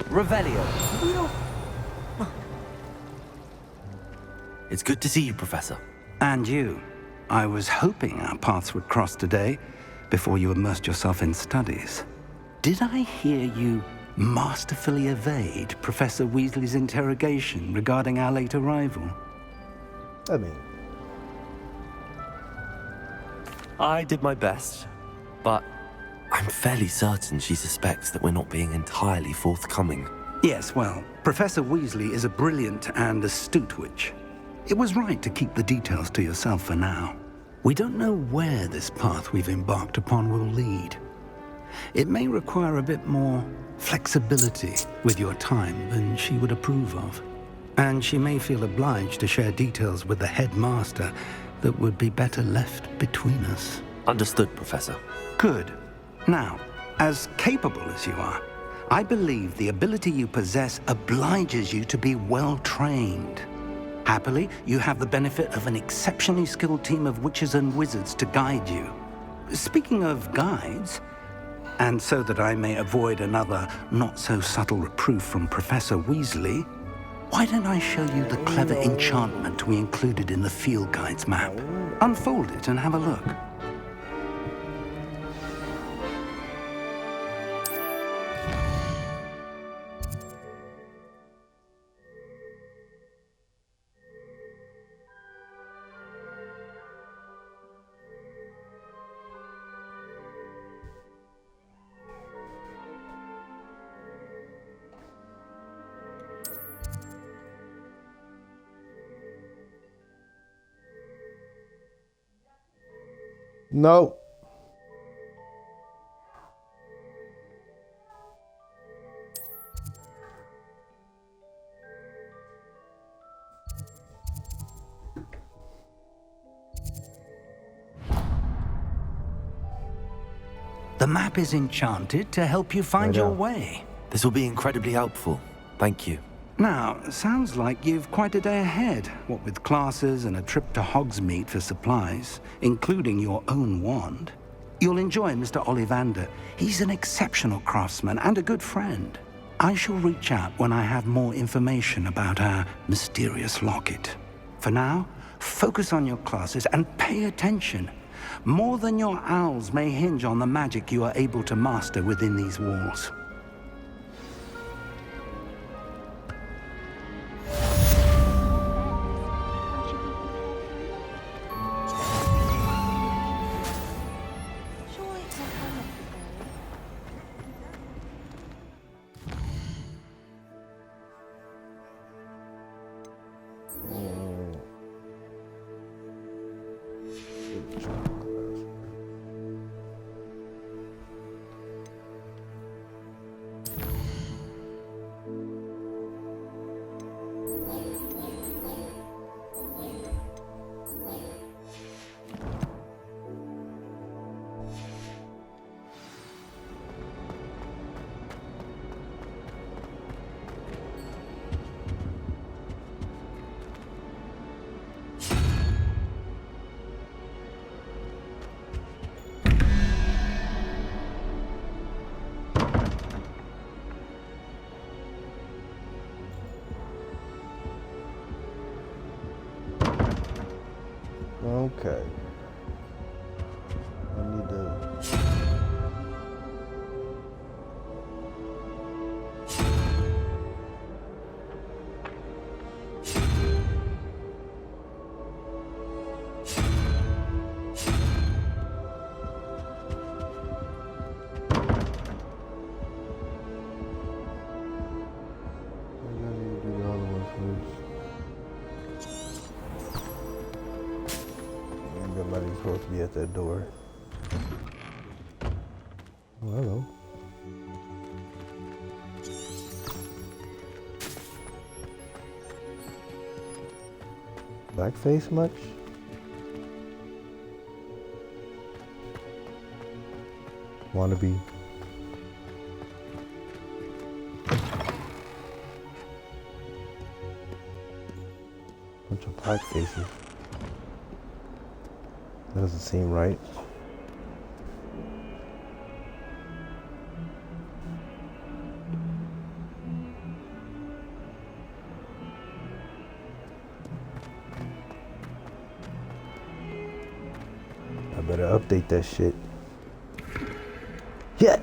Revelio. It's good to see you, Professor. And you. I was hoping our paths would cross today, before you immersed yourself in studies. Did I hear you masterfully evade Professor Weasley's interrogation regarding our late arrival? I mean, I did my best, but I'm fairly certain she suspects that we're not being entirely forthcoming. Yes, well, Professor Weasley is a brilliant and astute witch. It was right to keep the details to yourself for now. We don't know where this path we've embarked upon will lead. It may require a bit more flexibility with your time than she would approve of. And she may feel obliged to share details with the headmaster that would be better left between us. Understood, Professor. Good. Now, as capable as you are, I believe the ability you possess obliges you to be well-trained. Happily, you have the benefit of an exceptionally skilled team of witches and wizards to guide you. Speaking of guides, and so that I may avoid another not-so-subtle reproof from Professor Weasley, why don't I show you the clever enchantment we included in the field guide's map? Unfold it and have a look. no. The map is enchanted to help you find your way. This will be incredibly helpful. Thank you. Now, sounds like you've quite a day ahead, what with classes and a trip to Hogsmeade for supplies, including your own wand. You'll enjoy Mr. Ollivander. He's an exceptional craftsman and a good friend. I shall reach out when I have more information about our mysterious locket. For now, focus on your classes and pay attention. More than your owls may hinge on the magic you are able to master within these walls. Okay. I need to. Somebody's supposed to be at that door. Oh, hello. Blackface much? Wannabe. Bunch of black faces. That doesn't seem right. better update that shit. Yeah.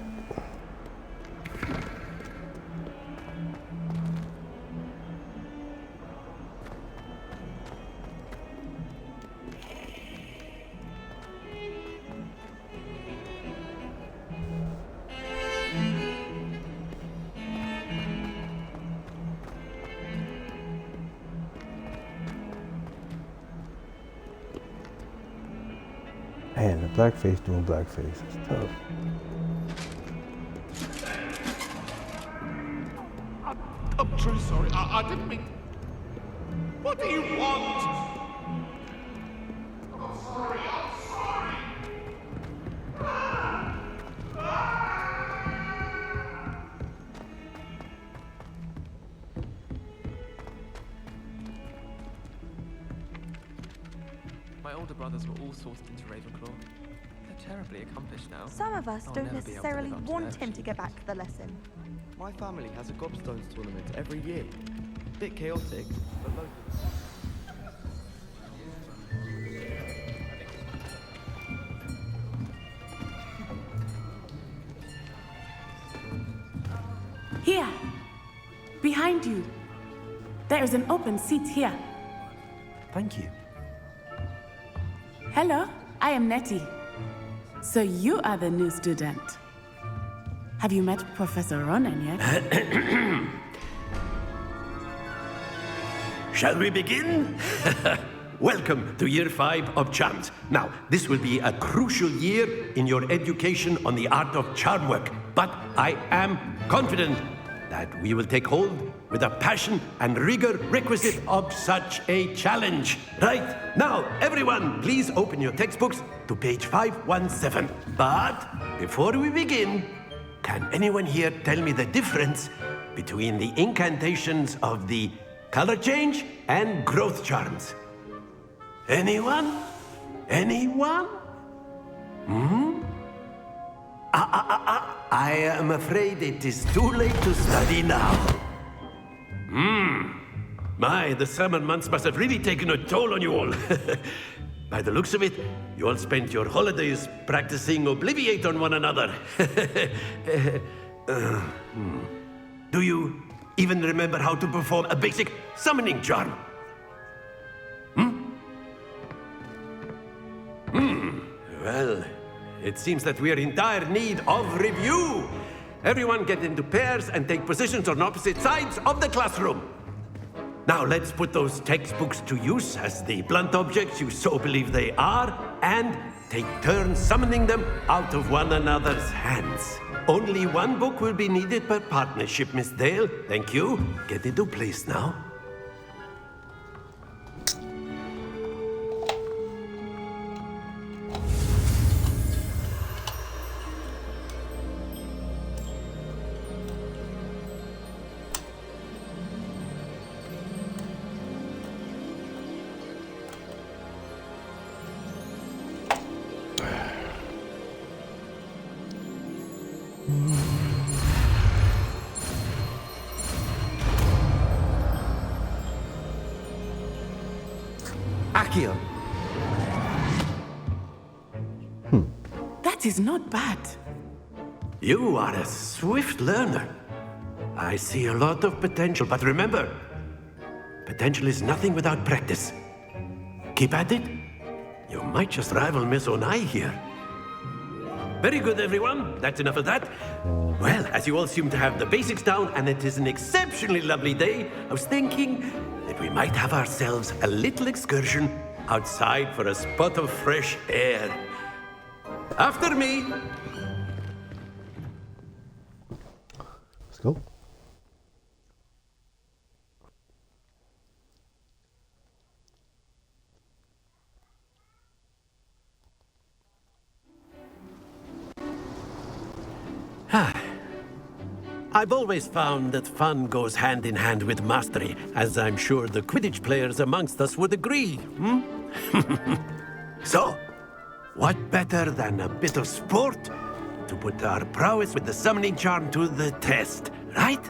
Man, the blackface doing blackface. It's tough. I'm truly sorry. I didn't mean... What do you want? I'm sorry. My older brothers were all sourced into Ravenclaw. They're terribly accomplished now. Some of us I'll don't never be able to necessarily live up to want their him to get back to the lesson. My family has a gobstones tournament every year. Bit chaotic, but local. Here, behind you. There is an open seat here. Thank you. Hello, I am Nettie. So you are the new student. Have you met Professor Ronan yet? Shall we begin? Welcome to Year 5 of Charms. Now, this will be a crucial year in your education on the art of charm work, but I am confident that we will take hold with the passion and rigor requisite of such a challenge. Right, now, everyone, please open your textbooks to page 517. But before we begin, can anyone here tell me the difference between the incantations of the color change and growth charms? Anyone? Anyone? I am afraid it is too late to study now. My, the summer months must have really taken a toll on you all. By the looks of it, you all spent your holidays practicing Obliviate on one another. Do you even remember how to perform a basic summoning charm? Well, it seems that we are in dire need of review. Everyone get into pairs and take positions on opposite sides of the classroom. Now let's put those textbooks to use as the blunt objects you so believe they are, and take turns summoning them out of one another's hands. Only one book will be needed per partnership, Miss Dale. Thank you. Get into place now. Accio. That is not bad. You are a swift learner. I see a lot of potential, but remember, potential is nothing without practice. Keep at it. You might just rival Miss Onai here. Very good, everyone. That's enough of that. Well, as you all seem to have the basics down, and it is an exceptionally lovely day, I was thinking that we might have ourselves a little excursion outside for a spot of fresh air. After me. Let's go. I've always found that fun goes hand in hand with mastery, as I'm sure the Quidditch players amongst us would agree. So, what better than a bit of sport to put our prowess with the summoning charm to the test, right?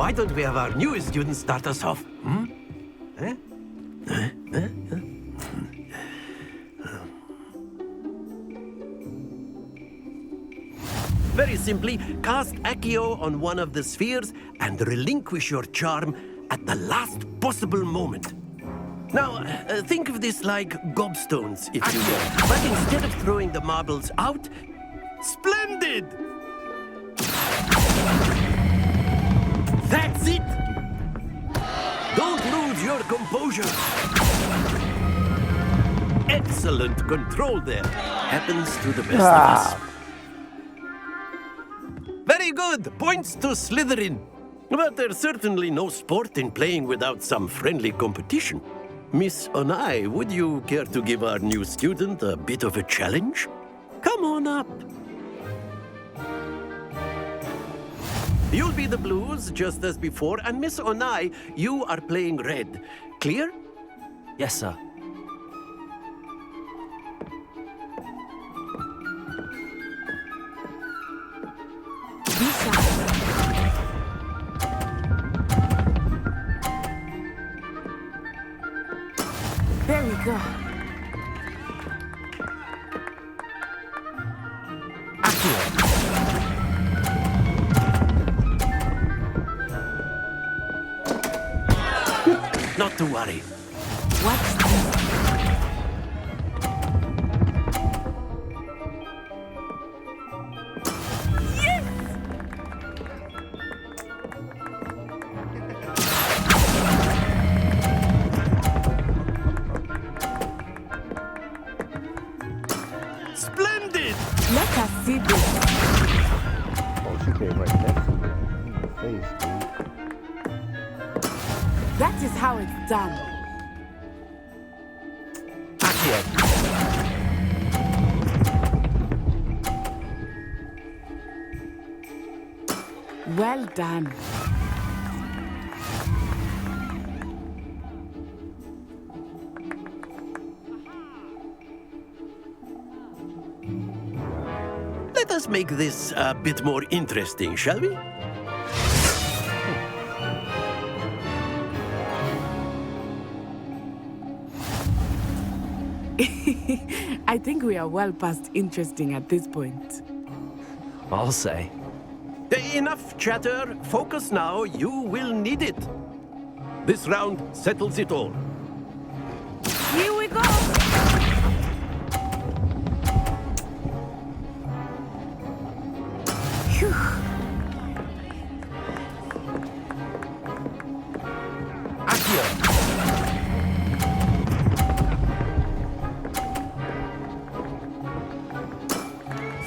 why don't we have our newest student start us off? Very simply, cast Accio on one of the spheres and relinquish your charm at the last possible moment. Now, think of this like gobstones, if you will. But instead of throwing the marbles out, splendid! That's it! Don't lose your composure. Excellent control there. Happens to the best of us. Very good. Points to Slytherin. But there's certainly no sport in playing without some friendly competition. Miss Onai, would you care to give our new student a bit of a challenge? Come on up. You'll be the blues, just as before, and Miss Onai, you are playing red. Clear? Yes, sir. There we go. Not to worry. What's this? Splendid! Let us see this. Oh, she came right next to me. In the face, dude. That is how it's done. Well done. Let us make this a bit more interesting, shall we? I think we are well past interesting at this point. I'll say. Enough chatter. Focus now. You will need it. This round settles it all. Here we go. Phew.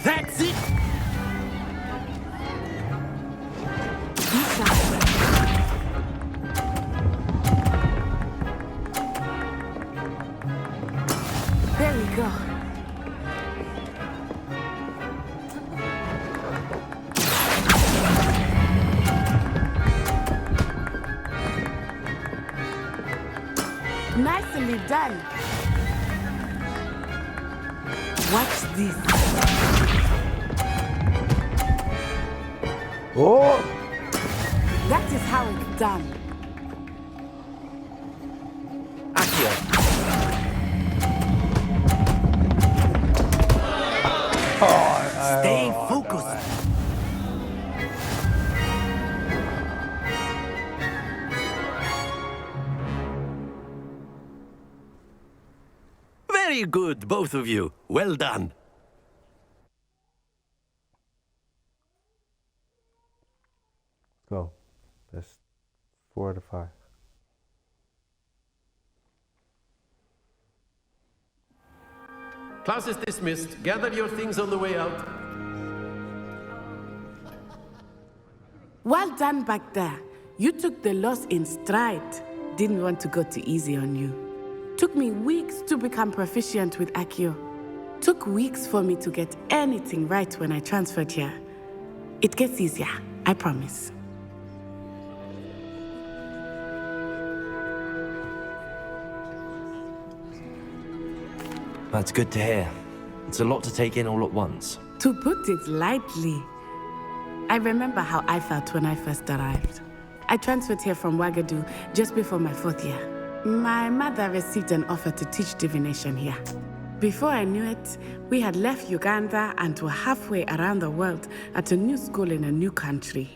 That's it. There we go. Nicely done. Watch this. Oh! That is how it's done. Stay focused. Very good, both of you. Well done. Go. That's 4 out of 5. Class is dismissed. Gather your things on the way out. Well done back there. You took the loss in stride. Didn't want to go too easy on you. Took me weeks to become proficient with Accio. Took weeks for me to get anything right when I transferred here. It gets easier, I promise. That's good to hear. It's a lot to take in all at once. To put it lightly, I remember how I felt when I first arrived. I transferred here from Wagadu just before my 4th year. My mother received an offer to teach divination here. Before I knew it, we had left Uganda and were halfway around the world at a new school in a new country.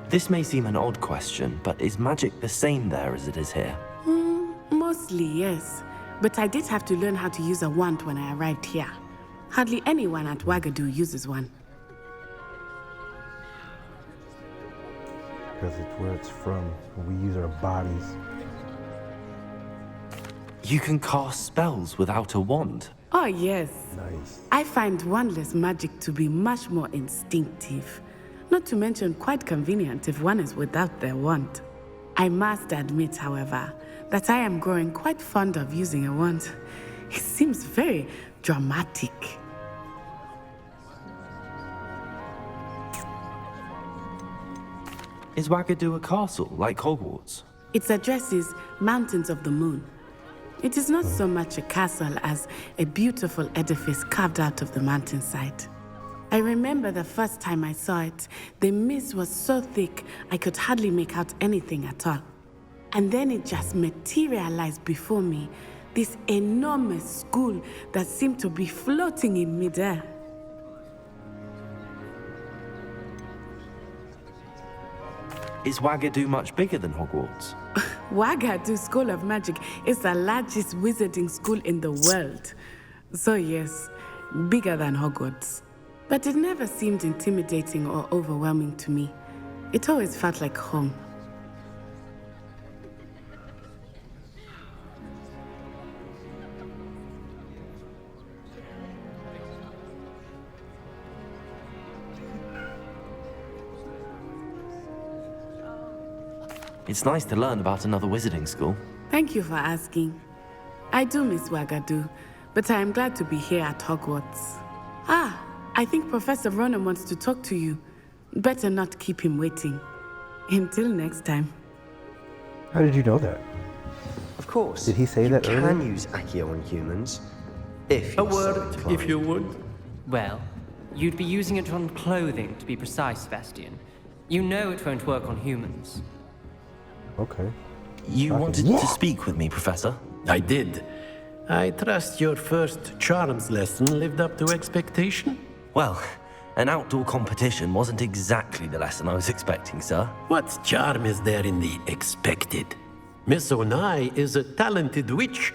This may seem an odd question, but is magic the same there as it is here? Mostly, yes. But I did have to learn how to use a wand when I arrived here. Hardly anyone at Wagadu uses one. Because it's where it's from. We use our bodies. You can cast spells without a wand. Oh, yes. Nice. I find wandless magic to be much more instinctive. Not to mention quite convenient if one is without their wand. I must admit, however, that I am growing quite fond of using a wand. It seems very dramatic. Is Wagadu a castle, like Hogwarts? Its address is Mountains of the Moon. It is not so much a castle as a beautiful edifice carved out of the mountainside. I remember the first time I saw it, the mist was so thick I could hardly make out anything at all. And then it just materialized before me, this enormous school that seemed to be floating in midair. Is Wagadu much bigger than Hogwarts? Wagadu School of Magic is the largest wizarding school in the world. So yes, bigger than Hogwarts. But it never seemed intimidating or overwhelming to me. It always felt like home. It's nice to learn about another wizarding school. Thank you for asking. I do miss Wagadu, but I am glad to be here at Hogwarts. Ah, I think Professor Ronan wants to talk to you. Better not keep him waiting. Until next time. How did you know that? Of course. Did he say that You earlier? can use Accio on humans. If A you're so word, inclined. if you would. Well, you'd be using it on clothing, to be precise, Sebastian. You know it won't work on humans. Okay. You Okay. wanted to speak with me, Professor? I did. I trust your first charms lesson lived up to expectation? Well, an outdoor competition wasn't exactly the lesson I was expecting, sir. What charm is there in the expected? Miss Onai is a talented witch.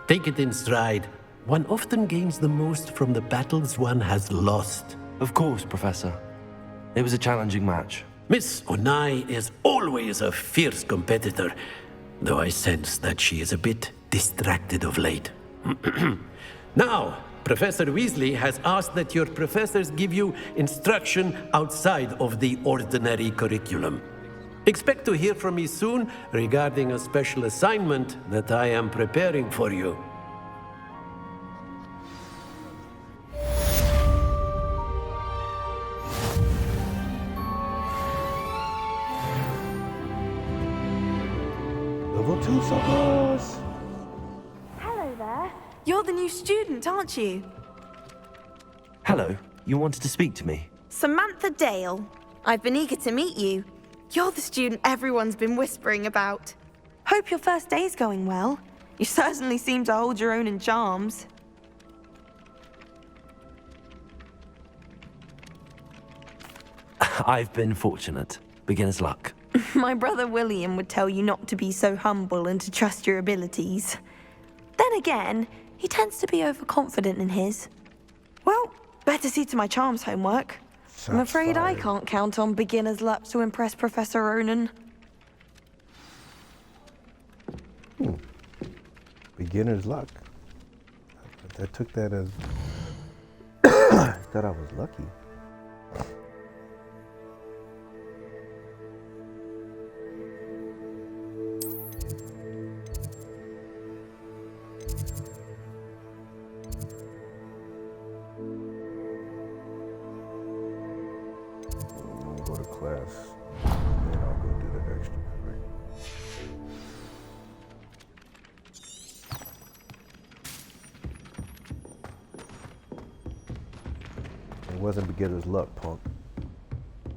Take it in stride. One often gains the most from the battles one has lost. Of course, Professor. It was a challenging match. Miss Onai is always a fierce competitor, though I sense that she is a bit distracted of late. Now, Professor Weasley has asked that your professors give you instruction outside of the ordinary curriculum. Expect to hear from me soon regarding a special assignment that I am preparing for you. Level 2 suckers! Hello there. You're the new student, aren't you? Hello, you wanted to speak to me? Samantha Dale. I've been eager to meet you. You're the student everyone's been whispering about. Hope your first day's going well. You certainly seem to hold your own in charms. I've been fortunate. Beginner's luck. My brother William would tell you not to be so humble and to trust your abilities. Then again, he tends to be overconfident in his. Well, better see to my charms homework. I'm Shots afraid I fired. can't count on beginner's luck to impress Professor Ronan. Beginner's luck. I took that as... I thought I was lucky. I'm gonna go to class, and I'll go do the extra. Right? wasn't beginner's luck, punk.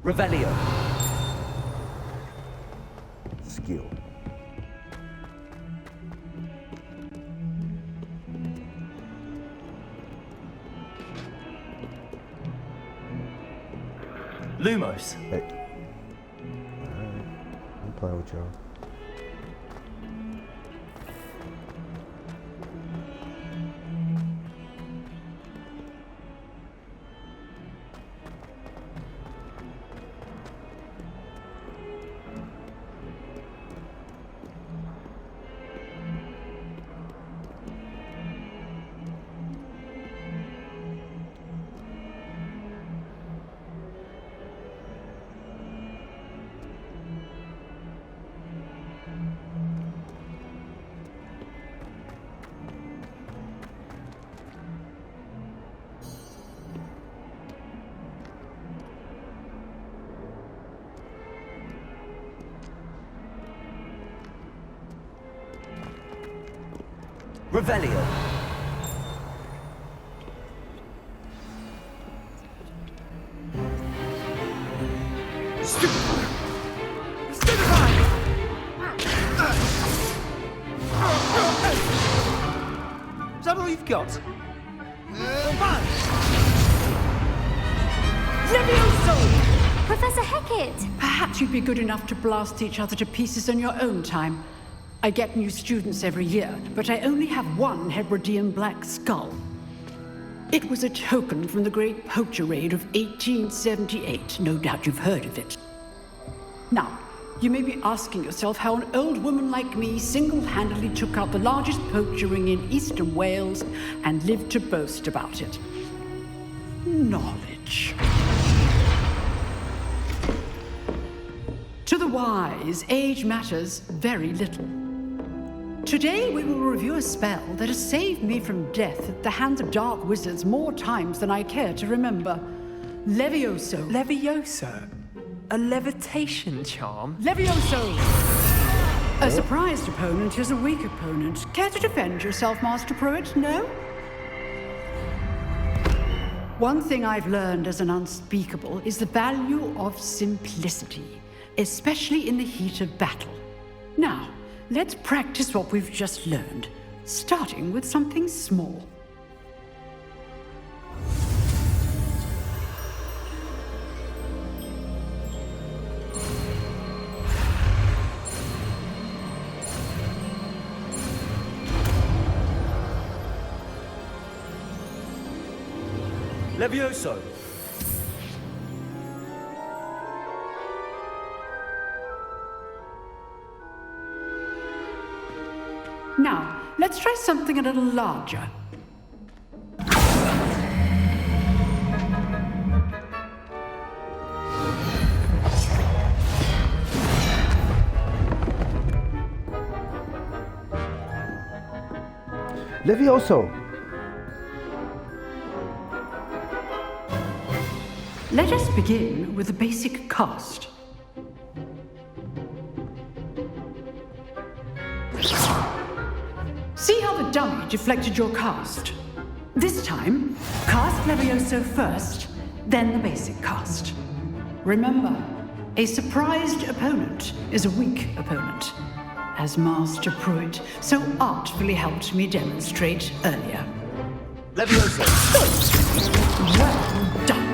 Revelio. Skill. Lumos. Hey. Alright. I'm playing with y'all. Revelio. Is that all you've got? Professor Hecat! Perhaps you'd be good enough to blast each other to pieces on your own time. I get new students every year, but I only have one Hebridean black skull. It was a token from the Great Poacher Raid of 1878. No doubt you've heard of it. Now, you may be asking yourself how an old woman like me single-handedly took out the largest poacher ring in eastern Wales and lived to boast about it. Knowledge. To the wise, age matters very little. Today we will review a spell that has saved me from death at the hands of dark wizards more times than I care to remember. Levioso. Levioso? A levitation charm? Levioso! A surprised opponent is a weak opponent. Care to defend yourself, Master Pruitt? No? One thing I've learned as an unspeakable is the value of simplicity, especially in the heat of battle. Now, let's practice what we've just learned, starting with something small. Levioso. Now, let's try something a little larger. Levioso. Let us begin with the basic cast. See how the dummy deflected your cast? This time, cast Levioso first, then the basic cast. Remember, a surprised opponent is a weak opponent, as Master Pruitt so artfully helped me demonstrate earlier. Levioso. Well done.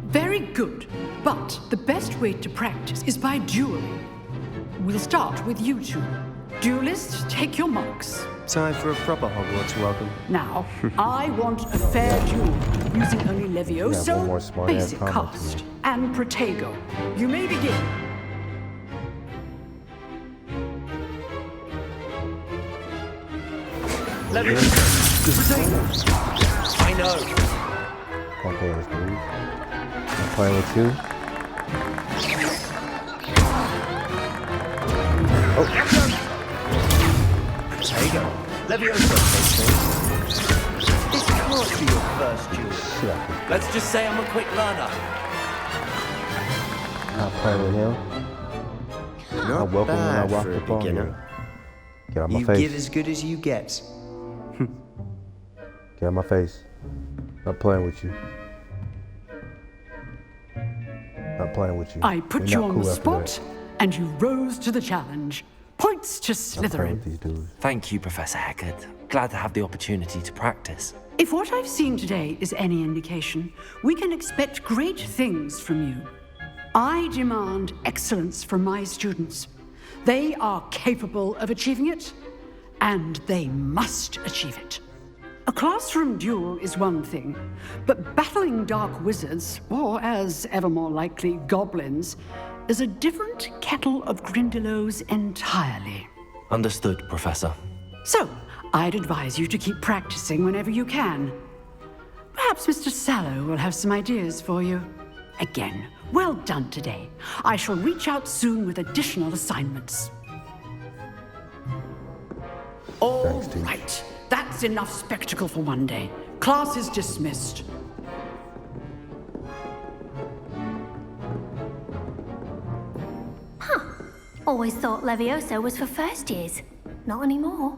Very good, but the best way to practice is by dueling. We'll start with you two. Duelists, take your marks. Time for a proper Hogwarts welcome. Now, I want a fair duel, using only one more Levioso, smart-ass basic comment cast, to me. and Protego. You may begin. I know. Punk ass dude. I'm playing with you. Protego. Levioso. This can't be your first duel. Let's just say I'm a quick learner. Not playing with him. I Not welcome when I bad walk for a up on beginner. you. Get out my You face. give as good as you get. Get out my face. Not playing with you. Not playing with you. I put We're you not on cool the after spot, that. and you rose to the challenge. Points to Not playing Slytherin. with these dudes. Thank you, Professor Heckard. Glad to have the opportunity to practice. If what I've seen today is any indication, we can expect great things from you. I demand excellence from my students. They are capable of achieving it, and they must achieve it. A classroom duel is one thing, but battling dark wizards, or as ever more likely, goblins, is a different kettle of Grindylows entirely. Understood, Professor. So, I'd advise you to keep practicing whenever you can. Perhaps Mr. Sallow will have some ideas for you. Again, well done today. I shall reach out soon with additional assignments. All right, that's enough spectacle for one day. Class is dismissed. Always thought Levioso was for first years. Not anymore.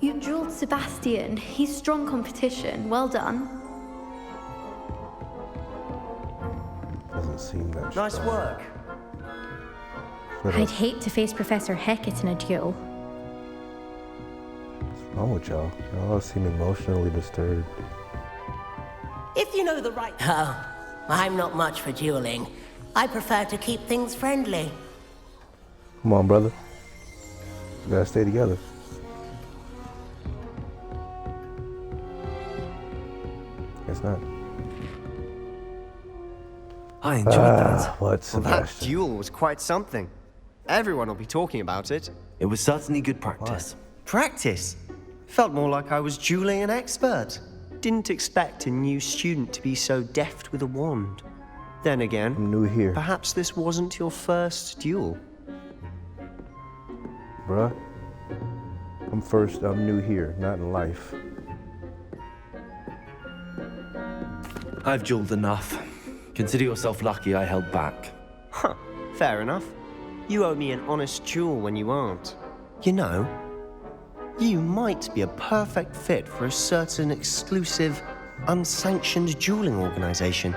You drilled Sebastian. He's strong competition. Well done. Doesn't seem that Nice strong. work. I'd hate to face Professor Hecat in a duel. What's wrong with y'all? Y'all seem emotionally disturbed. If you know the right... Oh, I'm not much for dueling. I prefer to keep things friendly. Come on, brother. We gotta stay together. Guess not. I enjoyed that. What, Well, that Sebastian? duel was quite something. Everyone will be talking about it. It was certainly good practice. Practice? Felt more like I was dueling an expert. Didn't expect a new student to be so deft with a wand. Then again, I'm new here. perhaps this wasn't your first duel. Bruh. I'm new here, not in life. I've dueled enough. Consider yourself lucky I held back. Huh, fair enough. You owe me an honest duel when you aren't. You know, you might be a perfect fit for a certain exclusive, unsanctioned dueling organization.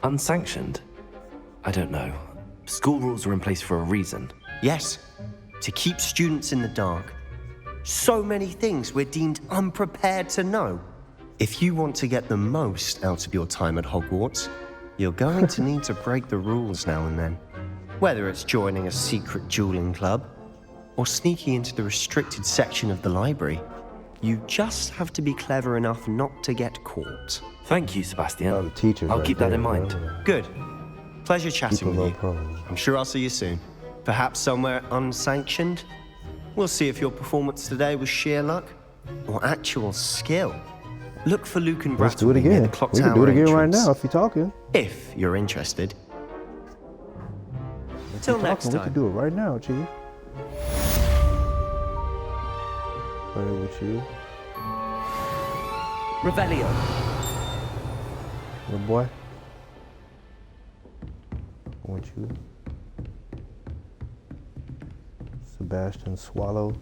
Unsanctioned? I don't know. School rules are in place for a reason. Yes, to keep students in the dark. So many things we're deemed unprepared to know. If you want to get the most out of your time at Hogwarts, you're going to need to break the rules now and then. Whether it's joining a secret dueling club or sneaking into the restricted section of the library, you just have to be clever enough not to get caught. Thank you, Sebastian. Oh, the teachers I'll right keep that there, in mind. bro. Good. Pleasure chatting People with low you. pros. I'm sure I'll see you soon. Perhaps somewhere unsanctioned. We'll see if your performance today was sheer luck or actual skill. Look for Luke and Let's do it Brattleby near again. the clock We can tower do it again right entrance. now if you're talking. If you're interested. If Till you're next talking, we can time. do it right now, Chief. Play with you. Revelio. Little boy. I want you. Sebastian Swallow.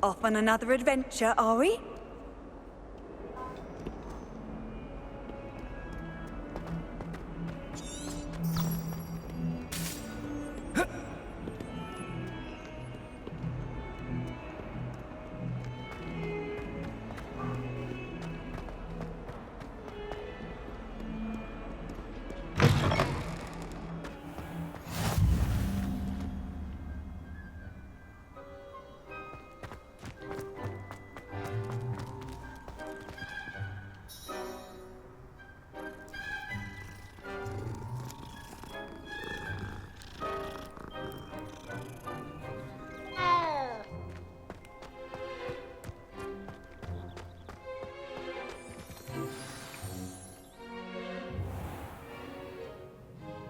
Off on another adventure, are we?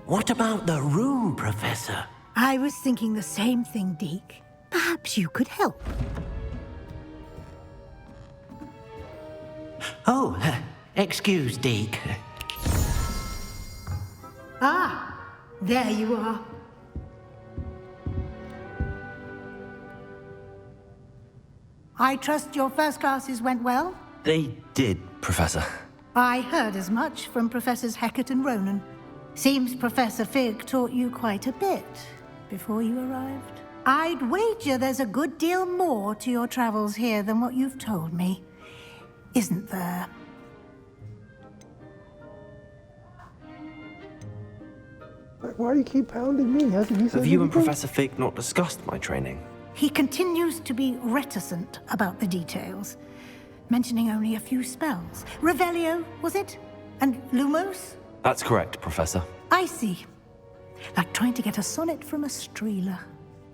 What about the room, Professor? I was thinking the same thing, Deke. Perhaps you could help. Oh, excuse, Deke. Ah, there you are. I trust your first classes went well? They did, Professor. I heard as much from Professors Hecat and Ronan. Seems Professor Fig taught you quite a bit before you arrived. I'd wager there's a good deal more to your travels here than what you've told me. Isn't there? Why do you keep pounding me? Hasn't he said Have you and anything? Professor Fig not discussed my training? He continues to be reticent about the details, mentioning only a few spells. Revelio, was it? And Lumos? That's correct, Professor. I see. Like trying to get a sonnet from a streeler.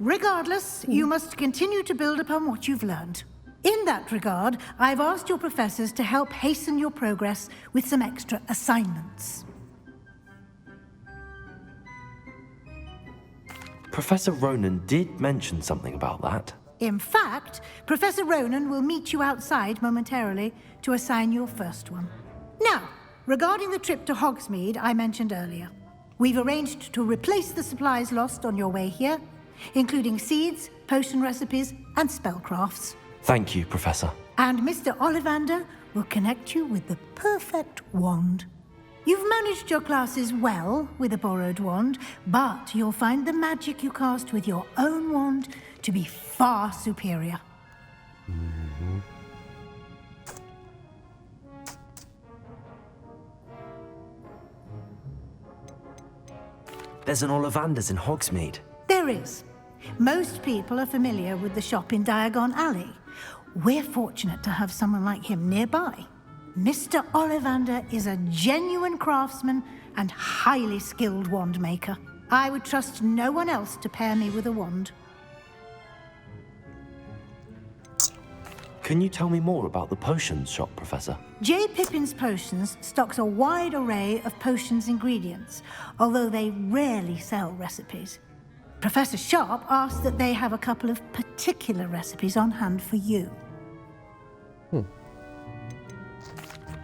Regardless, you must continue to build upon what you've learned. In that regard, I've asked your professors to help hasten your progress with some extra assignments. Professor Ronan did mention something about that. In fact, Professor Ronan will meet you outside momentarily to assign your first one. Now, regarding the trip to Hogsmeade I mentioned earlier, we've arranged to replace the supplies lost on your way here, including seeds, potion recipes, and spellcrafts. Thank you, Professor. And Mr. Ollivander will connect you with the perfect wand. You've managed your classes well with a borrowed wand, but you'll find the magic you cast with your own wand to be far superior. There's an Ollivander's in Hogsmeade. There is. Most people are familiar with the shop in Diagon Alley. We're fortunate to have someone like him nearby. Mr. Ollivander is a genuine craftsman and highly skilled wand maker. I would trust no one else to pair me with a wand. Can you tell me more about the potions shop, Professor? J. Pippin's Potions stocks a wide array of potions ingredients, although they rarely sell recipes. Professor Sharp asked that they have a couple of particular recipes on hand for you.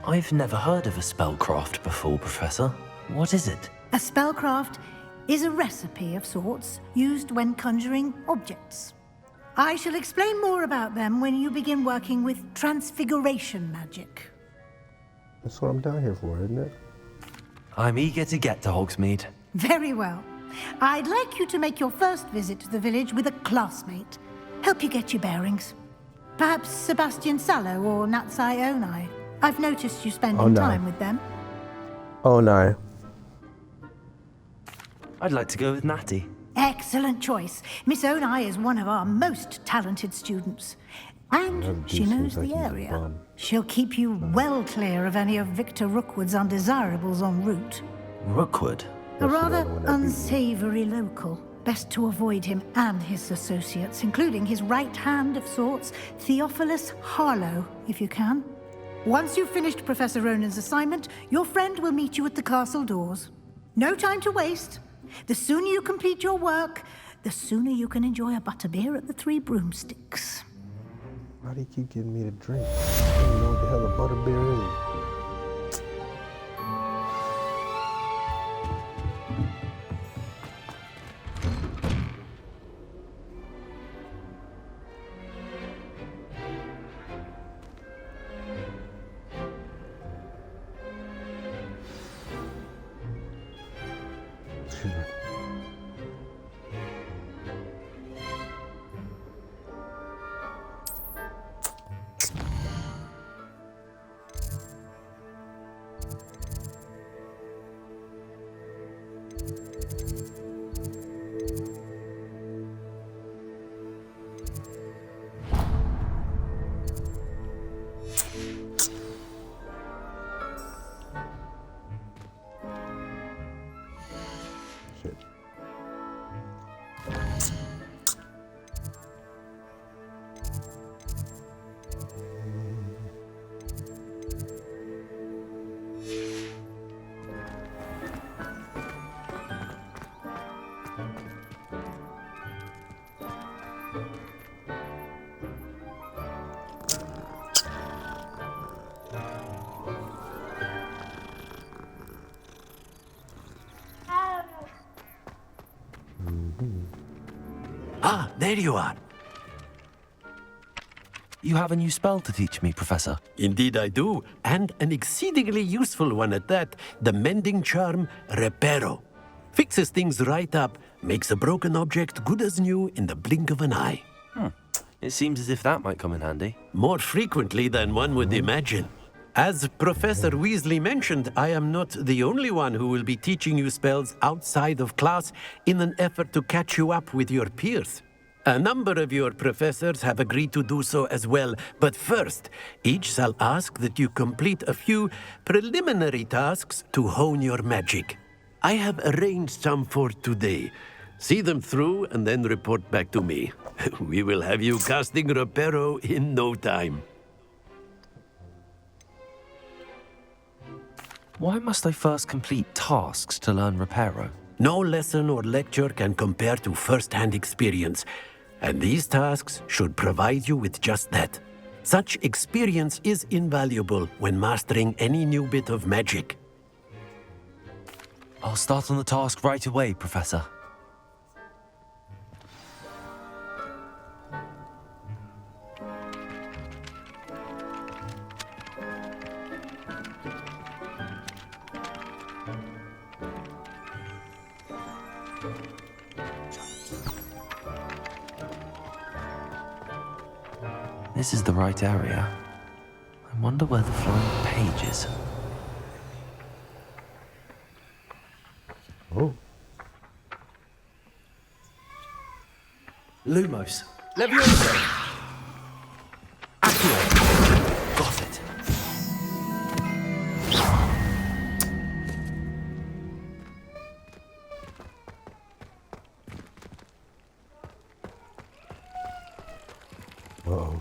I've never heard of a spellcraft before, Professor. What is it? A spellcraft is a recipe of sorts used when conjuring objects. I shall explain more about them when you begin working with transfiguration magic. That's what I'm down here for, isn't it? I'm eager to get to Hogsmeade. Very well. I'd like you to make your first visit to the village with a classmate. Help you get your bearings. Perhaps Sebastian Sallow or Natsai Onai. I've noticed you spending time with them. Oh, no. I'd like to go with Natty. Excellent choice. Miss Onai is one of our most talented students. And she knows the area. She'll keep you well clear of any of Victor Rookwood's undesirables en route. Rookwood? A rather unsavory local. Best to avoid him and his associates, including his right hand of sorts, Theophilus Harlow, if you can. Once you've finished Professor Ronan's assignment, your friend will meet you at the castle doors. No time to waste. The sooner you complete your work, the sooner you can enjoy a butterbeer at the Three Broomsticks. Why do you keep giving me the drink? I don't even know what the hell a butterbeer is. Shit. Ah, there you are. You have a new spell to teach me, Professor. Indeed I do, and an exceedingly useful one at that. The mending charm, Reparo. Fixes things right up, makes a broken object good as new in the blink of an eye. It seems as if that might come in handy. More frequently than one would imagine. As Professor Weasley mentioned, I am not the only one who will be teaching you spells outside of class in an effort to catch you up with your peers. A number of your professors have agreed to do so as well, but first, each shall ask that you complete a few preliminary tasks to hone your magic. I have arranged some for today. See them through and then report back to me. We will have you casting Reparo in no time. Why must I first complete tasks to learn Reparo? No lesson or lecture can compare to first-hand experience, and these tasks should provide you with just that. Such experience is invaluable when mastering any new bit of magic. I'll start on the task right away, Professor. This is the right area. I wonder where the flying page is. Oh. Lumos. Leviosa! Accio! Got it. Uh-oh.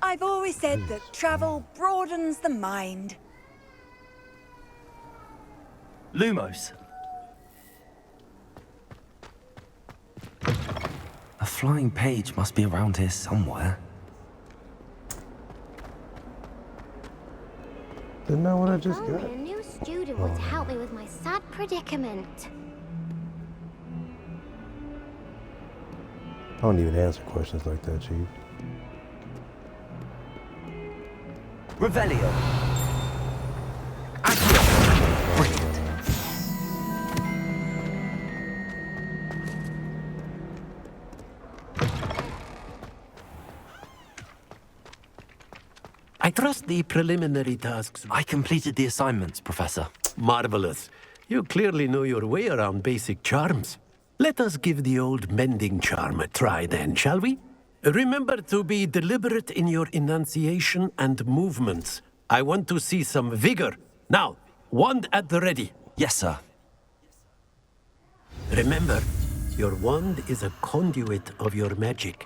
I've always said that travel broadens the mind. Lumos. A flying page must be around here somewhere. Isn't that what I just got? A new student would help me with my sad predicament. I don't even answer questions like that, Chief. Revelio. I trust the preliminary tasks. I completed the assignments, Professor. Marvelous. You clearly know your way around basic charms. Let us give the old mending charm a try then, shall we? Remember to be deliberate in your enunciation and movements. I want to see some vigor. Now, wand at the ready. Yes, sir. Remember, your wand is a conduit of your magic.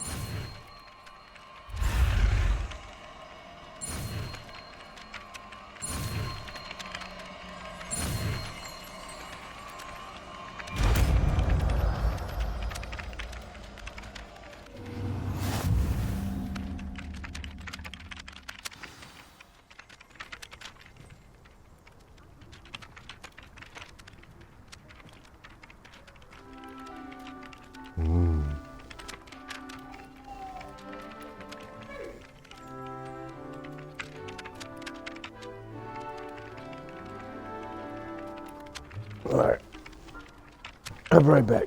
Alright. I'll be right back.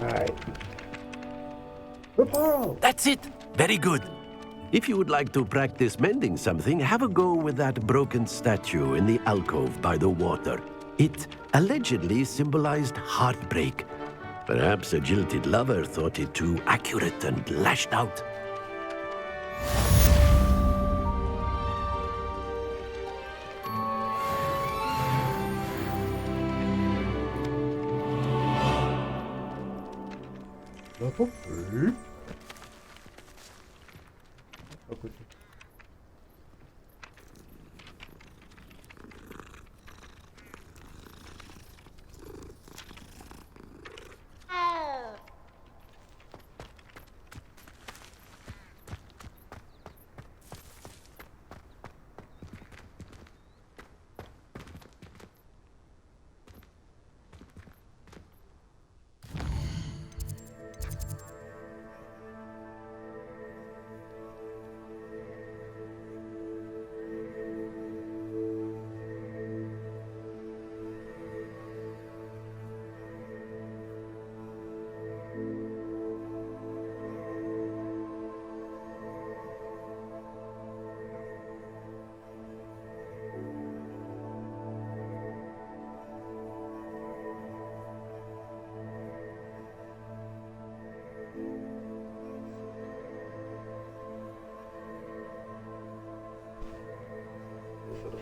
Alright. Reparo! That's it. Very good. If you would like to practice mending something, have a go with that broken statue in the alcove by the water. It allegedly symbolized heartbreak. Perhaps a jilted lover thought it too accurate and lashed out. Level 3.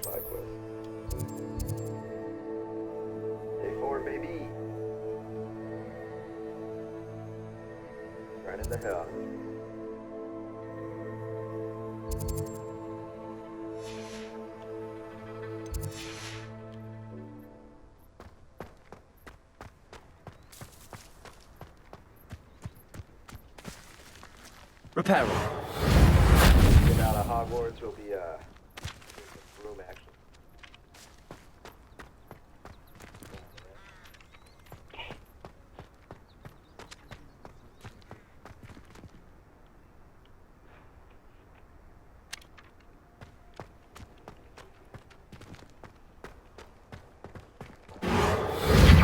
Side quest. Day 4, baby. Right in the hell. Repair. Get out of Hogwarts will be room action.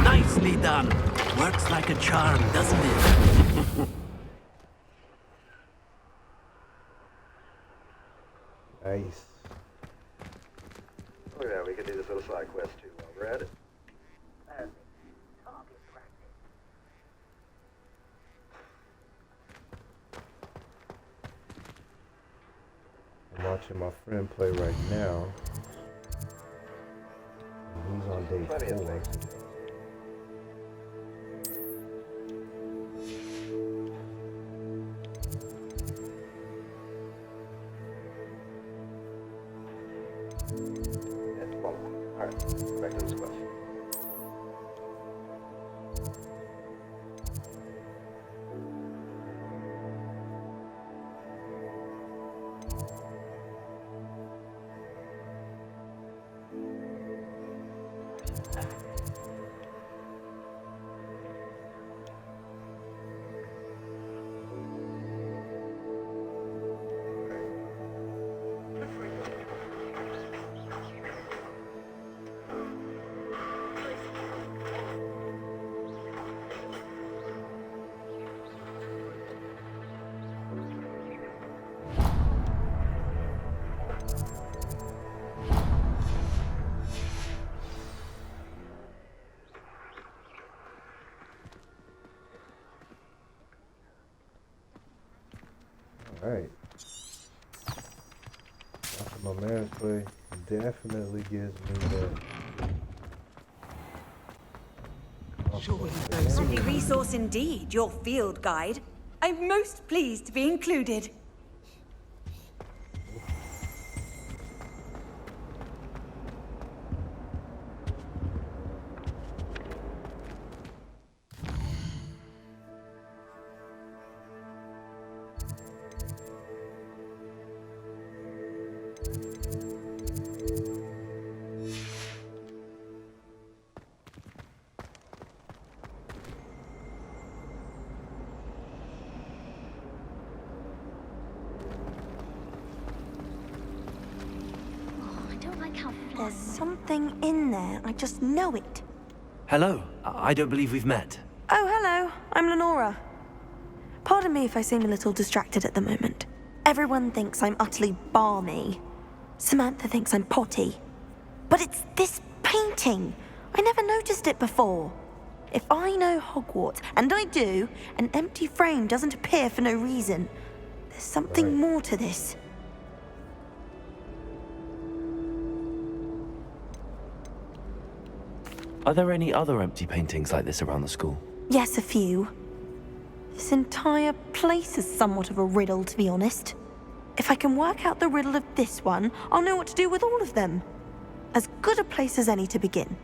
Nicely done. Works like a charm, doesn't it? Nice. Oh yeah, we could do this little side quest too while we're at it. I'm watching my friend play right now. And he's on day 4. Alright, back to this quest. Alright. Watching my man play definitely gives me that. Handy resource indeed, your field guide. I'm most pleased to be included. There's something in there. I just know it. Hello. I don't believe we've met. Oh, hello. I'm Lenora. Pardon me if I seem a little distracted at the moment. Everyone thinks I'm utterly balmy. Samantha thinks I'm potty. But it's this painting. I never noticed it before. If I know Hogwarts, and I do, an empty frame doesn't appear for no reason. There's something more to this. Are there any other empty paintings like this around the school? Yes, a few. This entire place is somewhat of a riddle, to be honest. If I can work out the riddle of this one, I'll know what to do with all of them. As good a place as any to begin.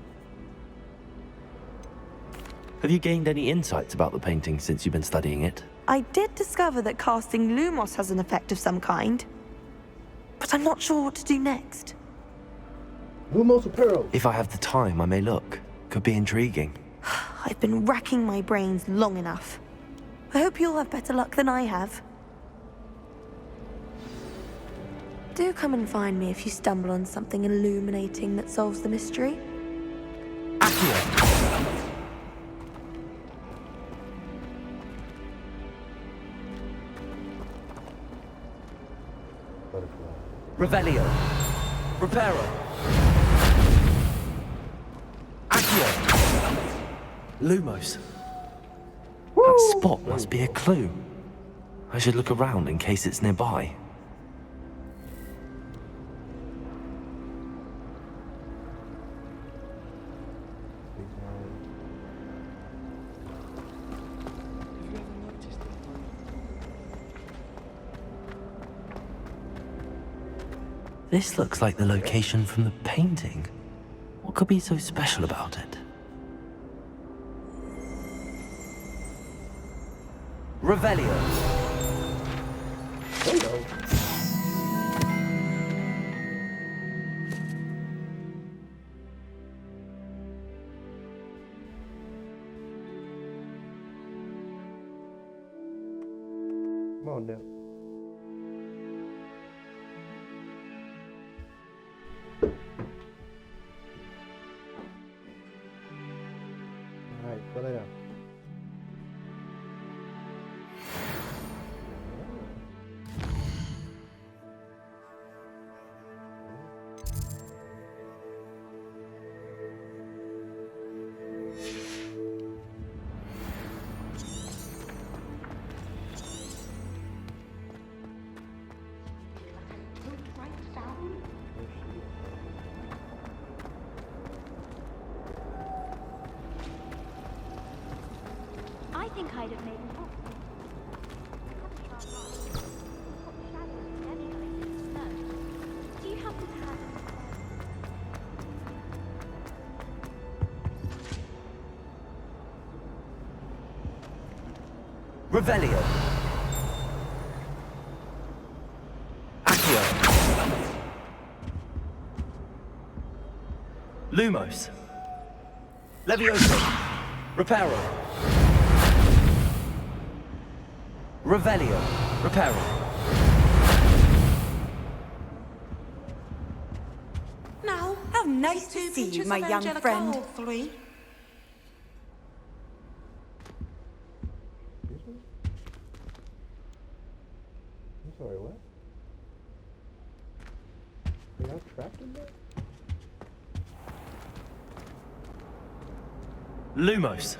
Have you gained any insights about the painting since you've been studying it? I did discover that casting Lumos has an effect of some kind. But I'm not sure what to do next. Lumos Apparel. If I have the time, I may look. Could be intriguing. I've been racking my brains long enough. I hope you'll have better luck than I have. Do come and find me if you stumble on something illuminating that solves the mystery. Revelio. Reparo. Accio. Lumos. That spot must be a clue. I should look around in case it's nearby. This looks like the location from the painting. What could be so special about it? Revelio. Hello. Come on now. Alright, put it up. I think I'd have made an awful. Do you happen to have Revelio. Accio. Lumos. Levioso. Reparo. Revelio. Reparo. Now, how nice to see you, my young friend. I'm sorry, what? Are y'all trapped in there? Lumos.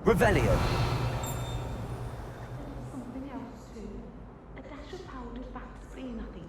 Revelio. Something else too. A dash of powdered vaccine, I think.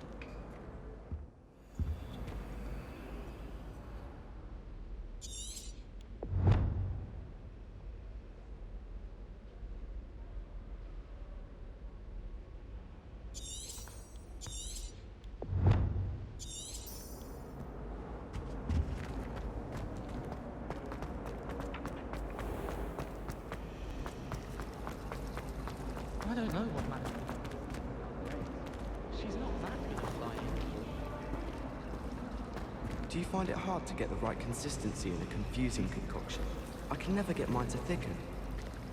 I don't know what man. She's not that good at flying. Do you find it hard to get the right consistency in a confusing concoction? I can never get mine to thicken.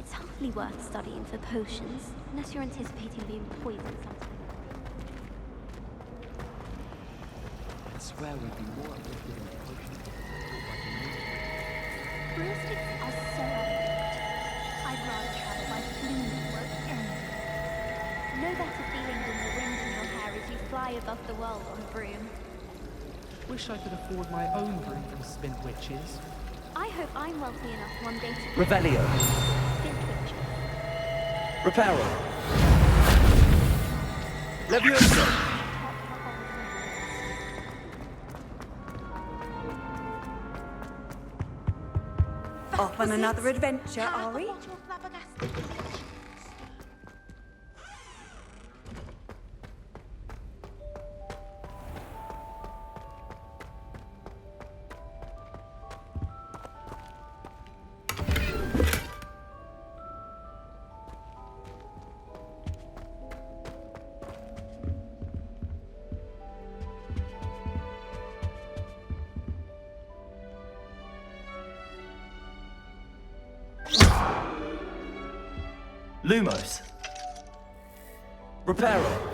It's hardly worth studying for potions, unless you're anticipating being poisoned sometime. I swear we'd be more uplifted in a potion. broomsticks are so elegant. I'd rather travel by flume network any day. No better feeling than the wind in your hair as you fly above the world on a broom. Wish I could afford my own broom from Spint Witches. I hope I'm wealthy enough one day to Revelio. Spint Witches. Reparo. Levioso. Off on another adventure, are we? Lumos. Reparo.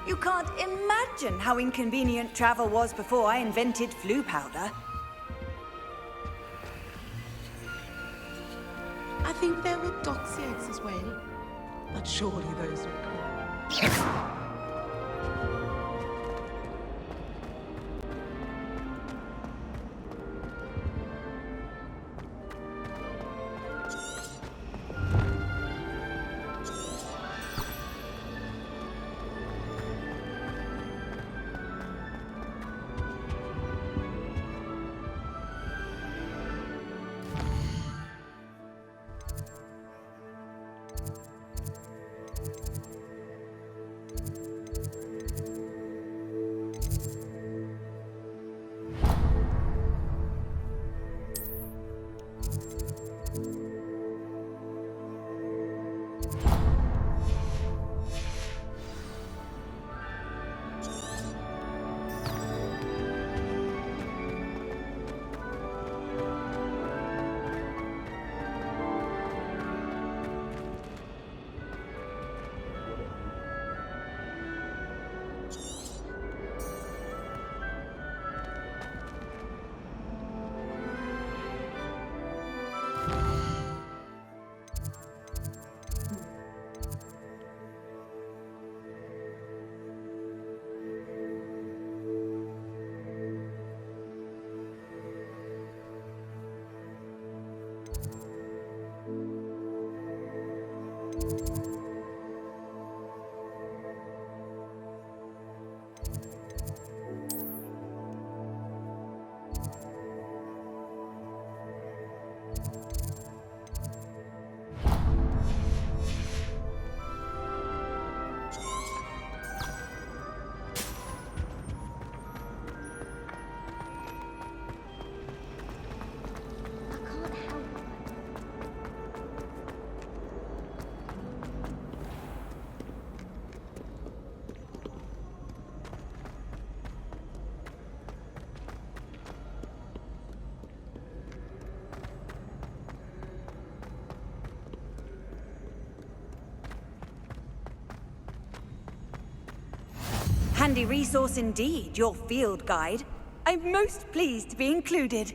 You can't imagine how inconvenient travel was before I invented flu powder. I think there were doxy eggs as well, but surely those were gone. Handy resource indeed, your field guide. I'm most pleased to be included.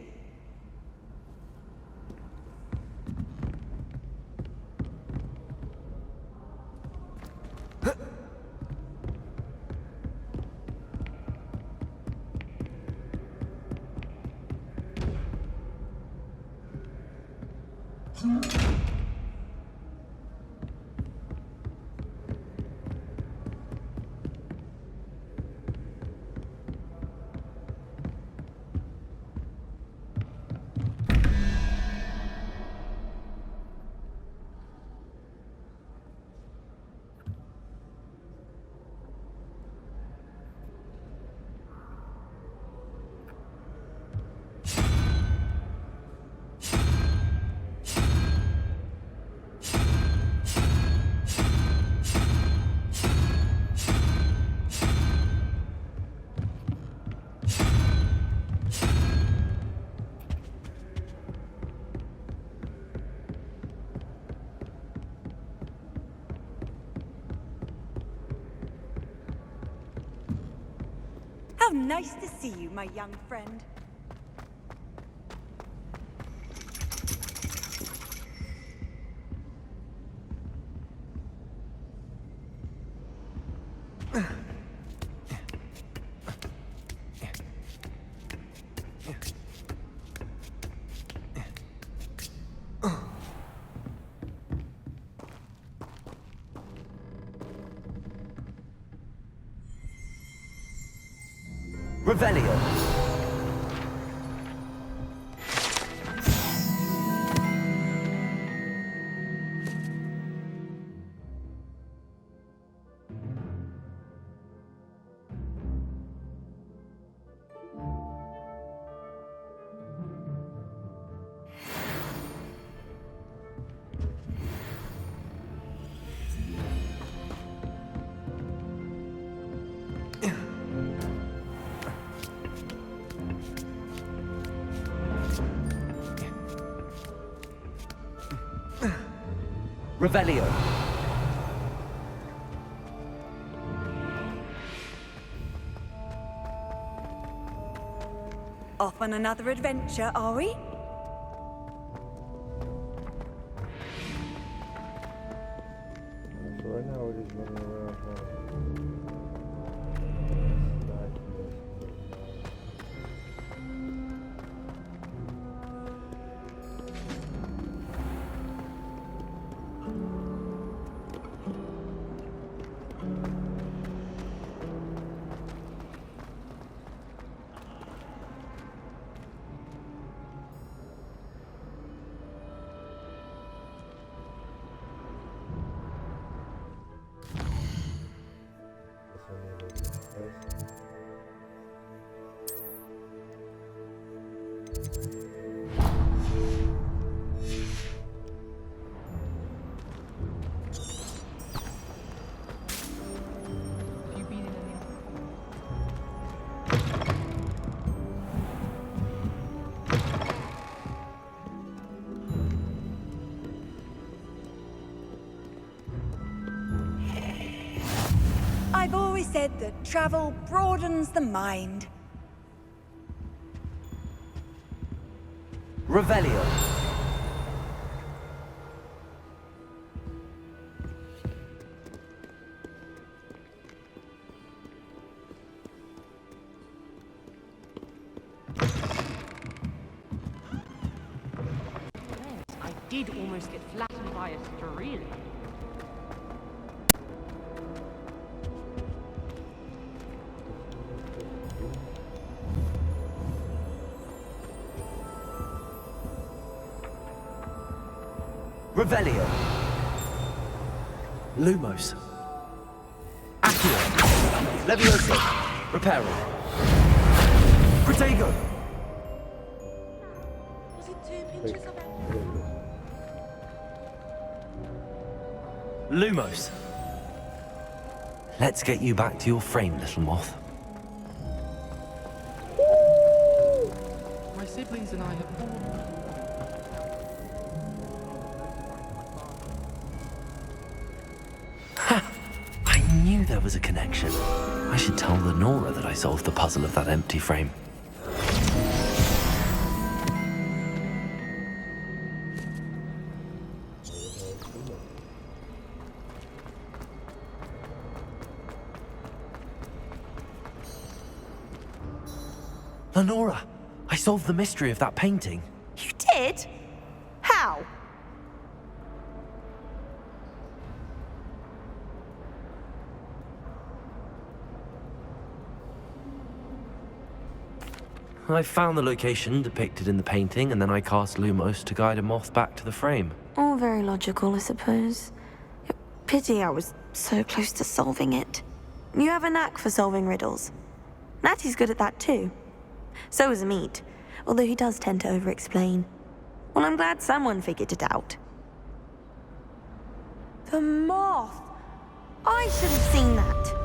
How nice to see you, my young friend. Revelio. Revelio. Off on another adventure, are we? So right now we're just running around trying to I've always said that travel broadens the mind. Revelio. I did almost get flattened by a stream. Revelio. Lumos. Accio. Levioso. Reparo. Protego. Was it 2 pinches of Lumos. Let's get you back to your frame, little moth. My siblings and I have all... I knew there was a connection. I should tell Lenora that I solved the puzzle of that empty frame. Lenora, I solved the mystery of that painting. You did? How? I found the location depicted in the painting, and then I cast Lumos to guide a moth back to the frame. All very logical, I suppose. Pity I was so close to solving it. You have a knack for solving riddles. Natty's good at that too. So is Amit, although he does tend to over-explain. Well, I'm glad someone figured it out. The moth! I should have seen that.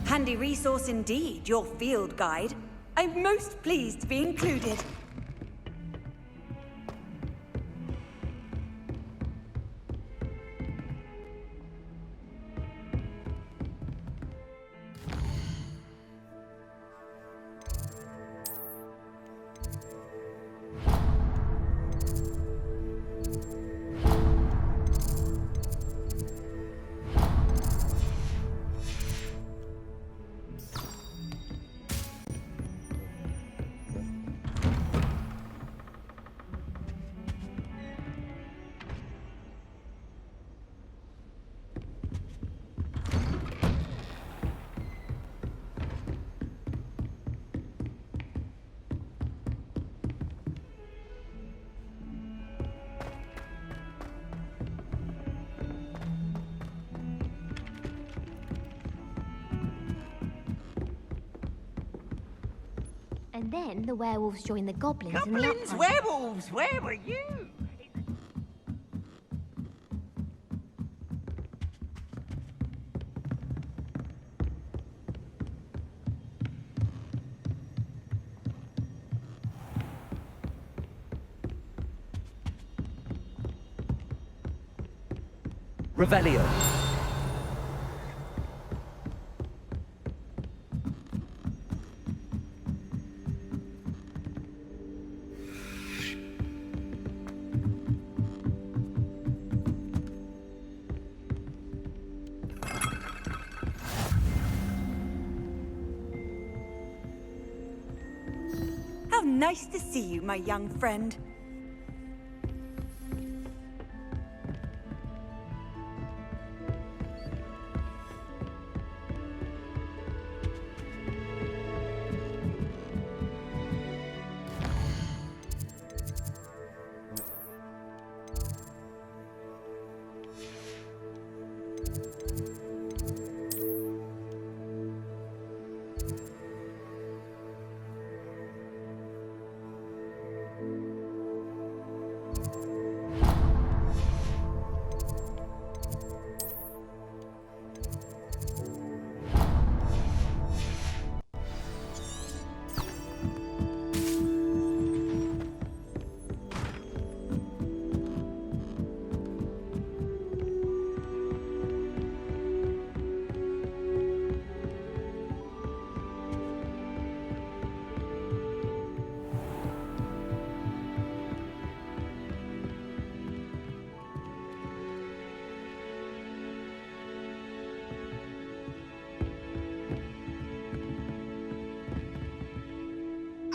Handy resource indeed, your field guide. I'm most pleased to be included. And then the werewolves joined the goblins in the Goblins, uprising. werewolves, where were you? Revelio. How nice to see you, my young friend.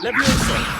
Leviosa!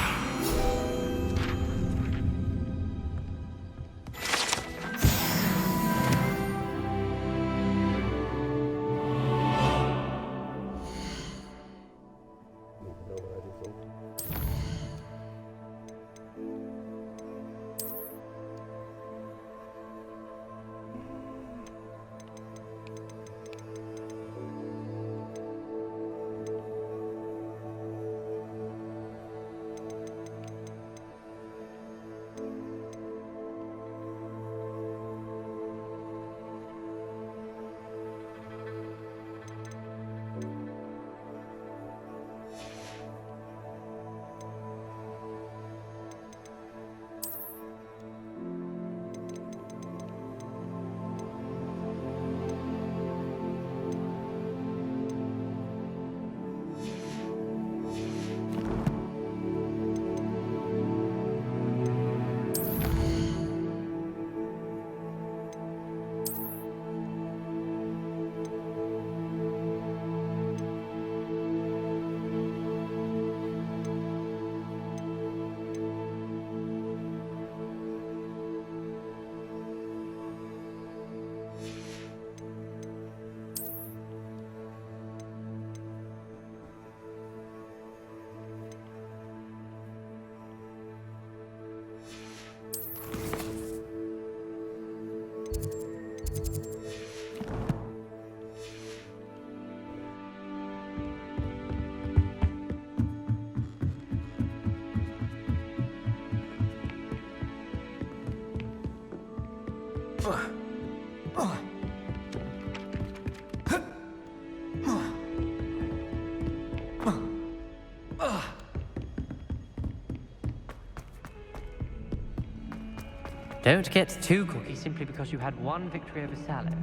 Don't get too cocky simply because you had one victory over Sallow.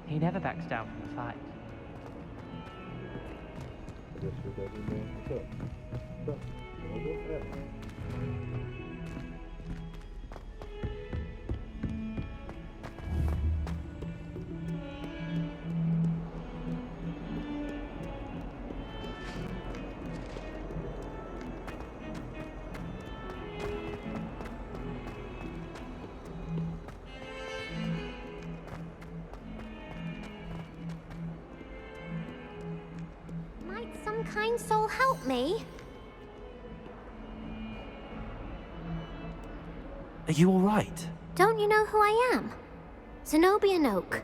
He never backs down from a fight. Might some kind soul help me? Are you all right? Don't you know who I am? Zenobia Noak.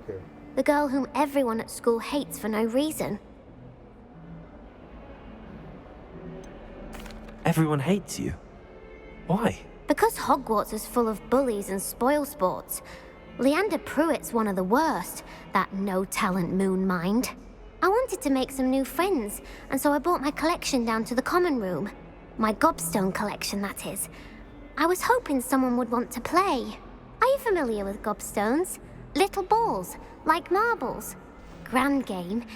The girl whom everyone at school hates for no reason. Everyone hates you. Why? Because Hogwarts is full of bullies and spoilsports. Leander Pruitt's one of the worst, that no-talent moon mind. I wanted to make some new friends, and so I brought my collection down to the common room. My gobstone collection, that is. I was hoping someone would want to play. Are you familiar with gobstones? Little balls, like marbles. Grand game.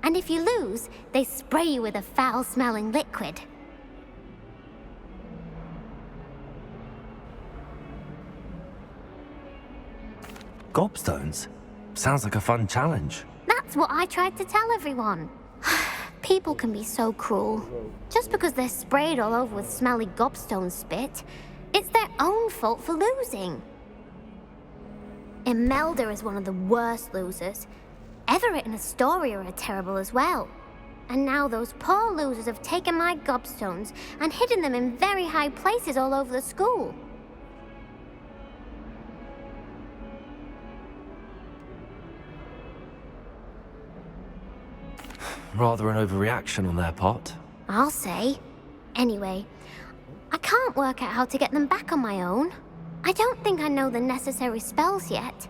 And if you lose, they spray you with a foul-smelling liquid. Gobstones? Sounds like a fun challenge. That's what I tried to tell everyone. People can be so cruel. Just because they're sprayed all over with smelly gobstone spit, it's their own fault for losing. Imelda is one of the worst losers. Everett and Astoria are terrible as well. And now those poor losers have taken my gobstones and hidden them in very high places all over the school. Rather an overreaction on their part. I'll say. Anyway, I can't work out how to get them back on my own. I don't think I know the necessary spells yet.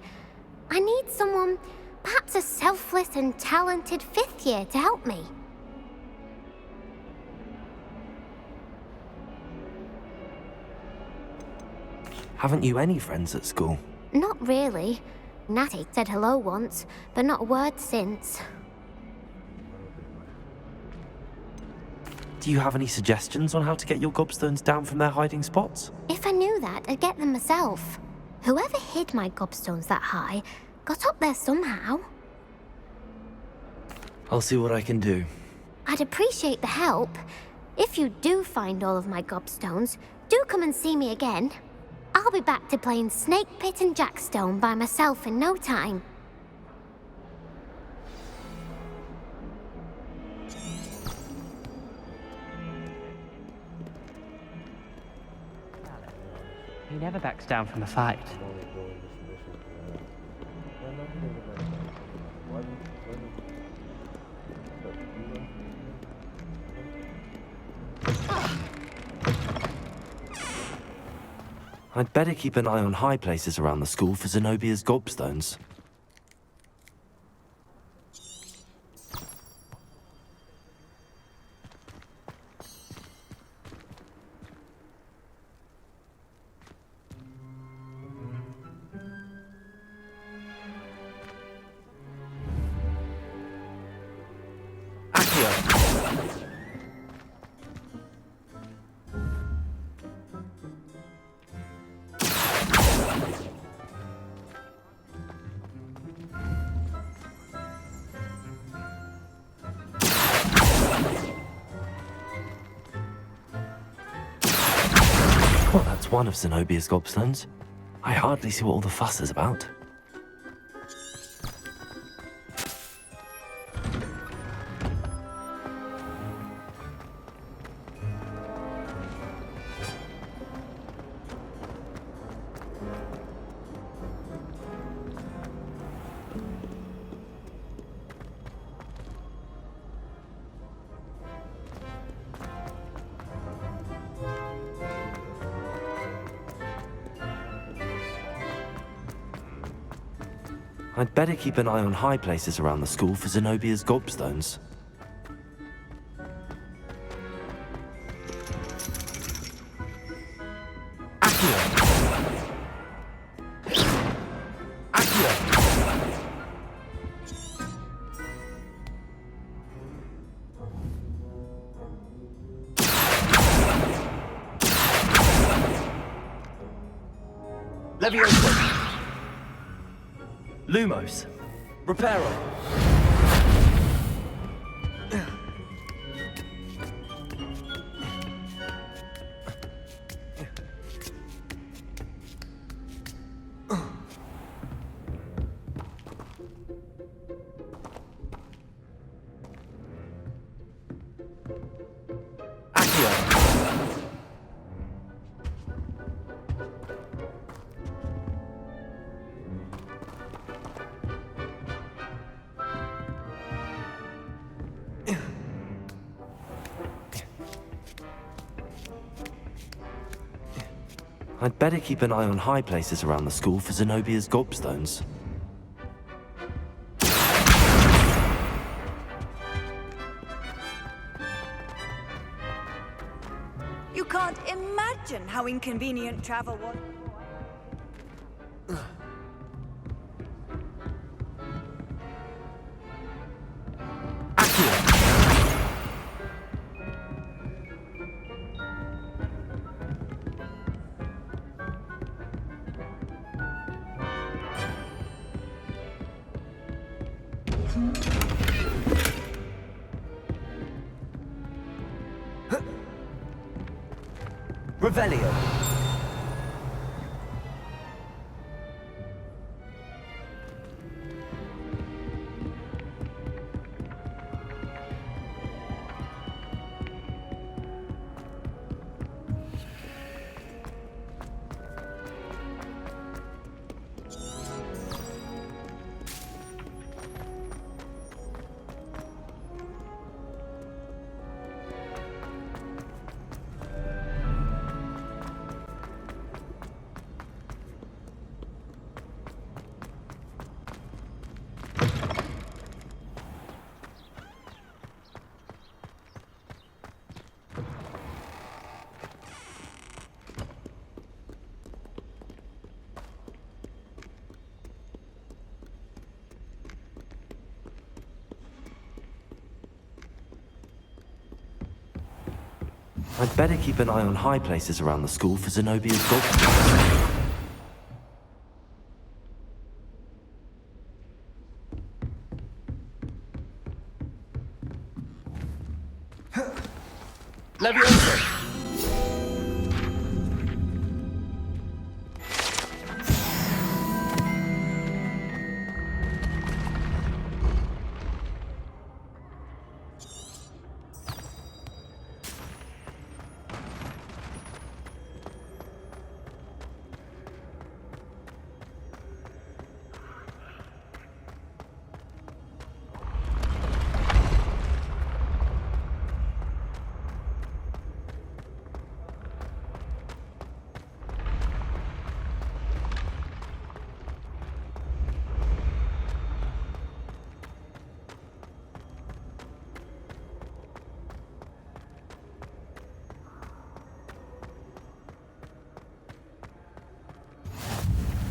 I need someone, perhaps a selfless and talented fifth year to help me. Haven't you any friends at school? Not really. Natty said hello once, but not a word since. Do you have any suggestions on how to get your gobstones down from their hiding spots? If I knew that, I'd get them myself. Whoever hid my gobstones that high got up there somehow. I'll see what I can do. I'd appreciate the help. If you do find all of my gobstones, do come and see me again. I'll be back to playing Snake Pit and Jackstone by myself in no time. He never backs down from a fight. I'd better keep an eye on high places around the school for Zenobia's gobstones. Well, that's one of Zenobia's gobstones. I hardly see what all the fuss is about. I'd better keep an eye on high places around the school for Zenobia's gobstones. Levioso! Lumos! Reparo! I'd better keep an eye on high places around the school for Zenobia's gobstones. You can't imagine how inconvenient travel was. Revelio! I'd better keep an eye on high places around the school for Zenobia's gobstones. Leviosa!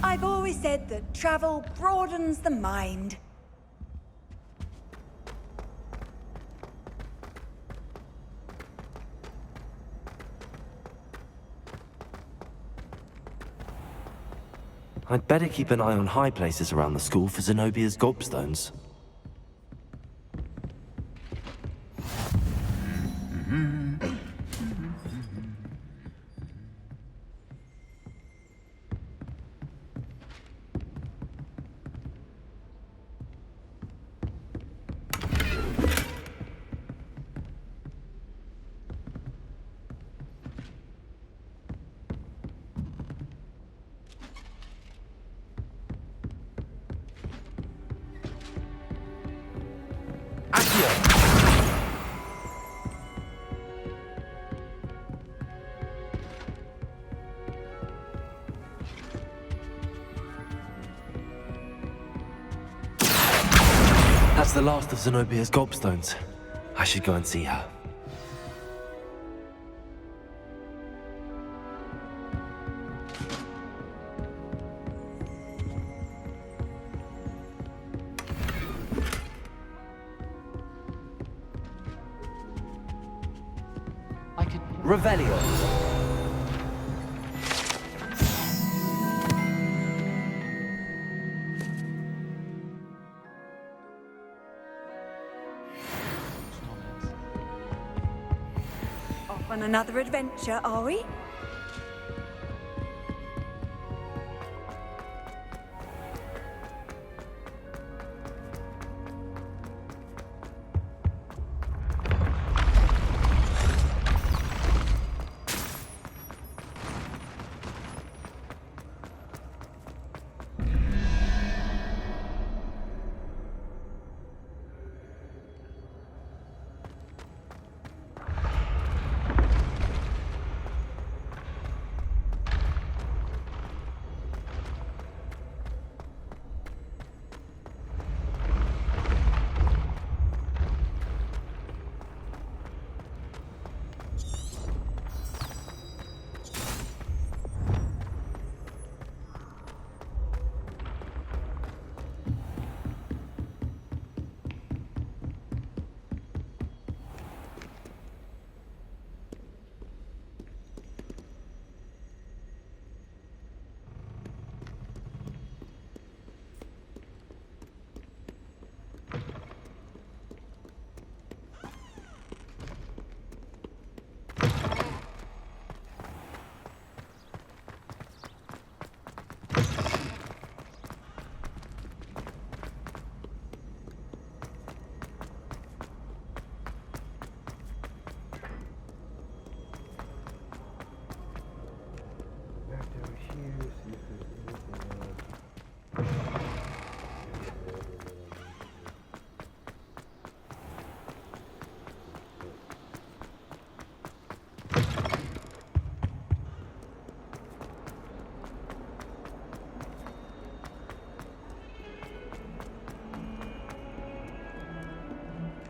I've always said that travel broadens the mind. I'd better keep an eye on high places around the school for Zenobia's gobstones. That's the last of Zenobia's gobstones. I should go and see her. Revelio. Off on another adventure, are we?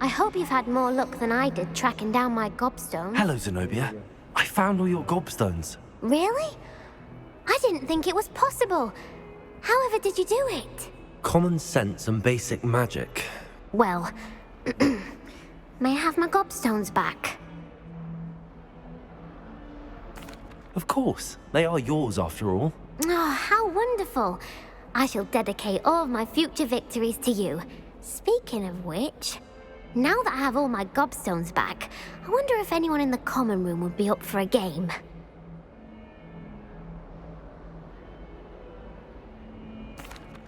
I hope you've had more luck than I did tracking down my gobstones. Hello, Zenobia. I found all your gobstones. Really? I didn't think it was possible. However did you do it? Common sense and basic magic. Well, may I have my gobstones back? Of course. They are yours after all. Oh, how wonderful. I shall dedicate all of my future victories to you. Speaking of which, Now that I have all my gobstones back, I wonder if anyone in the common room would be up for a game.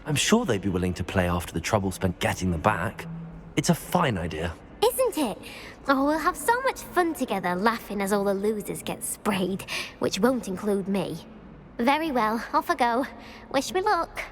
I'm sure they'd be willing to play after the trouble spent getting them back. It's a fine idea. Isn't it? Oh, we'll have so much fun together laughing as all the losers get sprayed, which won't include me. Very well, off I go. Wish me luck.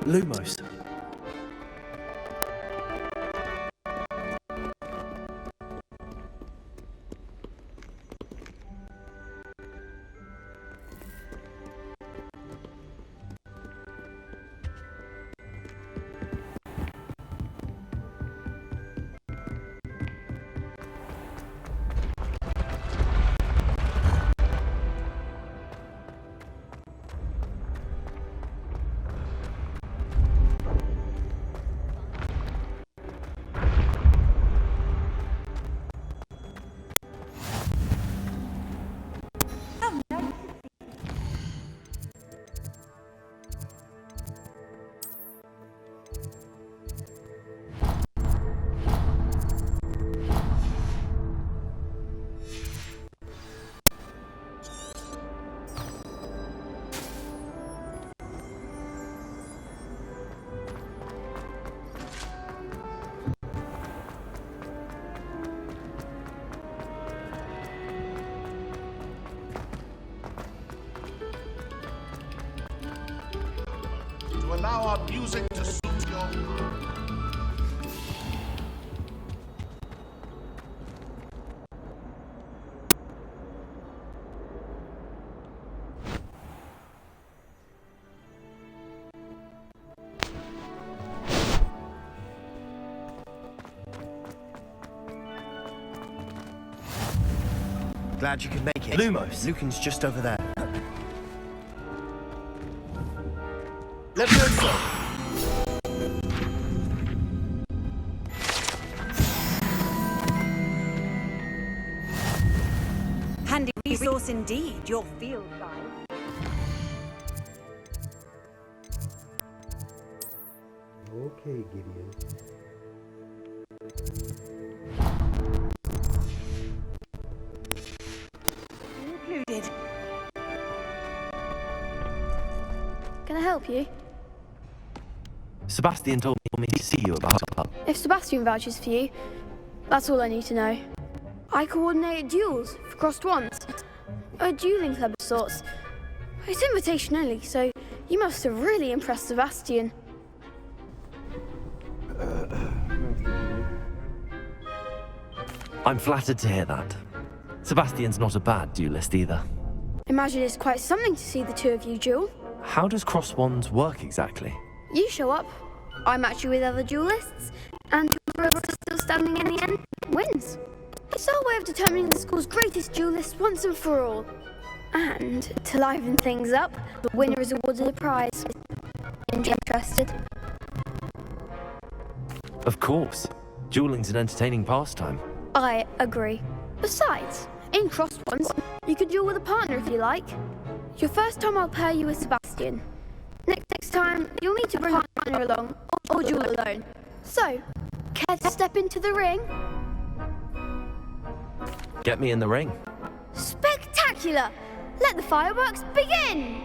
Lumos. To allow our music to suit your heart. Glad you could make it. Lumos. Lucan's just over there. Let's go, sir. Handy resource indeed, your field guide. Okay, Gideon. Included. Can I help you? Sebastian told me to see you about. If Sebastian vouches for you, that's all I need to know. I coordinated duels for Crossed Wands. A dueling club of sorts. It's invitation only, so you must have really impressed Sebastian. I'm flattered to hear that. Sebastian's not a bad duelist either. Imagine it's quite something to see the two of you duel. How does Crossed Wands work exactly? You show up, I match you with other duelists, and whoever is still standing in the end wins. It's our way of determining the school's greatest duelist once and for all. And to liven things up, the winner is awarded a prize. Interested? Of course. Dueling's an entertaining pastime. I agree. Besides, in Crossed Wands, you could duel with a partner if you like. Your first time I'll pair you with Sebastian. Next time time, you'll need to bring a partner along, or duel alone. So, care to step into the ring? Get me in the ring. Spectacular! Let the fireworks begin!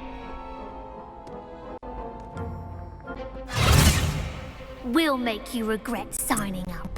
We'll make you regret signing up.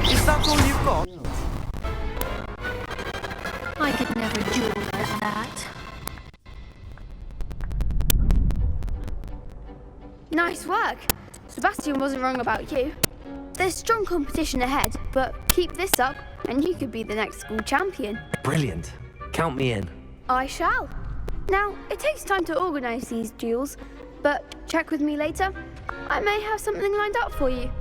Is that all you've got? I could never duel like that. Nice work. Sebastian wasn't wrong about you. There's strong competition ahead, but keep this up and you could be the next school champion. Brilliant. Count me in. I shall. Now, it takes time to organise these duels, but check with me later. I may have something lined up for you.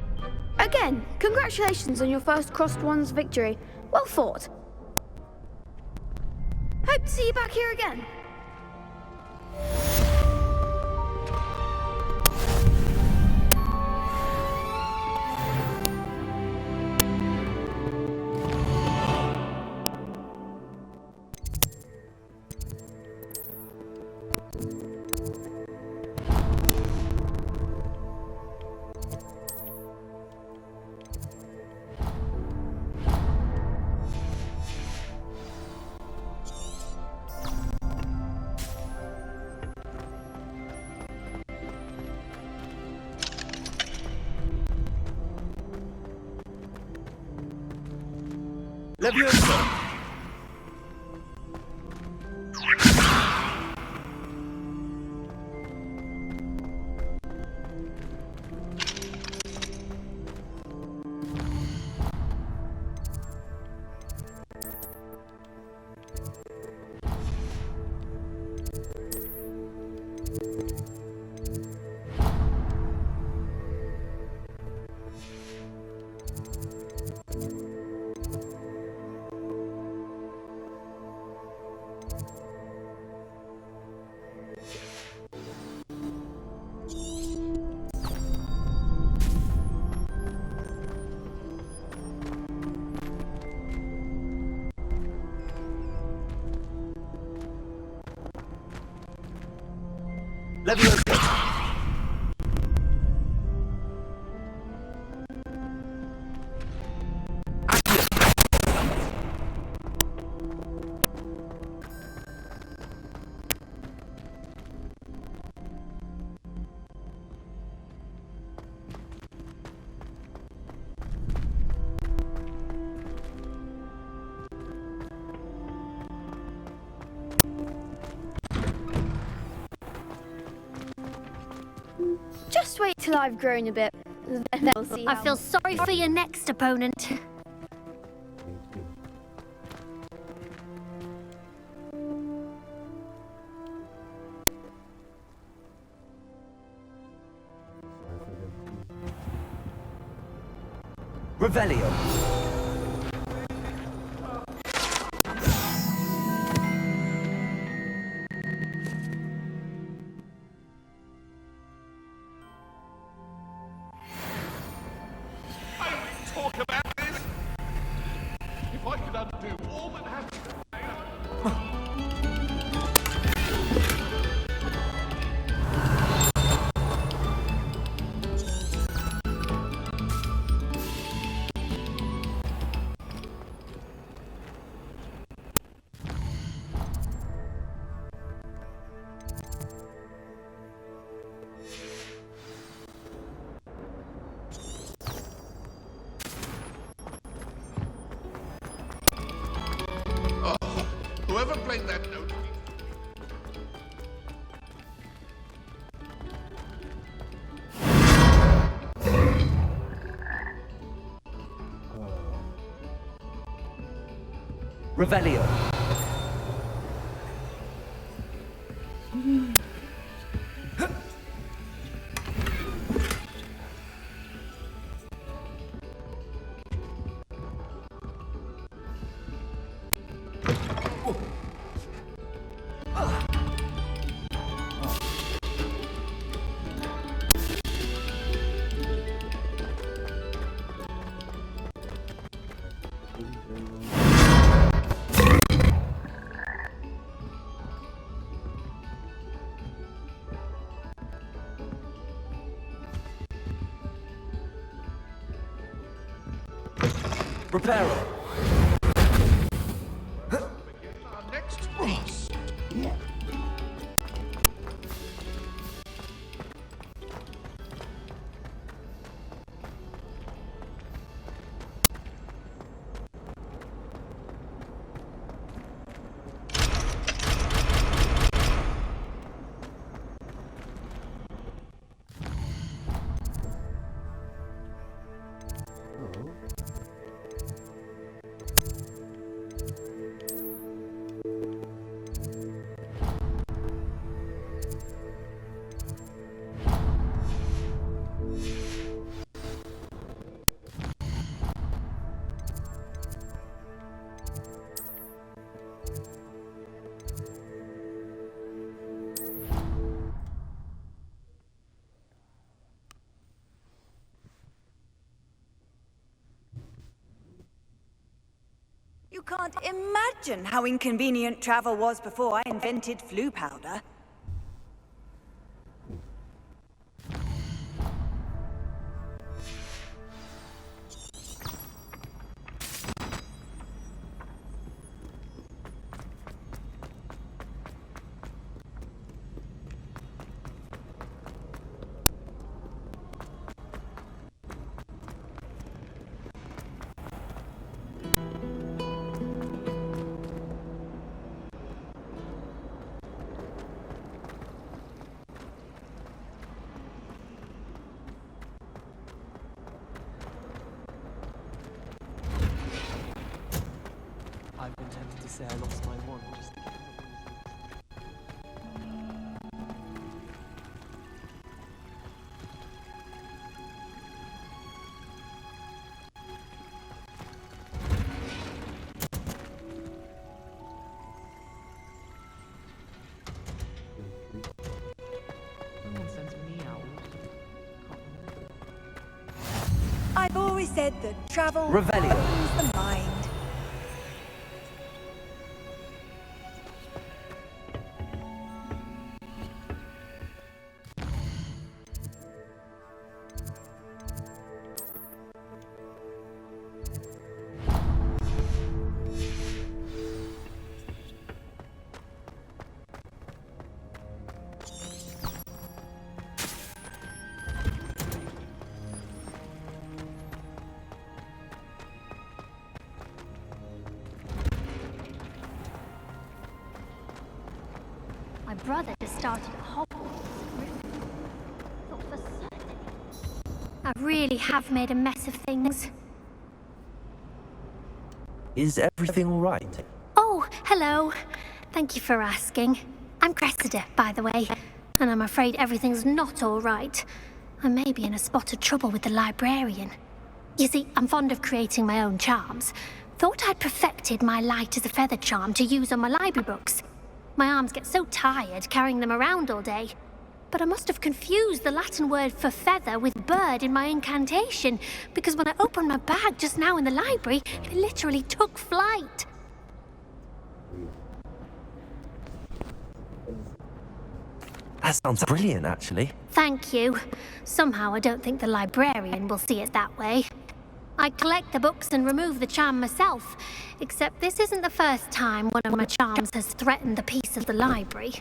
Again, congratulations on your first Crossed Ones victory. Well fought. Hope to see you back here again. Leviosa! Leviosa! Just wait till I've grown a bit. Then we'll see. I feel sorry for your next opponent. Revelio. Talk about this. If I could undo all that happened. Whoever played that note. Revelio. Reparo. Our next piece. You can't imagine how inconvenient travel was before I invented flu powder. I've been tempted to say I lost my wand just someone sends me out. I've always said that travel Revelio. opens the mind. My brother just started at Hogwarts. Thought for certain. I really have made a mess of things. Is everything all right? Oh, hello. Thank you for asking. I'm Cressida, by the way, and I'm afraid everything's not all right. I may be in a spot of trouble with the librarian. You see, I'm fond of creating my own charms. Thought I'd perfected my light as a feather charm to use on my library books. My arms get so tired carrying them around all day. But I must have confused the Latin word for feather with bird in my incantation, because when I opened my bag just now in the library, it literally took flight. That sounds brilliant, actually. Thank you. Somehow I don't think the librarian will see it that way. I collect the books and remove the charm myself, except this isn't the first time one of my charms has threatened the peace of the library.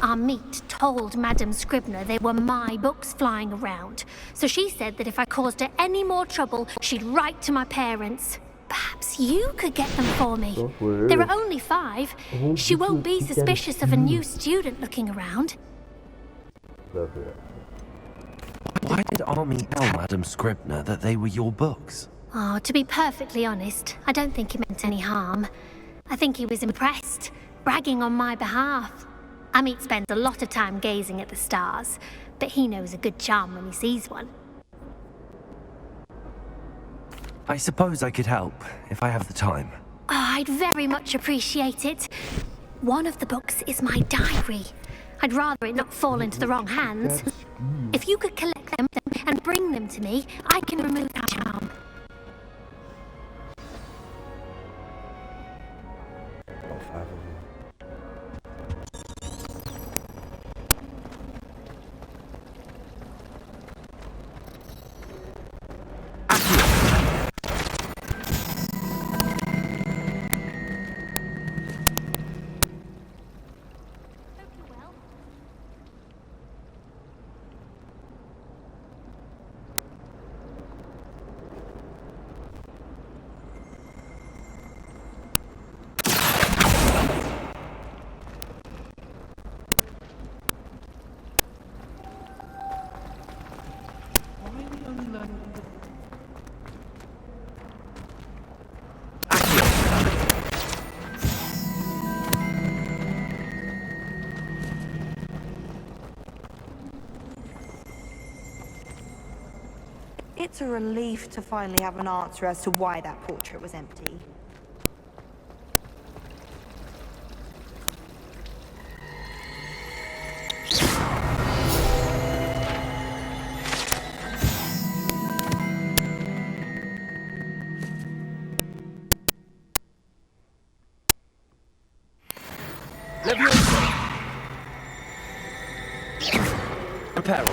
Our meet told Madame Scribner they were my books flying around, so she said that if I caused her any more trouble, she'd write to my parents. Perhaps you could get them for me. Software. There are only 5. She won't be suspicious of a new student looking around. Love it. Why did Army tell Madam Scribner that they were your books? Oh, to be perfectly honest, I don't think he meant any harm. I think he was impressed, bragging on my behalf. Amit spends a lot of time gazing at the stars, but he knows a good charm when he sees one. I suppose I could help, if I have the time. Oh, I'd very much appreciate it. One of the books is my diary. I'd rather it not fall into the wrong hands. If you could collect them and bring them to me, I can remove that charm. All 5 of them. It's a relief to finally have an answer as to why that portrait was empty. Prepare.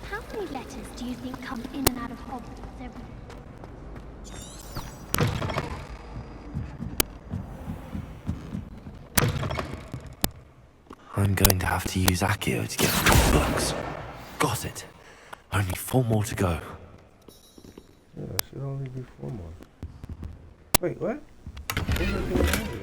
How many letters do you think come in and out of Hogwarts every day? I'm going to have to use Accio to get these books. Got it. Only 4 more to go. Yeah, it should only be 4 more. Wait, what? What is it doing here?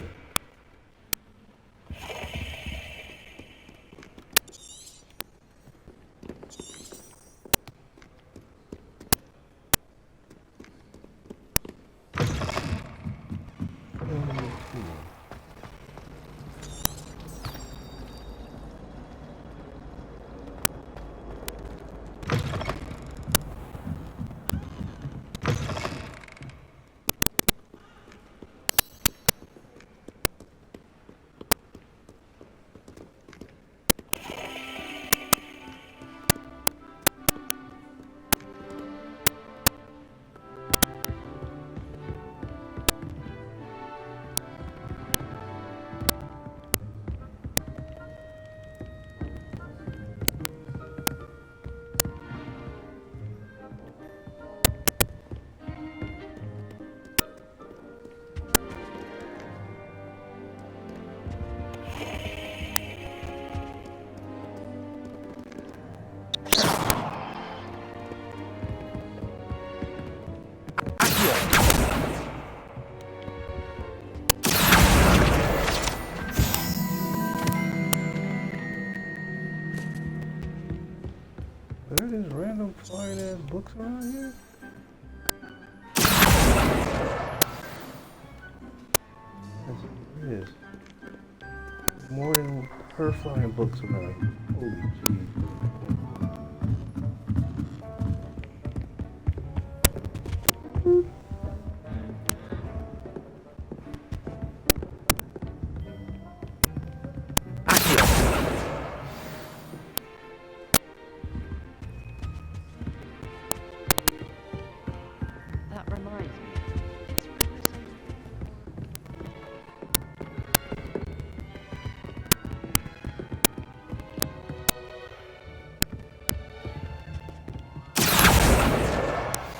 Are there just random flying ass books around here? Yes, it is. More than her flying books around here. Holy jeez. That reminds me.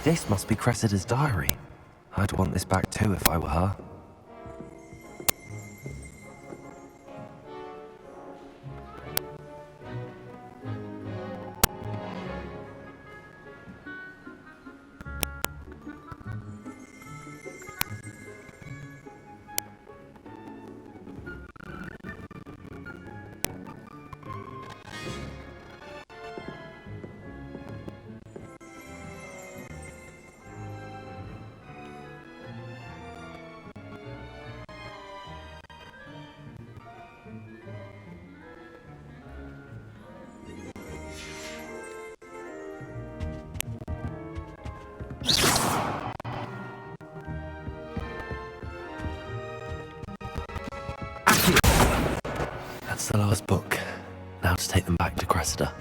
This must be Cressida's diary. I'd want this back too if I were her. That's the last book. Now to take them back to Cressida.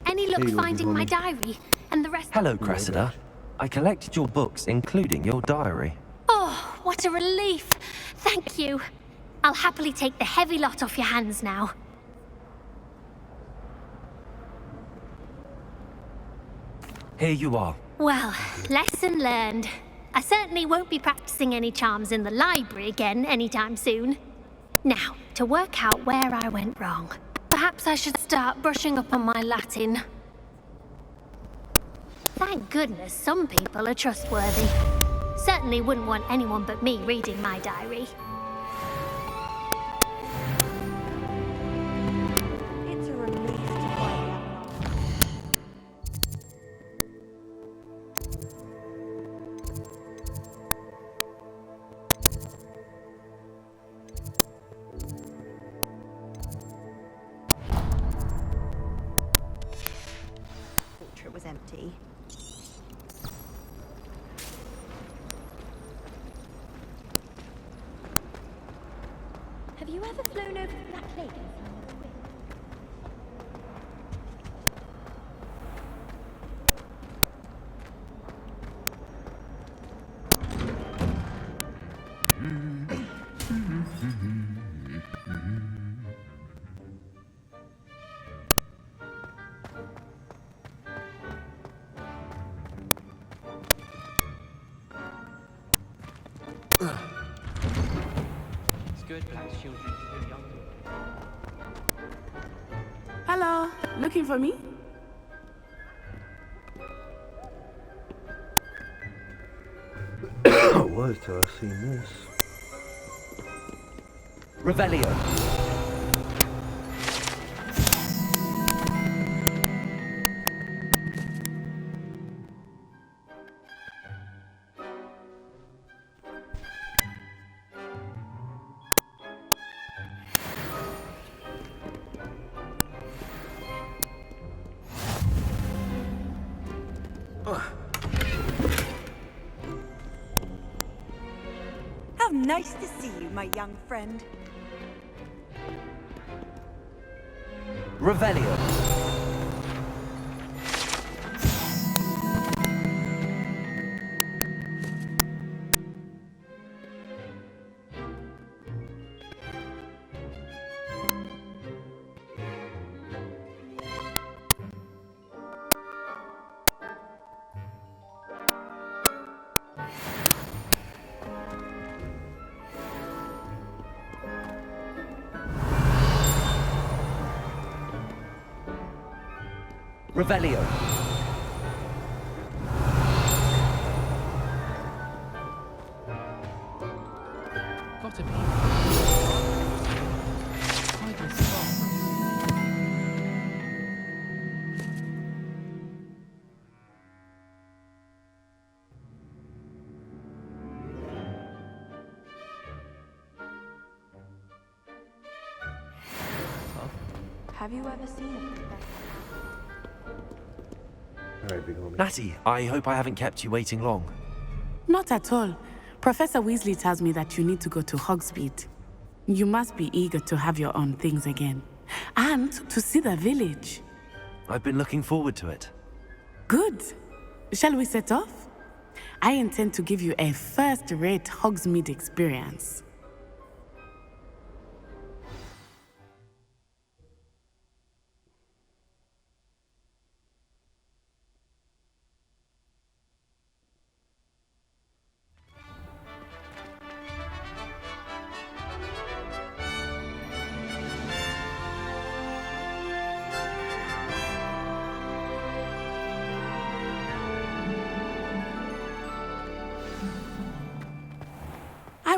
Any luck finding my diary and the rest? Hello, Cressida. I collected your books, including your diary. Oh, what a relief. Thank you. I'll happily take the heavy lot off your hands now. Here you are. Well, lesson learned. I certainly won't be practicing any charms in the library again anytime soon. Now, to work out where I went wrong. Perhaps I should start brushing up on my Latin. Thank goodness some people are trustworthy. Certainly wouldn't want anyone but me reading my diary. It's a relief to find out. Portrait was empty. Have you ever flown over the Black Lake and found the twin? It's good to have children so young. Hello, looking for me? I was till I seen this. Revelio. How nice to see you, my young friend. Revelio. Revelio. Gotta be. Tiger's far from. Have you ever seen a professor? Alright, big homie. Natty, I hope I haven't kept you waiting long. Not at all. Professor Weasley tells me that you need to go to Hogsmeade. You must be eager to have your own things again. And to see the village. I've been looking forward to it. Good. Shall we set off? I intend to give you a first-rate Hogsmeade experience.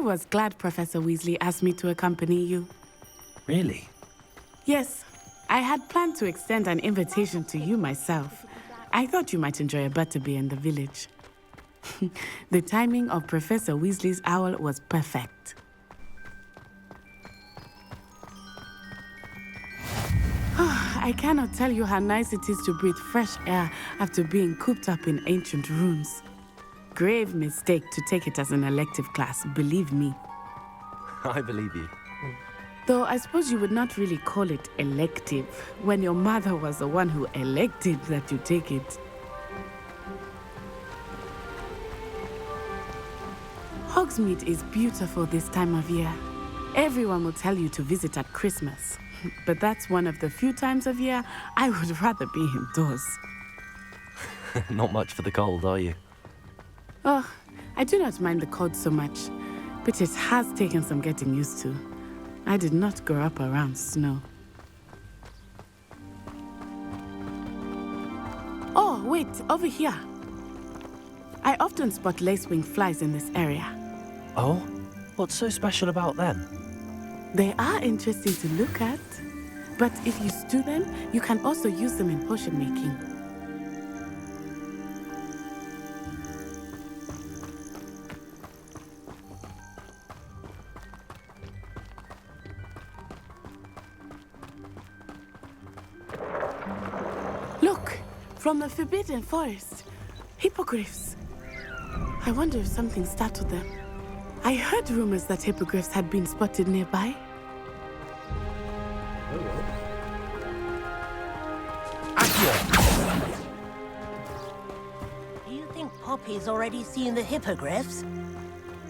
was glad Professor Weasley asked me to accompany you. Really? Yes, I had planned to extend an invitation to you myself. I thought you might enjoy a butterbeer in the village. The timing of Professor Weasley's owl was perfect. I cannot tell you how nice it is to breathe fresh air after being cooped up in ancient rooms. Grave mistake to take it as an elective class, believe me. I believe you. Though I suppose you would not really call it elective when your mother was the one who elected that you take it. Hogsmeade is beautiful this time of year. Everyone will tell you to visit at Christmas, but that's one of the few times of year I would rather be indoors. Not much for the cold, are you? Oh, I do not mind the cold so much, but it has taken some getting used to. I did not grow up around snow. Oh, wait, over here. I often spot lacewing flies in this area. Oh? What's so special about them? They are interesting to look at, but if you stew them, you can also use them in potion making. Look, from the Forbidden Forest, hippogriffs. I wonder if something startled them. I heard rumors that hippogriffs had been spotted nearby. Do you think Poppy's already seen the hippogriffs?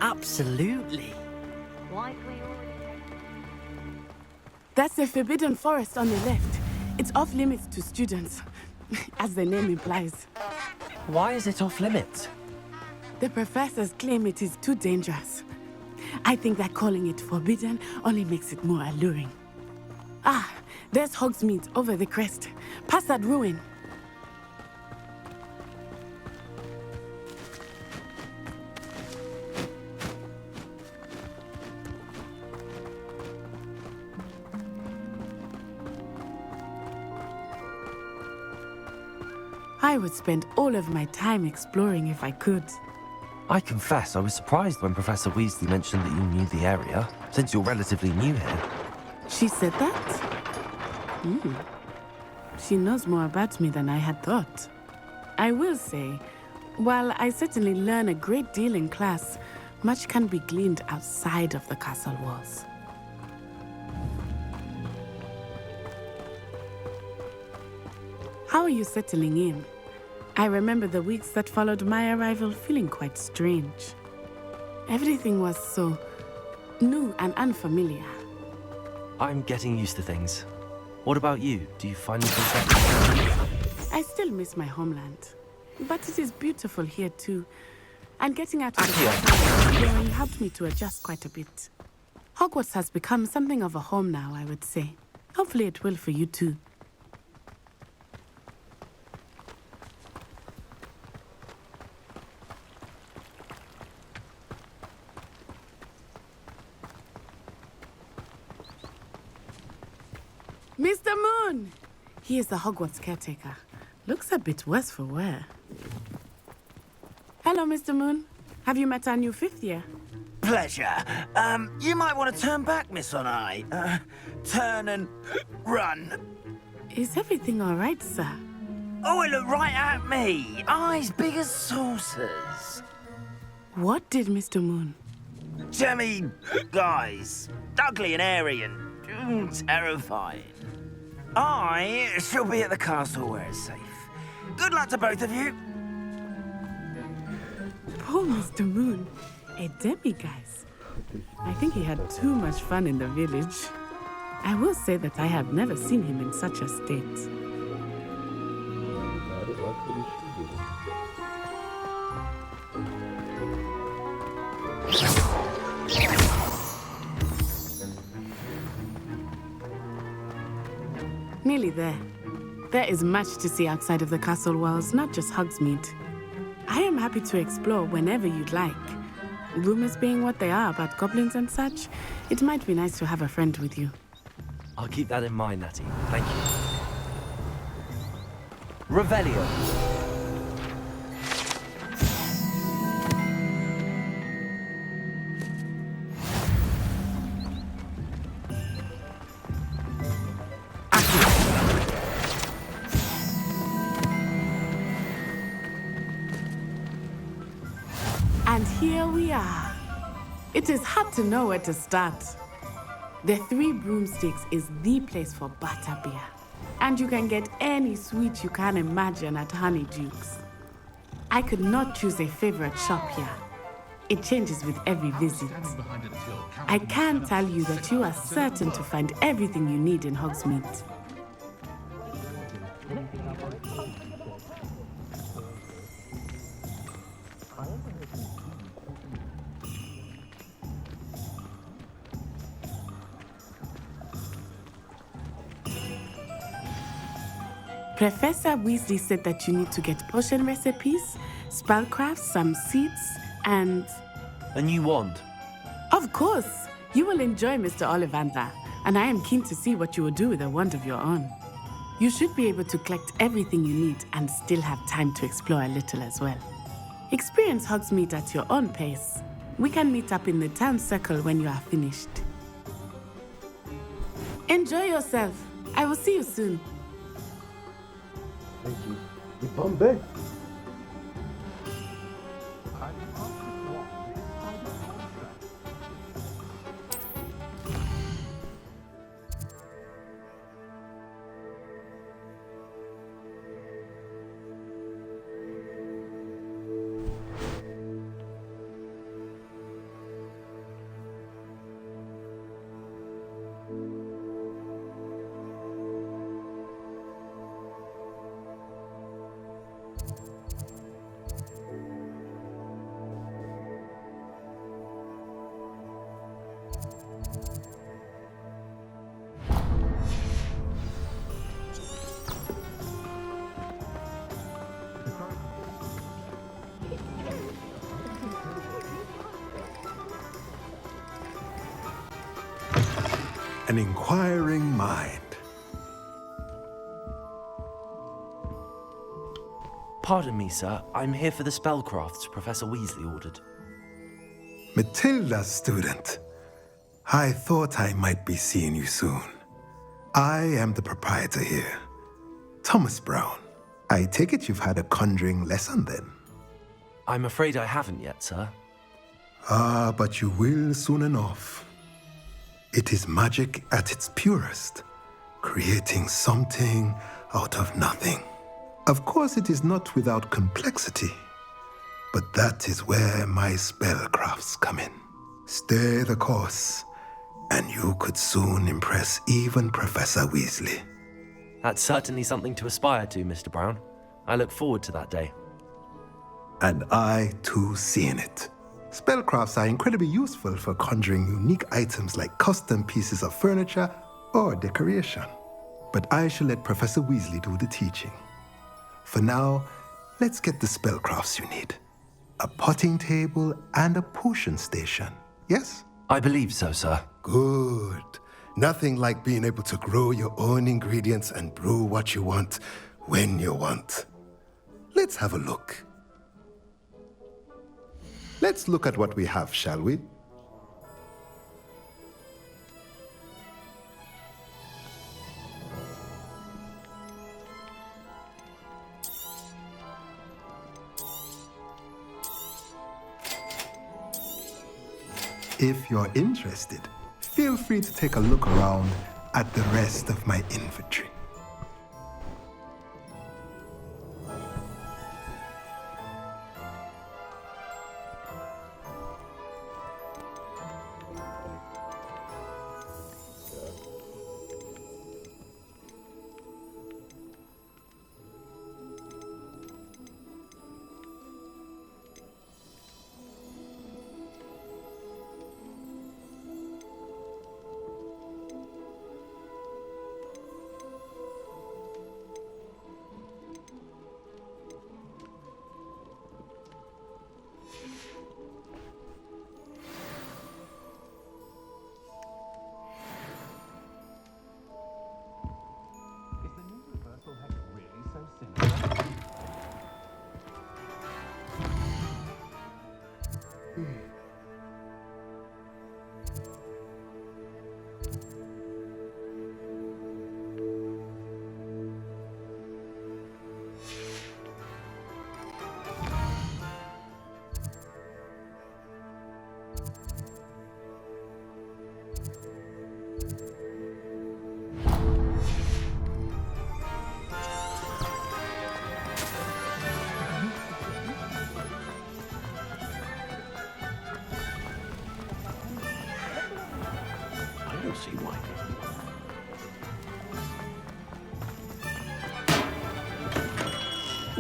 Absolutely. That's the Forbidden Forest on the left. It's off limits to students, as the name implies. Why is it off limits? The professors claim it is too dangerous. I think that calling it forbidden only makes it more alluring. Ah, there's Hogsmeade over the crest. Past that ruin. I would spend all of my time exploring if I could. I confess I was surprised when Professor Weasley mentioned that you knew the area, since you're relatively new here. She said that? She knows more about me than I had thought. I will say, while I certainly learn a great deal in class, much can be gleaned outside of the castle walls. How are you settling in? I remember the weeks that followed my arrival feeling quite strange. Everything was so new and unfamiliar. I'm getting used to things. What about you? Do you find anything settled? I still miss my homeland, but it is beautiful here too. And getting out of the castle helped me to adjust quite a bit. Hogwarts has become something of a home now, I would say. Hopefully it will for you too. Mr. Moon! He is the Hogwarts caretaker. Looks a bit worse for wear. Hello, Mr. Moon. Have you met our new fifth year? Pleasure. You might want to turn back, Miss Onai. Turn and run. Is everything all right, sir? Oh, it looked right at me. Eyes big as saucers. What did Mr. Moon? Jemmy, guys. Ugly and airy and terrifying. I shall be at the castle where it's safe. Good luck to both of you. Poor Mr. Moon. A demiguise. I think he had too much fun in the village. I will say that I have never seen him in such a state. Nearly there. There is much to see outside of the castle walls, not just Hogsmeade. I am happy to explore whenever you'd like. Rumors being what they are about goblins and such, it might be nice to have a friend with you. I'll keep that in mind, Natty. Thank you. Revelio. And here we are. It is hard to know where to start. The Three Broomsticks is the place for butterbeer. And you can get any sweet you can imagine at Honeyduke's. I could not choose a favorite shop here. It changes with every visit. I can tell you that you are certain to find everything you need in Hogsmeade. Professor Weasley said that you need to get potion recipes, spellcrafts, some seeds, and... A new wand. Of course! You will enjoy Mr. Ollivander, and I am keen to see what you will do with a wand of your own. You should be able to collect everything you need and still have time to explore a little as well. Experience Hogsmeade at your own pace. We can meet up in the town circle when you are finished. Enjoy yourself. I will see you soon. Thank you. You Bombay. An inquiring mind. Pardon me, sir. I'm here for the spellcrafts Professor Weasley ordered. Matilda, student. I thought I might be seeing you soon. I am the proprietor here, Thomas Brown. I take it you've had a conjuring lesson then? I'm afraid I haven't yet, sir. Ah, but you will soon enough. It is magic at its purest, creating something out of nothing. Of course, it is not without complexity, but that is where my spellcrafts come in. Stay the course, and you could soon impress even Professor Weasley. That's certainly something to aspire to, Mr. Brown. I look forward to that day. And I, too, seeing it. Spellcrafts are incredibly useful for conjuring unique items like custom pieces of furniture or decoration. But I shall let Professor Weasley do the teaching. For now, let's get the spellcrafts you need. A potting table and a potion station, yes? I believe so, sir. Good. Nothing like being able to grow your own ingredients and brew what you want when you want. Let's have a look. Let's look at what we have, shall we? If you're interested, feel free to take a look around at the rest of my inventory.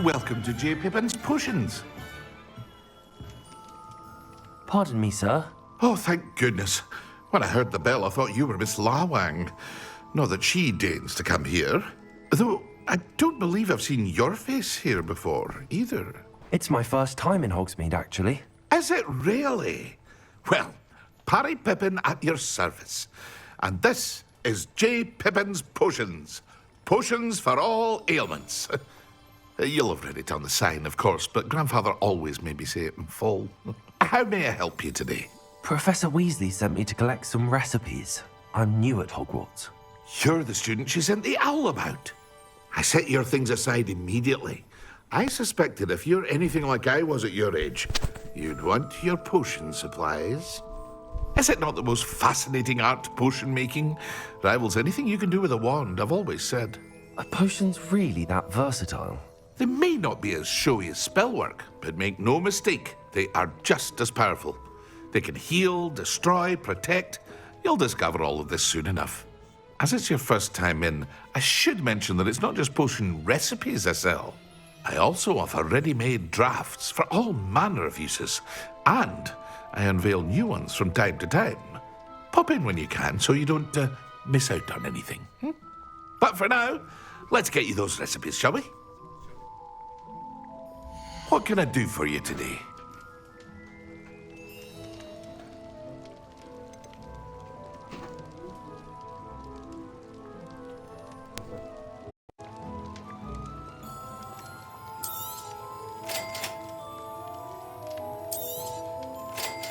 Welcome to J. Pippin's Potions. Pardon me, sir. Oh, thank goodness. When I heard the bell, I thought you were Miss Lawang. Not that she deigns to come here. Though I don't believe I've seen your face here before, either. It's my first time in Hogsmeade, actually. Is it really? Well, Parry Pippin at your service. And this is J. Pippin's Potions. Potions for all ailments. You'll have read it on the sign, of course, but Grandfather always made me say it in full. How may I help you today? Professor Weasley sent me to collect some recipes. I'm new at Hogwarts. You're the student she sent the owl about. I set your things aside immediately. I suspected if you're anything like I was at your age, you'd want your potion supplies. Is it not the most fascinating art, potion making? Rivals anything you can do with a wand, I've always said. Are potions really that versatile? They may not be as showy as spellwork, but make no mistake, they are just as powerful. They can heal, destroy, protect. You'll discover all of this soon enough. As it's your first time in, I should mention that it's not just potion recipes I sell. I also offer ready-made drafts for all manner of uses, and I unveil new ones from time to time. Pop in when you can so you don't miss out on anything. But for now, let's get you those recipes, shall we? What can I do for you today?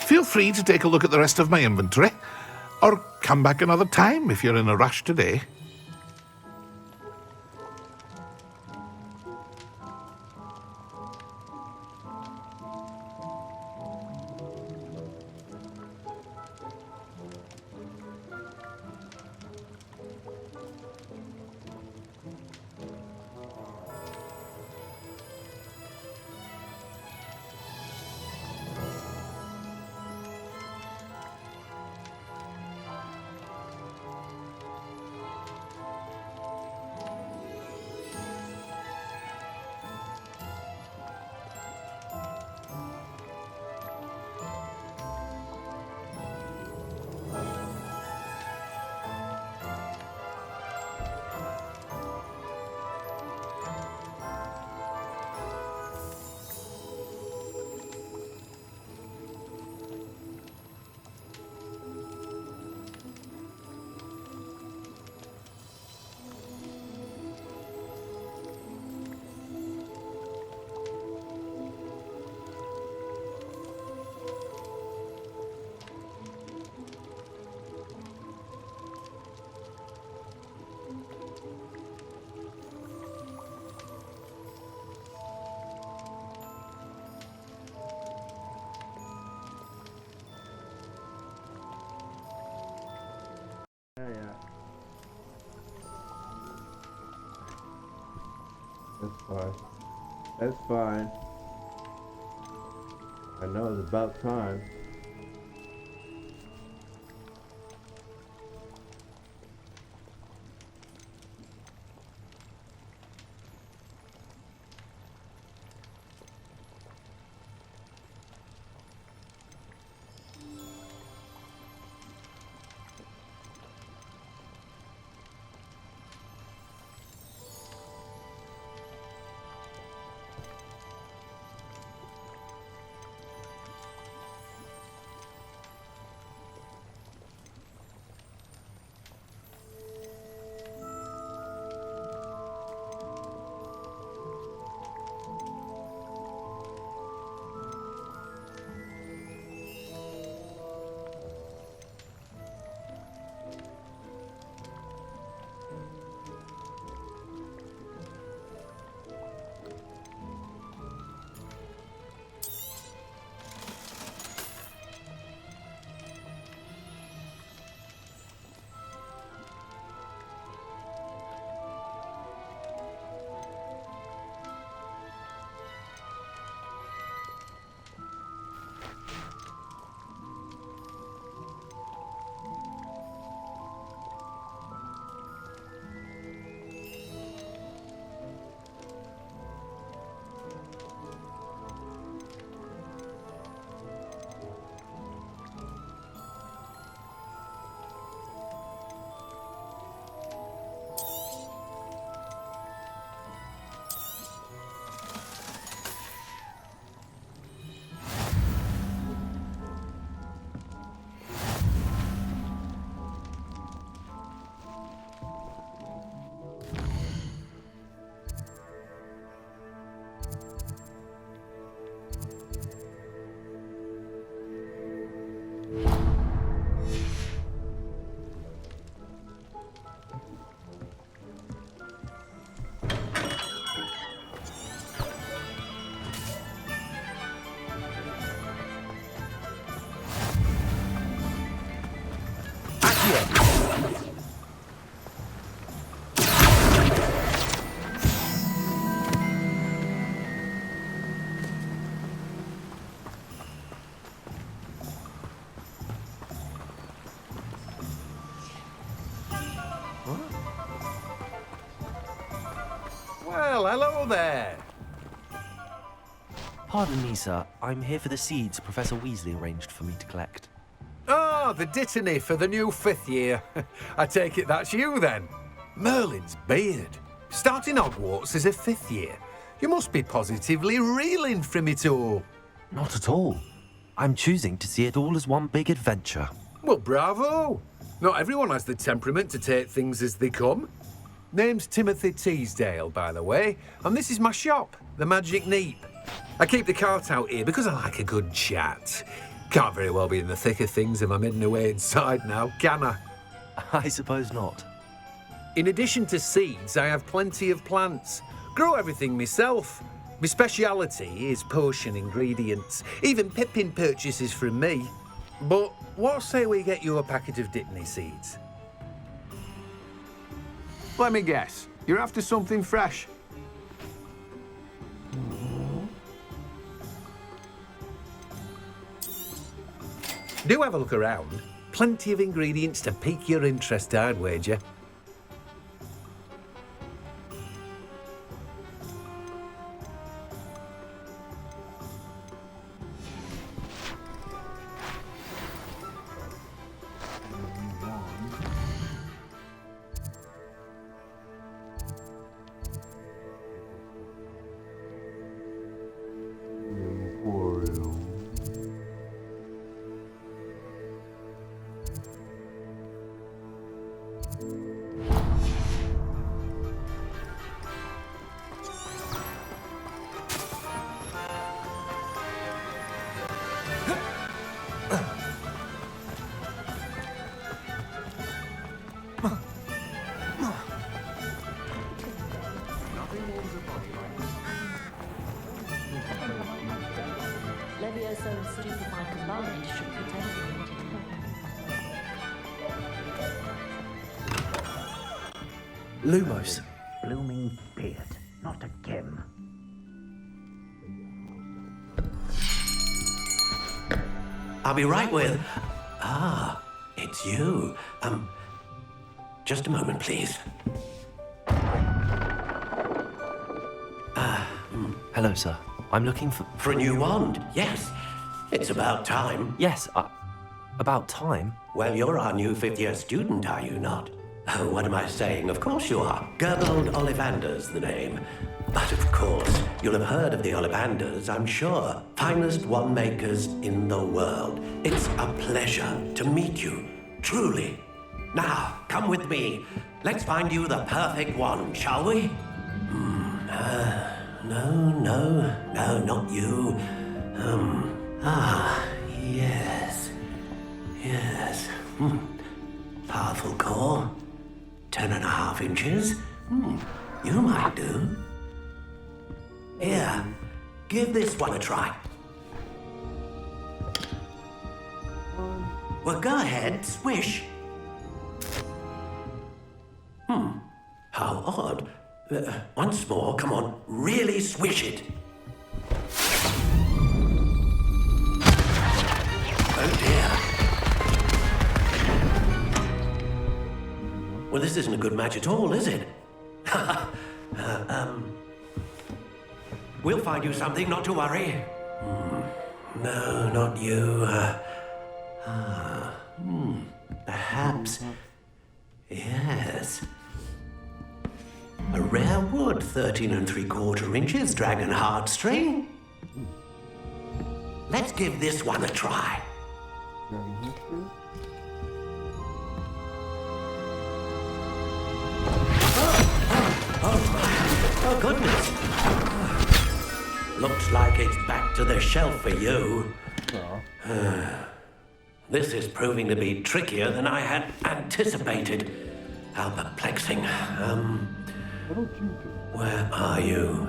Feel free to take a look at the rest of my inventory, or come back another time if you're in a rush today. That's fine. That's fine. I know it's about time. Well, hello there. Pardon me, sir. I'm here for the seeds Professor Weasley arranged for me to collect. Oh, the dittany for the new 5th year. I take it that's you, then. Merlin's beard. Starting Hogwarts as a 5th year. You must be positively reeling from it all. Not at all. I'm choosing to see it all as one big adventure. Well, bravo. Not everyone has the temperament to take things as they come. Name's Timothy Teasdale, by the way, and this is my shop, the Magic Neep. I keep the cart out here because I like a good chat. Can't very well be in the thick of things if I'm hidden away inside now, can I? I suppose not. In addition to seeds, I have plenty of plants. Grow everything myself. My speciality is potion ingredients. Even Pippin purchases from me. But what say we get you a packet of Dittany seeds? Let me guess. You're after something fresh. Do have a look around. Plenty of ingredients to pique your interest, I'd wager. Levioso's stupefying combined should pretend to be Lumos. Blooming beard, not again. I'll be right with... it's you. Just a moment, please. Hello, sir. I'm looking for... For a new wand, yes. It's about time. Yes, about time? Well, you're our new 5th-year student, are you not? Oh, what am I saying? Of course you are. Gerbold Ollivander's the name. But of course, you'll have heard of the Ollivanders, I'm sure. Finest wand makers in the world. It's a pleasure to meet you, truly. Now, come with me. Let's find you the perfect wand, shall we? No, not you. Yes. Powerful core. 10.5 inches. You might do. Here, give this one a try. Well, go ahead, swish. How odd. Once more, come on, really swish it. Oh dear. Well, this isn't a good match at all, is it? We'll find you something, not to worry. No, not you. Perhaps. Yes. A rare wood, 13 3/4 inches, dragon heartstring. Let's give this one a try. Oh, goodness. Looks like it's back to the shelf for you. This is proving to be trickier than I had anticipated. How perplexing. Where are you?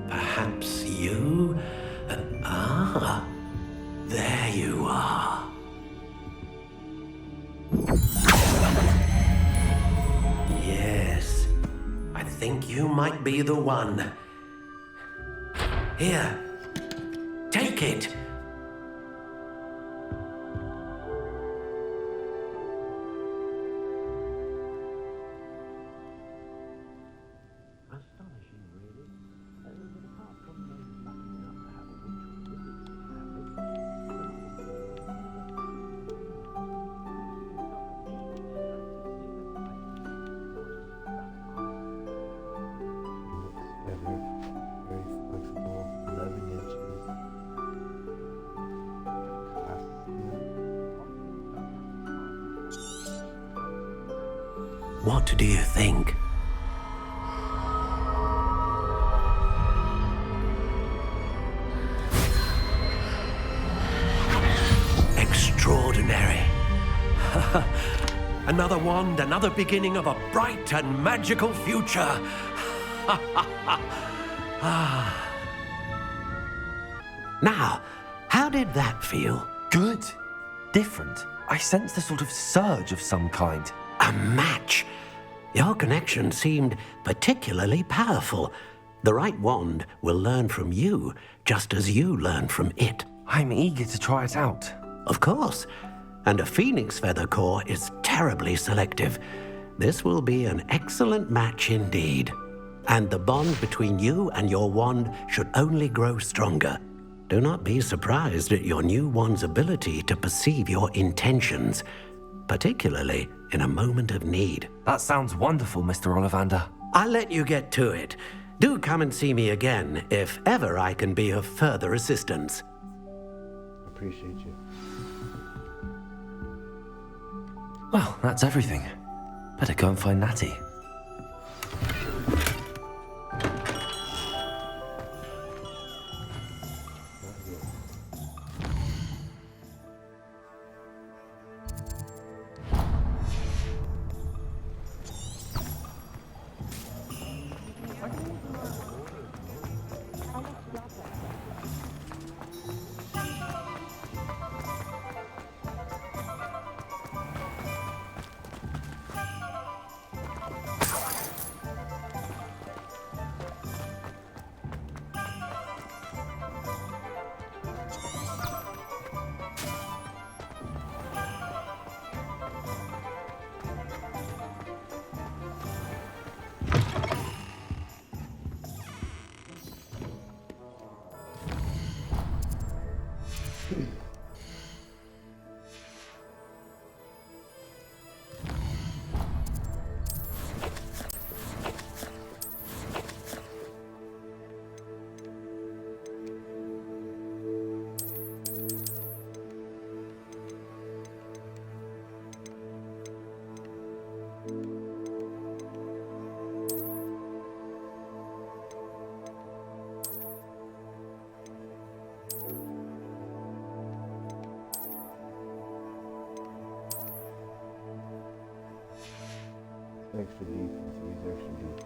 Perhaps you? There you are. Yes, I think you might be the one. Here, take it. What do you think? Extraordinary. Another wand, another beginning of a bright and magical future. Now, how did that feel? Good. Different. I sensed a sort of surge of some kind. A match. Your connection seemed particularly powerful. The right wand will learn from you, just as you learn from it. I'm eager to try it out. Of course. And a phoenix feather core is terribly selective. This will be an excellent match indeed. And the bond between you and your wand should only grow stronger. Do not be surprised at your new wand's ability to perceive your intentions, particularly in a moment of need. That sounds wonderful, Mr. Ollivander. I'll let you get to it. Do come and see me again if ever I can be of further assistance. Appreciate you. Well, that's everything. Better go and find Natty. Extra defense, use extra defense.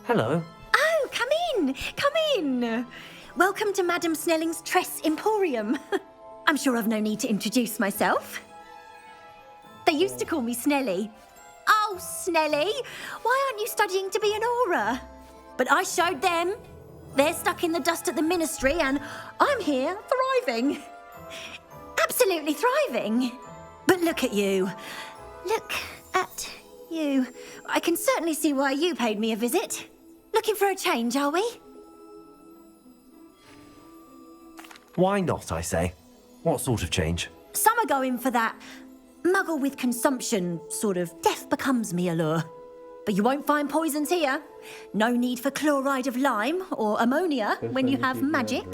Hello. Oh, come in! Come in! Welcome to Madame Snelling's Tress Emporium. I'm sure I've no need to introduce myself. They used to call me Snelly. Oh, Snelly! Why aren't you studying to be an aura? But I showed them. They're stuck in the dust at the ministry, and I'm here thriving. Absolutely thriving. But look at you. Look at you. I can certainly see why you paid me a visit. Looking for a change, are we? Why not, I say? What sort of change? Some are going for that muggle with consumption, sort of death becomes me allure. But you won't find poisons here. No need for chloride of lime or ammonia when you have magic.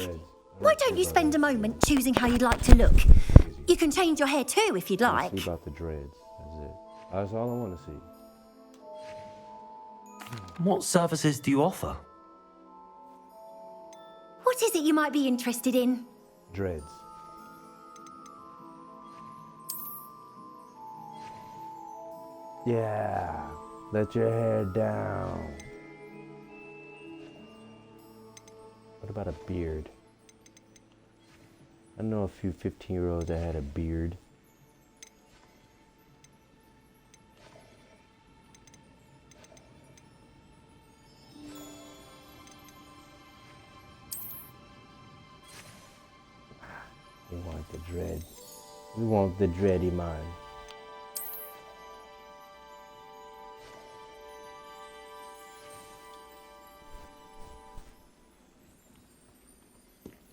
Why don't you spend a moment choosing how you'd like to look? You can change your hair too if you'd like. See about the dreads. That's it. That's all I want to see. What services do you offer? What is it you might be interested in? Dreads. Yeah. Let your hair down. What about a beard? I know a few 15-year-olds that had a beard. We want the dread. We want the dready man.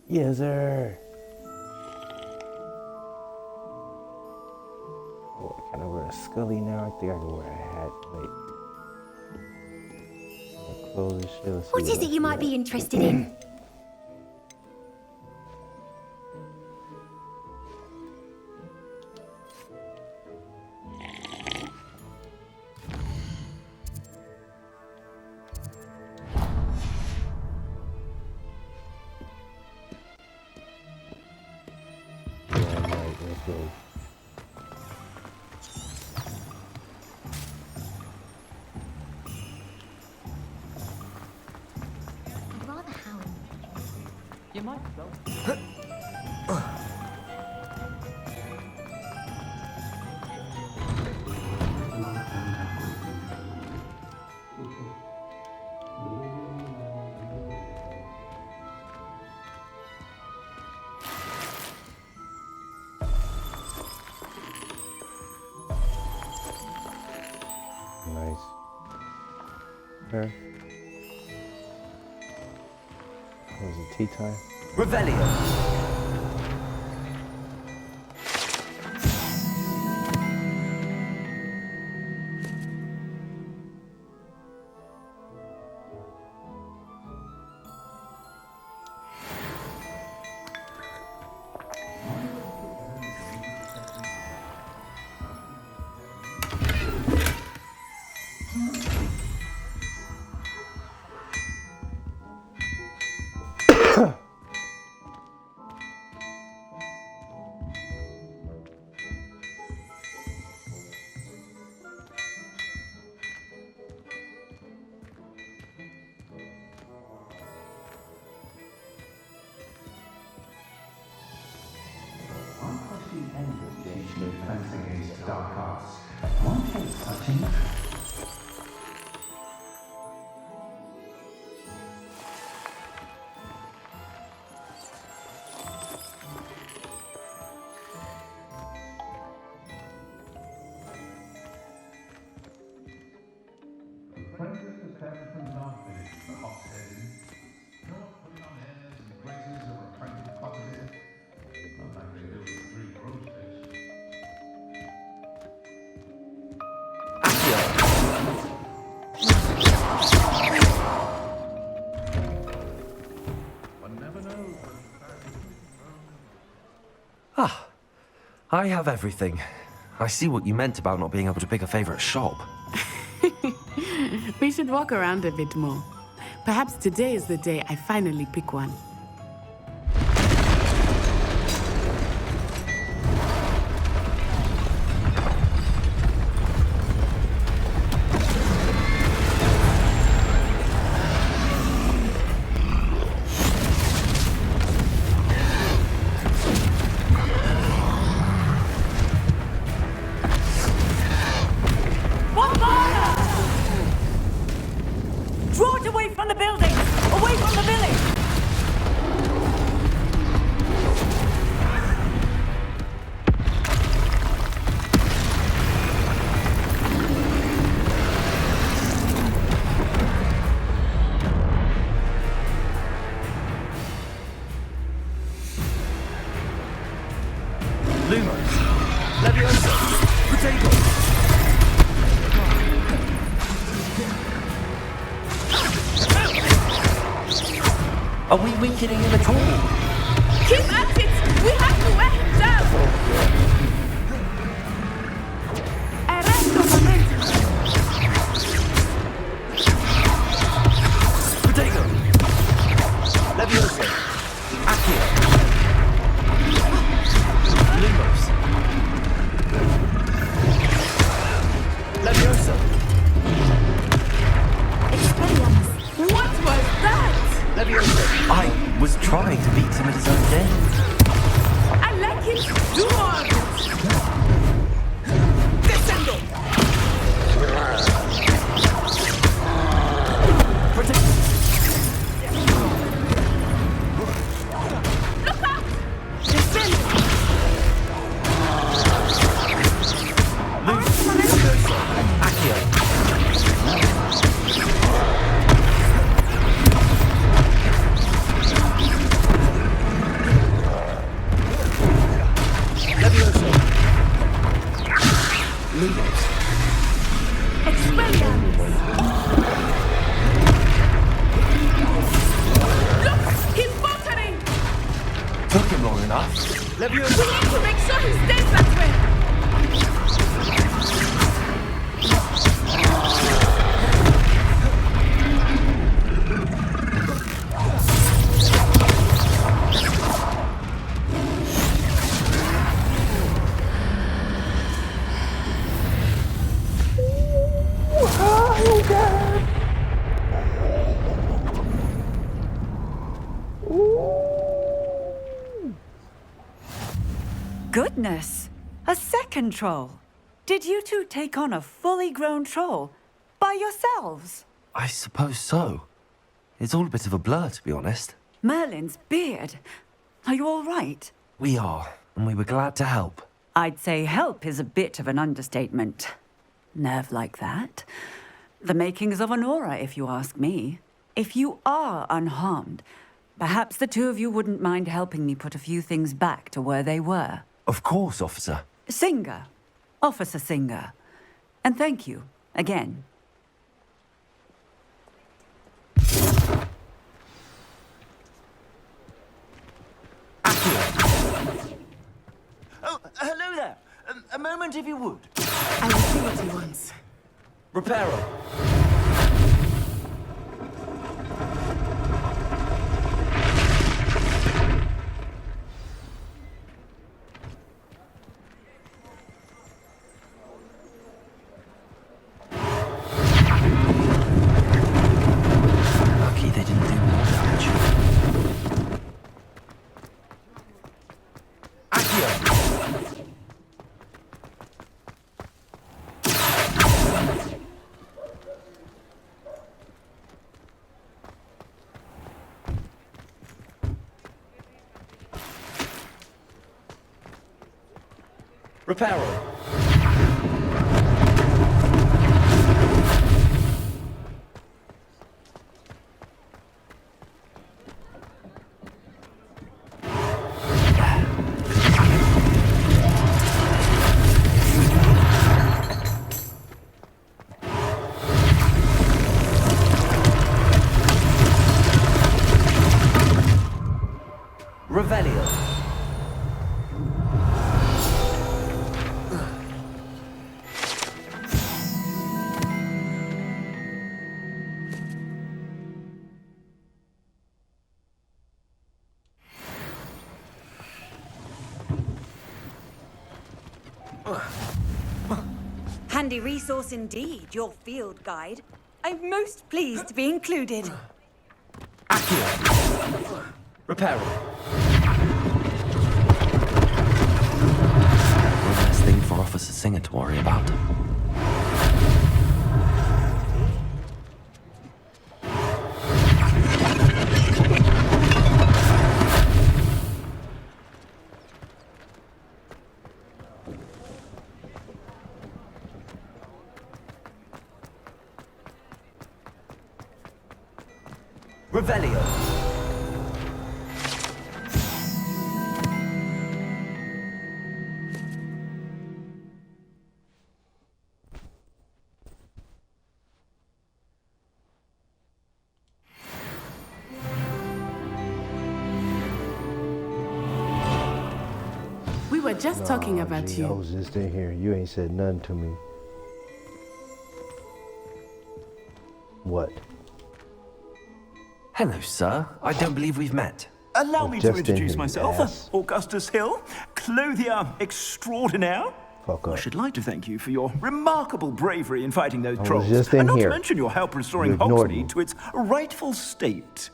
Yes, sir. Oh, can I wear a scully now? I think I can wear a hat. Wait. My clothes and shit. Let's see What is it you might be interested in? You might go. Nice. Okay. Was it tea time? Revelio. Dark arts. One takes such an Ah, I have everything. I see what you meant about not being able to pick a favorite shop. We should walk around a bit more. Perhaps today is the day I finally pick one. Draw it away from the building! Lumos. Leviosa. Potato. Are we weakening him at all? Keep at it! We have to wear him down! Arresto momentum! Potato. Leviosa. Accio. Lumos. Leviosa. What was that? Leviosa. I was trying to beat him at his own game. I like it. Do more of it. Descendo. Protect. Look out! Descendo. Leviosa. Accio. Leviosa. Lumos. Expelliarmus. Look! He's faltering! Took him long enough. We Leviosa. need to make sure he stays that way! Goodness! A second troll. Did you two take on a fully grown troll by yourselves? I suppose so. It's all a bit of a blur, to be honest. Merlin's beard. Are you all right? We are, and we were glad to help. I'd say help is a bit of an understatement. Nerve like that. The makings of an aura, if you ask me. If you are unharmed, perhaps the two of you wouldn't mind helping me put a few things back to where they were. Of course, officer. Singer. Officer Singer. And thank you, again. Oh, hello there. A moment if you would. I will see what he wants. Reparo. Lucky they didn't do more damage. Accio. Reparo. Revelio. Handy resource indeed, your field guide. I'm most pleased to be included. Accio. Reparo. One less thing for Officer Singer to worry about. Revelio. were just talking about Gee, I you. was just in here. You ain't said nothing to me. What? Hello, sir. I don't believe we've met. Allow me to just in introduce here, myself, ass. Augustus Hill, clothier extraordinaire. Fuck I up. should like to thank you for your remarkable bravery in fighting those was trolls, just in and not here. to mention your help restoring You ignored me. Hogsmeade to its rightful state.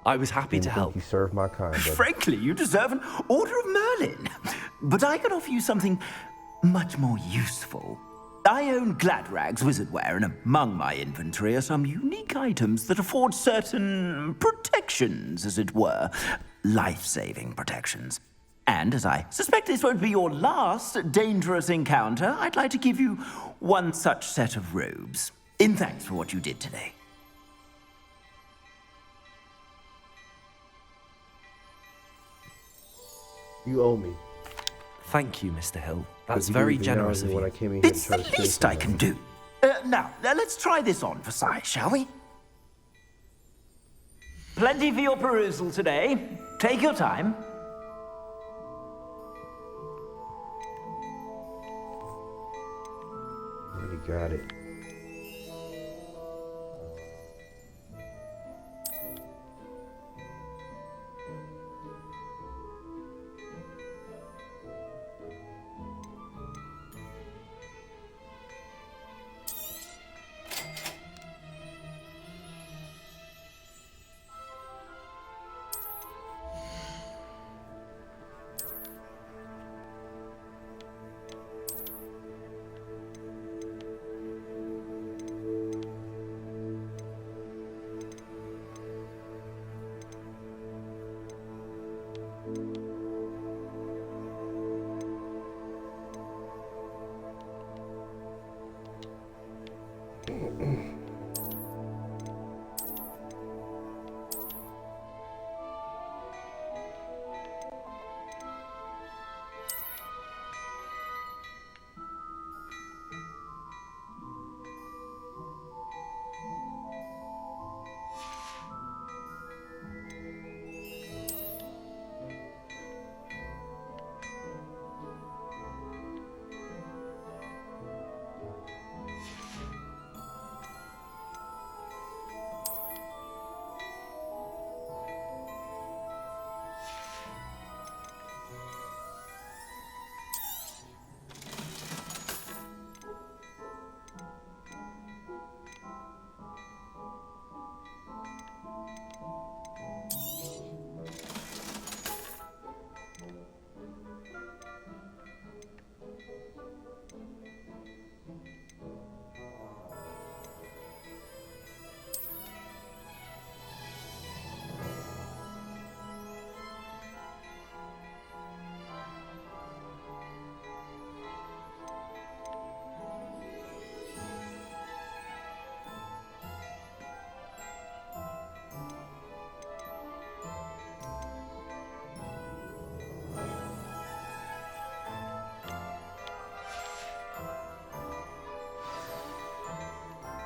I was happy to help. You served my kind, buddy. Frankly, you deserve an Order of Merlin. But I can offer you something much more useful. I own Gladrag's wizardware, and among my inventory are some unique items that afford certain protections, as it were. Life-saving protections. And as I suspect this won't be your last dangerous encounter, I'd like to give you one such set of robes, in thanks for what you did today. You owe me. Thank you, Mr. Hill. That's You very didn't generous of when I you. came in here It's to try the to steal least I something. can do. Now, let's try this on for size, shall we? Plenty for your perusal today. Take your time. Already got it.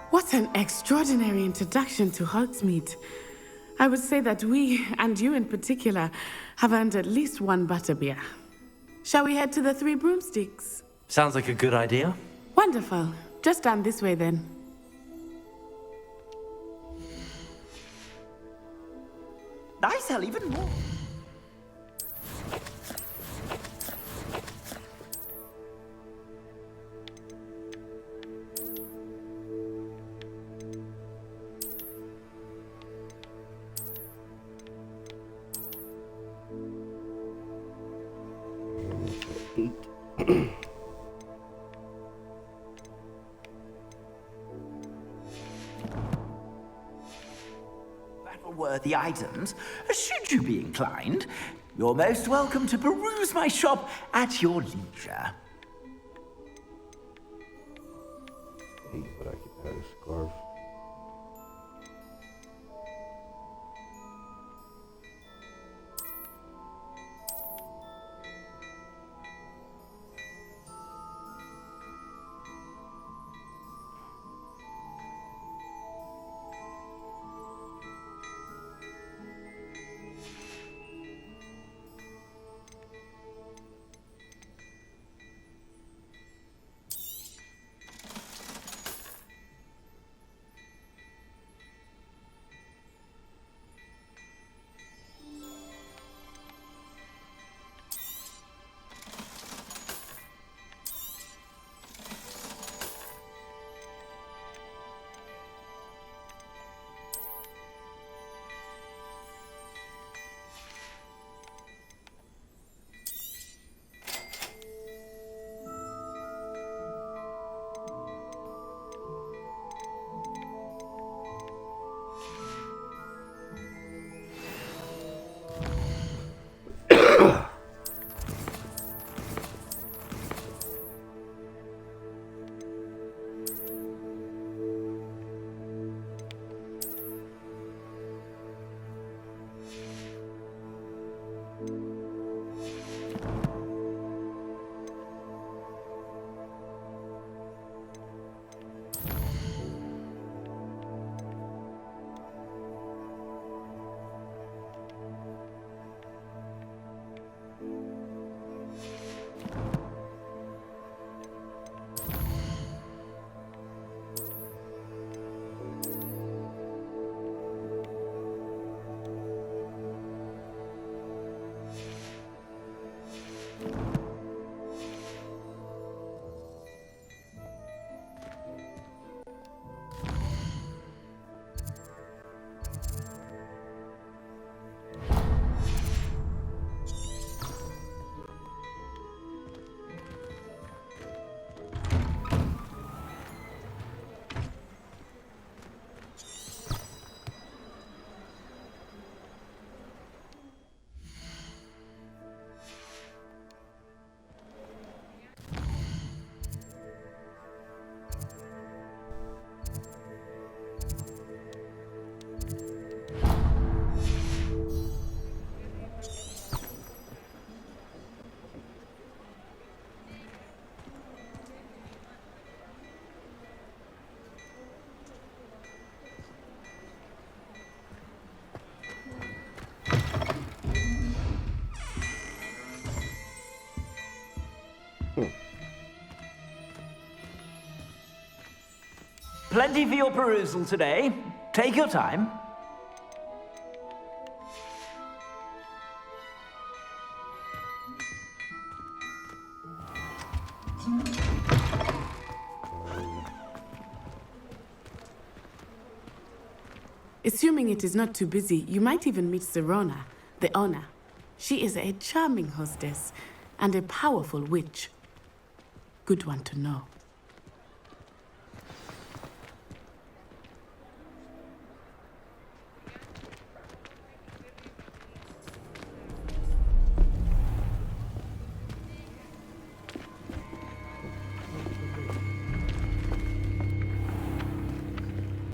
What an extraordinary introduction to Hogsmeade. I would say that we, and you in particular, have earned at least one butterbeer. Shall we head to the Three Broomsticks? Sounds like a good idea. Wonderful. Just down this way then. I sell even more. Battle-worthy items, should you be inclined, you're most welcome to peruse my shop at your leisure. Hey, but I could add a scarf. Plenty for your perusal today. Take your time. Assuming it is not too busy, you might even meet Serona, the owner. She is a charming hostess and a powerful witch. Good one to know.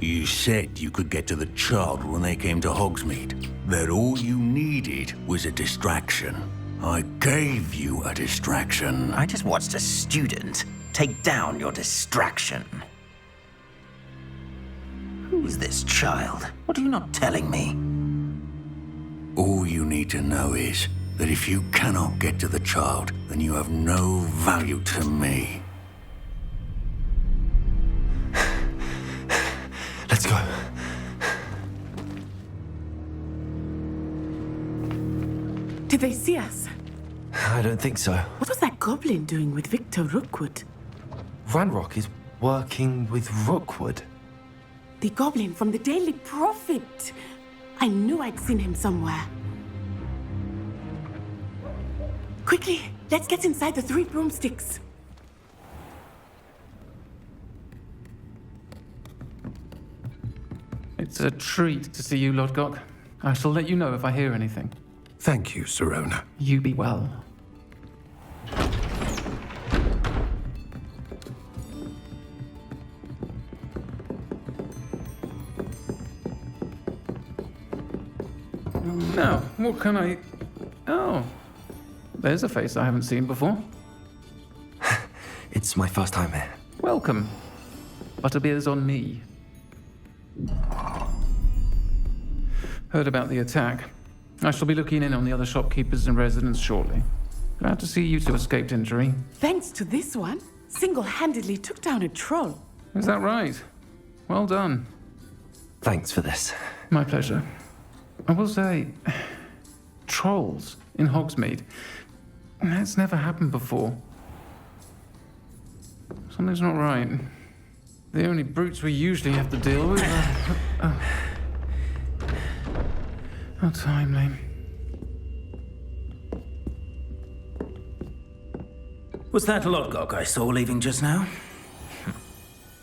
You said you could get to the child when they came to Hogsmeade. That all you needed was a distraction. I gave you a distraction. I just watched a student take down your distraction. Who's this child? What are you not telling me? All you need to know is that if you cannot get to the child, then you have no value to me. Let's go. Did they see us? I don't think so. What was that goblin doing with Victor Rookwood? Ranrock is working with Rookwood. The goblin from the Daily Prophet. I knew I'd seen him somewhere. Quickly, let's get inside the 3 broomsticks. It's a treat to see you, Lodgok. I shall let you know if I hear anything. Thank you, Serona. You be well. Now, what can I... Oh, there's a face I haven't seen before. It's my first time here. Welcome. Butterbeer's on me. Heard about the attack. I shall be looking in on the other shopkeepers and residents shortly. Glad to see you two escaped injury. Thanks to this one, single-handedly took down a troll. Is that right? Well done. Thanks for this. My pleasure. I will say, trolls in Hogsmeade. That's never happened before. Something's not right. The only brutes we usually have to deal with are... How timely. Was that Lodgok I saw leaving just now?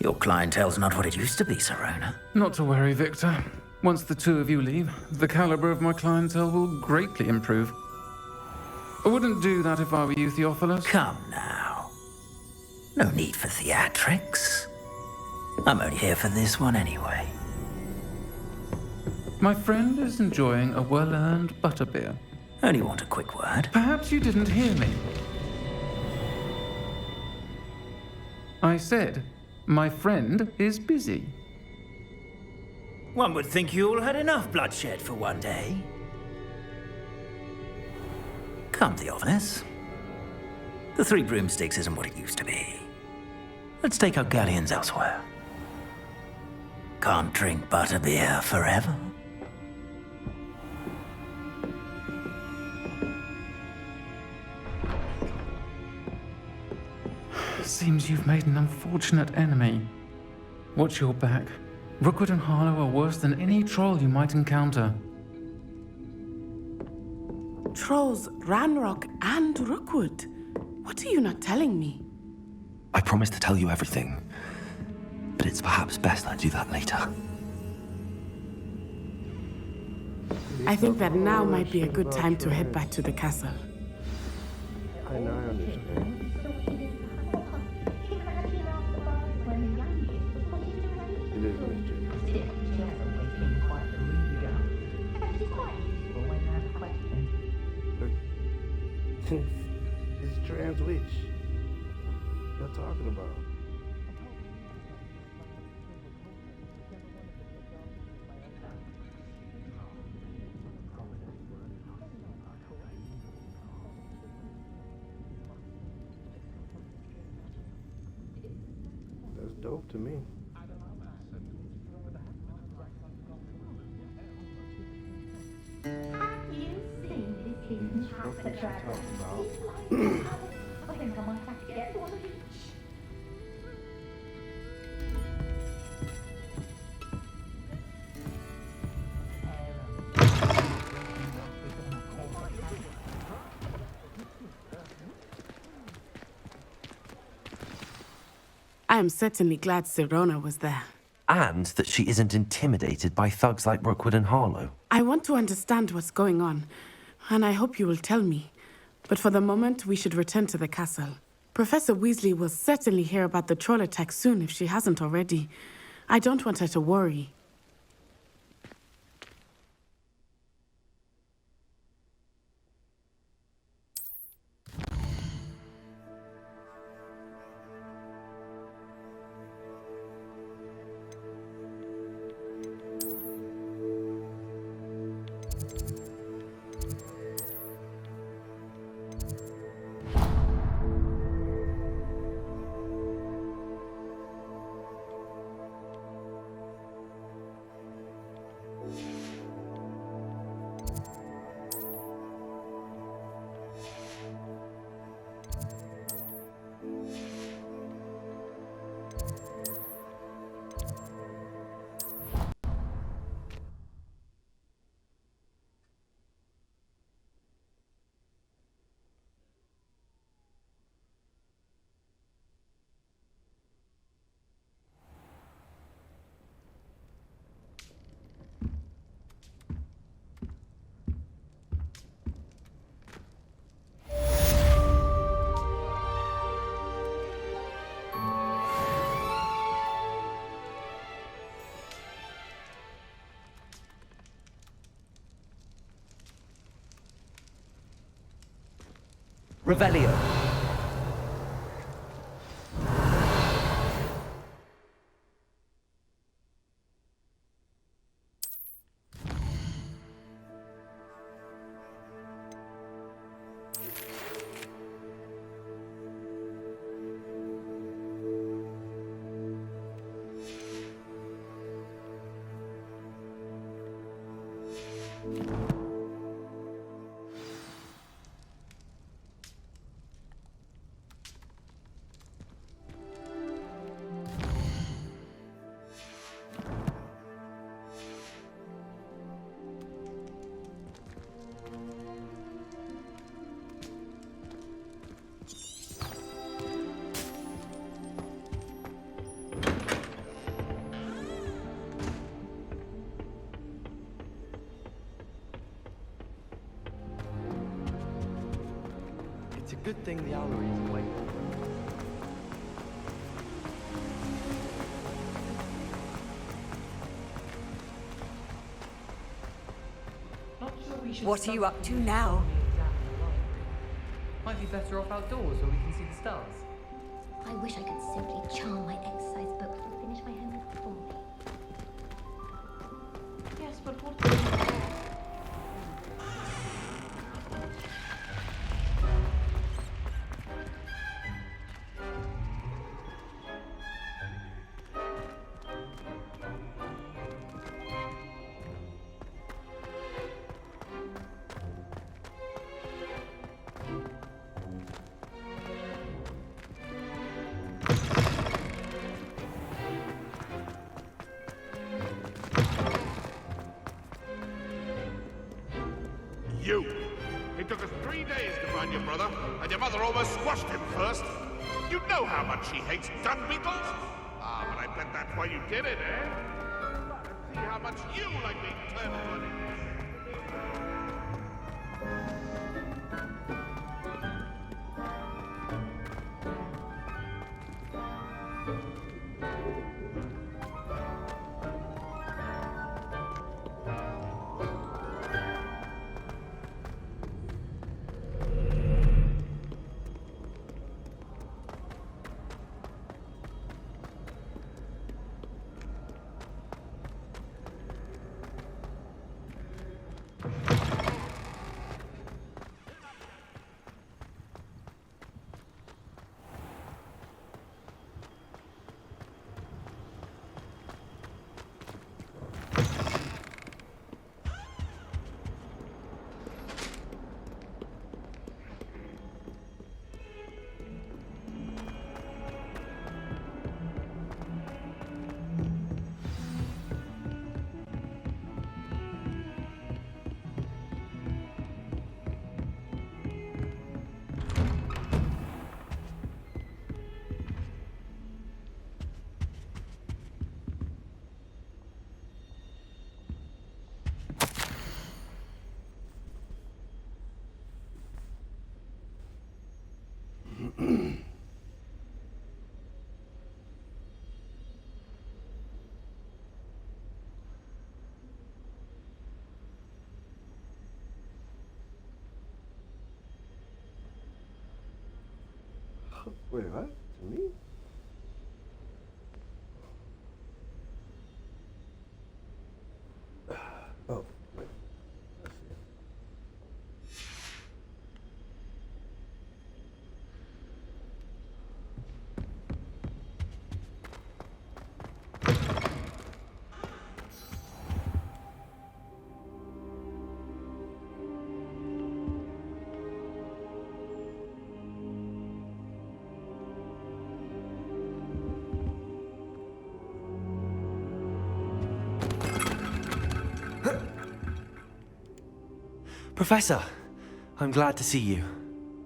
Your clientele's not what it used to be, Serona. Not to worry, Victor. Once the two of you leave, the caliber of my clientele will greatly improve. I wouldn't do that if I were you, Theophilus. Come now. No need for theatrics. I'm only here for this one anyway. My friend is enjoying a well-earned butterbeer. Only want a quick word. Perhaps you didn't hear me. I said, my friend is busy. One would think you all had enough bloodshed for one day. Come, Theophilus. The 3 broomsticks isn't what it used to be. Let's take our galleons elsewhere. Can't drink butterbeer forever. Seems you've made an unfortunate enemy. Watch your back. Rookwood and Harlow are worse than any troll you might encounter. Trolls, Ranrock, and Rookwood. What are you not telling me? I promised to tell you everything, but it's perhaps best I do that later. I think that now might be a good time to head back to the castle. I know, I understand. It is mischief. It's trans witch. What y'all talking about? dope to me. Have you seen this hidden chapter tracker? I think I might have to get one of each. I am certainly glad Sirona was there. And that she isn't intimidated by thugs like Rookwood and Harlow. I want to understand what's going on, and I hope you will tell me. But for the moment, we should return to the castle. Professor Weasley will certainly hear about the troll attack soon if she hasn't already. I don't want her to worry. Revelio. It's a good thing the owlery is awake. What are you up to now? Might be better off outdoors where we can see the stars. I wish I could simply charm my exercise books and finish my homework for me. Yes, but what? You! It took us 3 days to find your brother, and your mother almost squashed him first. You know how much she hates dung beetles? Ah, but I bet that's why you did it, eh? Let's see how much you like being turned on it. Wait, what? To me? Oh, wait. Let's see. Professor, I'm glad to see you.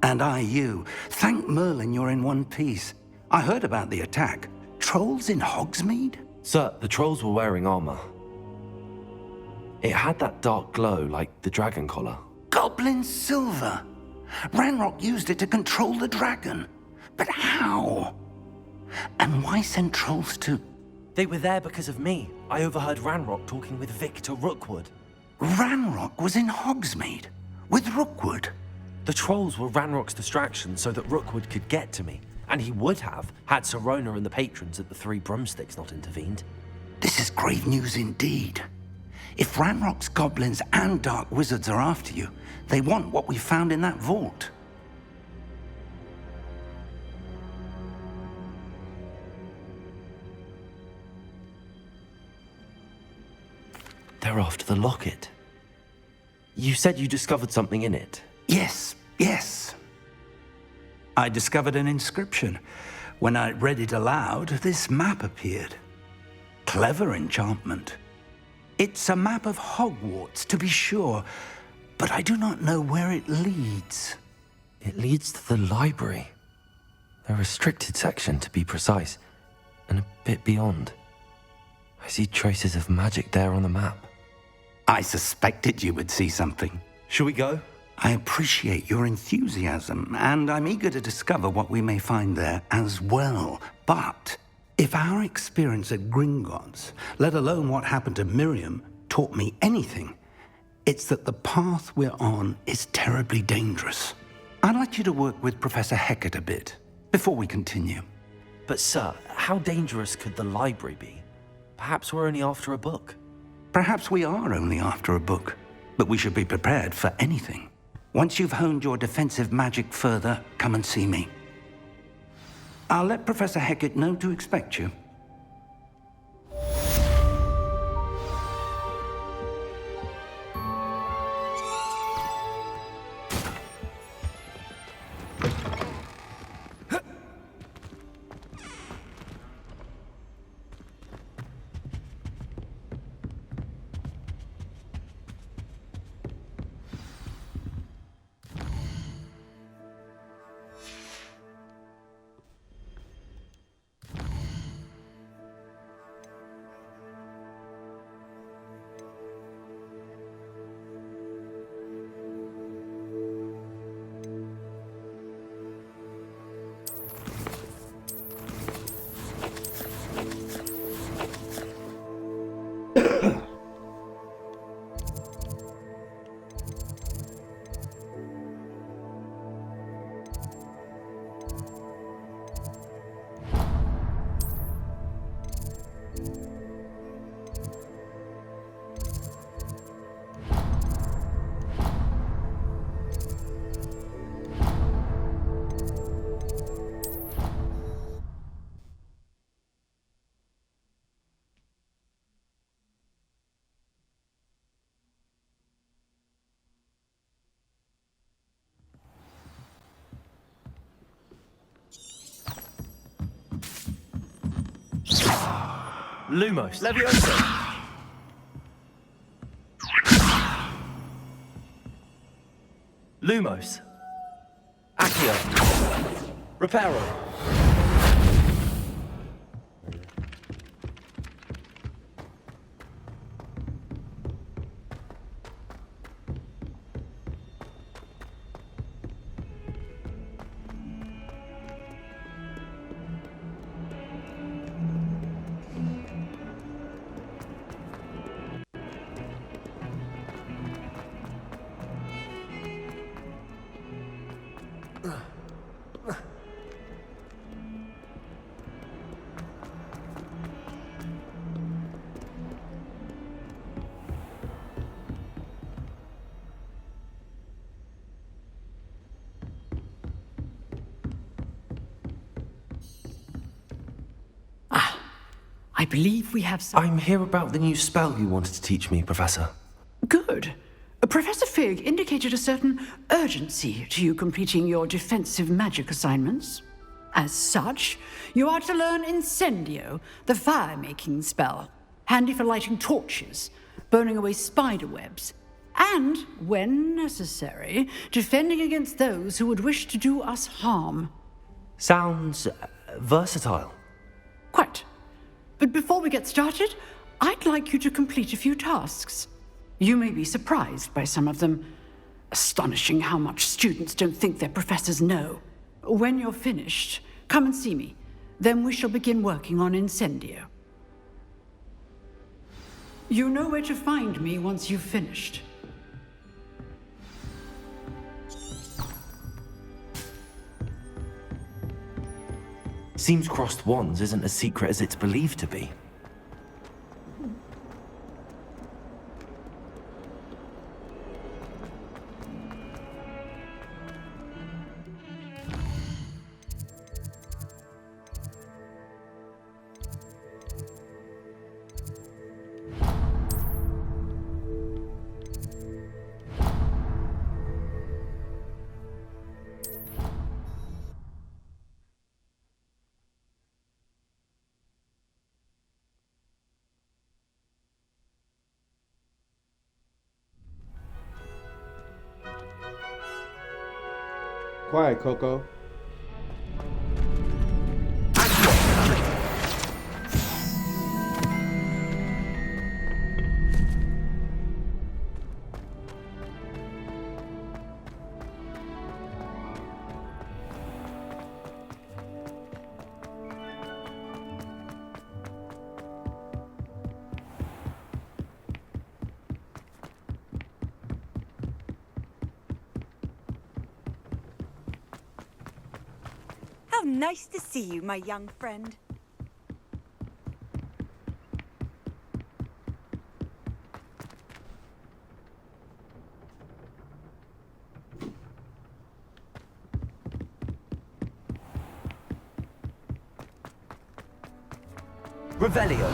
And I you. Thank Merlin you're in one piece. I heard about the attack. Trolls in Hogsmeade? Sir, the trolls were wearing armor. It had that dark glow like the dragon collar. Goblin silver. Ranrock used it to control the dragon. But how? And why send trolls to... They were there because of me. I overheard Ranrock talking with Victor Rookwood. Ranrock was in Hogsmeade? With Rookwood? The trolls were Ranrock's distraction so that Rookwood could get to me. And he would have, had Sirona and the patrons at the Three Broomsticks not intervened. This is grave news indeed. If Ranrock's goblins and dark wizards are after you, they want what we found in that vault. They're after the locket. You said you discovered something in it. Yes, yes. I discovered an inscription. When I read it aloud, this map appeared. Clever enchantment. It's a map of Hogwarts, to be sure, but I do not know where it leads. It leads to the library. The restricted section, to be precise, and a bit beyond. I see traces of magic there on the map. I suspected you would see something. Shall we go? I appreciate your enthusiasm, and I'm eager to discover what we may find there as well. But if our experience at Gringotts, let alone what happened to Miriam, taught me anything, it's that the path we're on is terribly dangerous. I'd like you to work with Professor Hecat a bit before we continue. But sir, how dangerous could the library be? Perhaps we're only after a book. Perhaps we are only after a book, but we should be prepared for anything. Once you've honed your defensive magic further, come and see me. I'll let Professor Hecat know to expect you. Lumos. Levioso. Lumos. Accio. Reparo. I believe we have some... I'm here about the new spell you wanted to teach me, Professor. Good. Professor Fig indicated a certain urgency to you completing your defensive magic assignments. As such, you are to learn Incendio, the fire-making spell, handy for lighting torches, burning away spider webs, and, when necessary, defending against those who would wish to do us harm. Sounds versatile. Quite. But before we get started, I'd like you to complete a few tasks. You may be surprised by some of them. Astonishing how much students don't think their professors know. When you're finished, come and see me. Then we shall begin working on Incendio. You know where to find me once you've finished. Seems crossed wands isn't as secret as it's believed to be. Quiet, Coco. How nice to see you, my young friend. Revelio.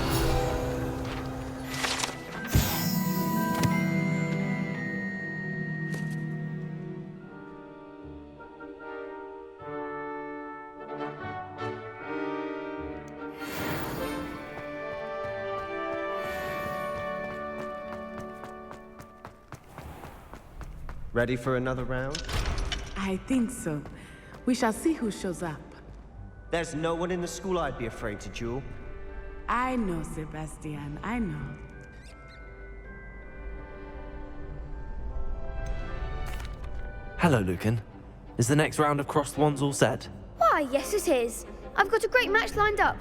Ready for another round? I think so. We shall see who shows up. There's no one in the school I'd be afraid to duel. I know, Sebastian, I know. Hello, Lucan. Is the next round of crossed wands all set? Why, yes it is. I've got a great match lined up.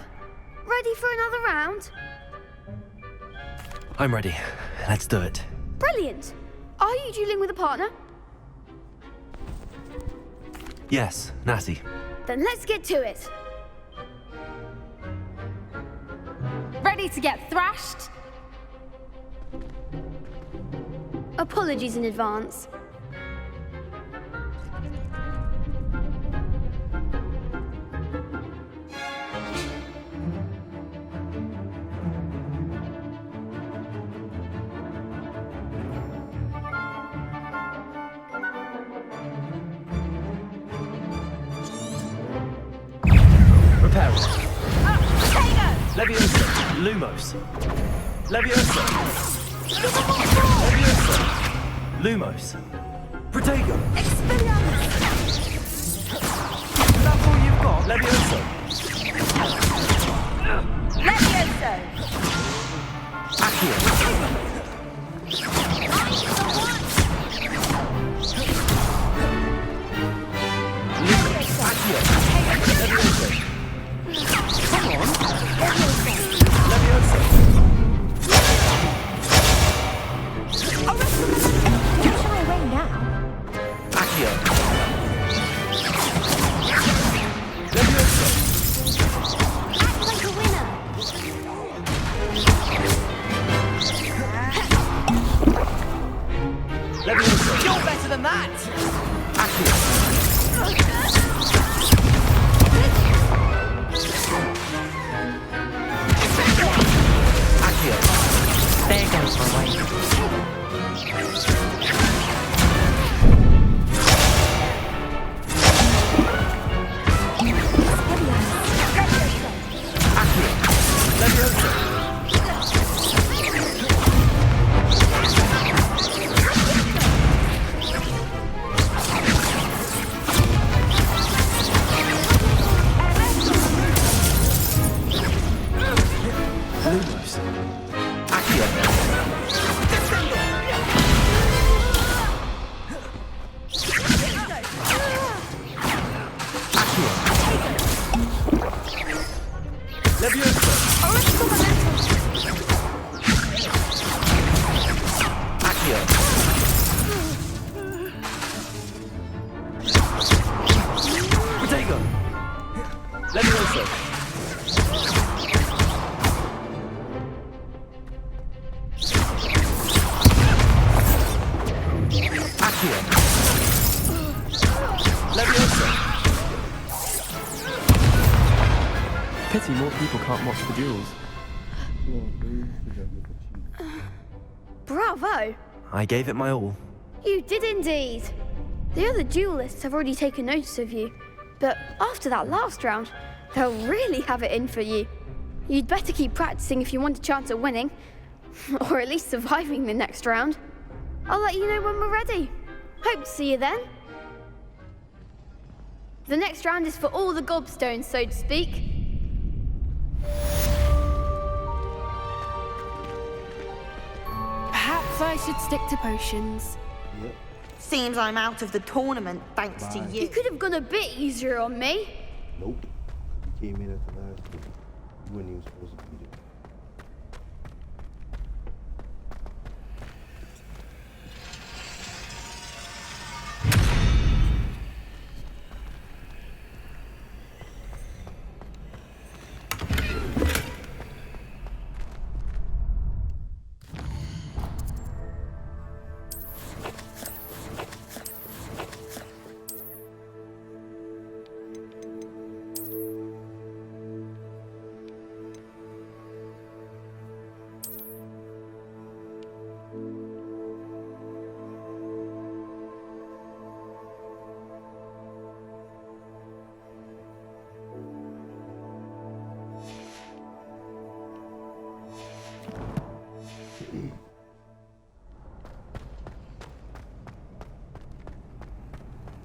Ready for another round? I'm ready. Let's do it. Brilliant. Are you dueling with a partner? Yes, Natty. Then let's get to it. Ready to get thrashed? Apologies in advance. Leviosa! Lumos! Leviosa! Leviosa! Lumos! Protego! Expelliarmus! Is that all you've got? Leviosa! Levioso! Accio! Lumos! Accio! Leviosa! Come on! Leviosa! Don't shy away now. Accio! Leviosa! Act like a winner. Leviosa! You're better than that! Accio! Levioso! Accio! Levioso! Pity more people can't watch the duels. Bravo! I gave it my all. You did indeed. The other duelists have already taken notice of you, but after that last round, they'll really have it in for you. You'd better keep practicing if you want a chance at winning, or at least surviving the next round. I'll let you know when we're ready. Hope to see you then. The next round is for all the gobstones, so to speak. Perhaps I should stick to potions. Seems I'm out of the tournament thanks to you. You could have gone a bit easier on me. Nope. You came in at the last minute. You weren't even supposed to beat it.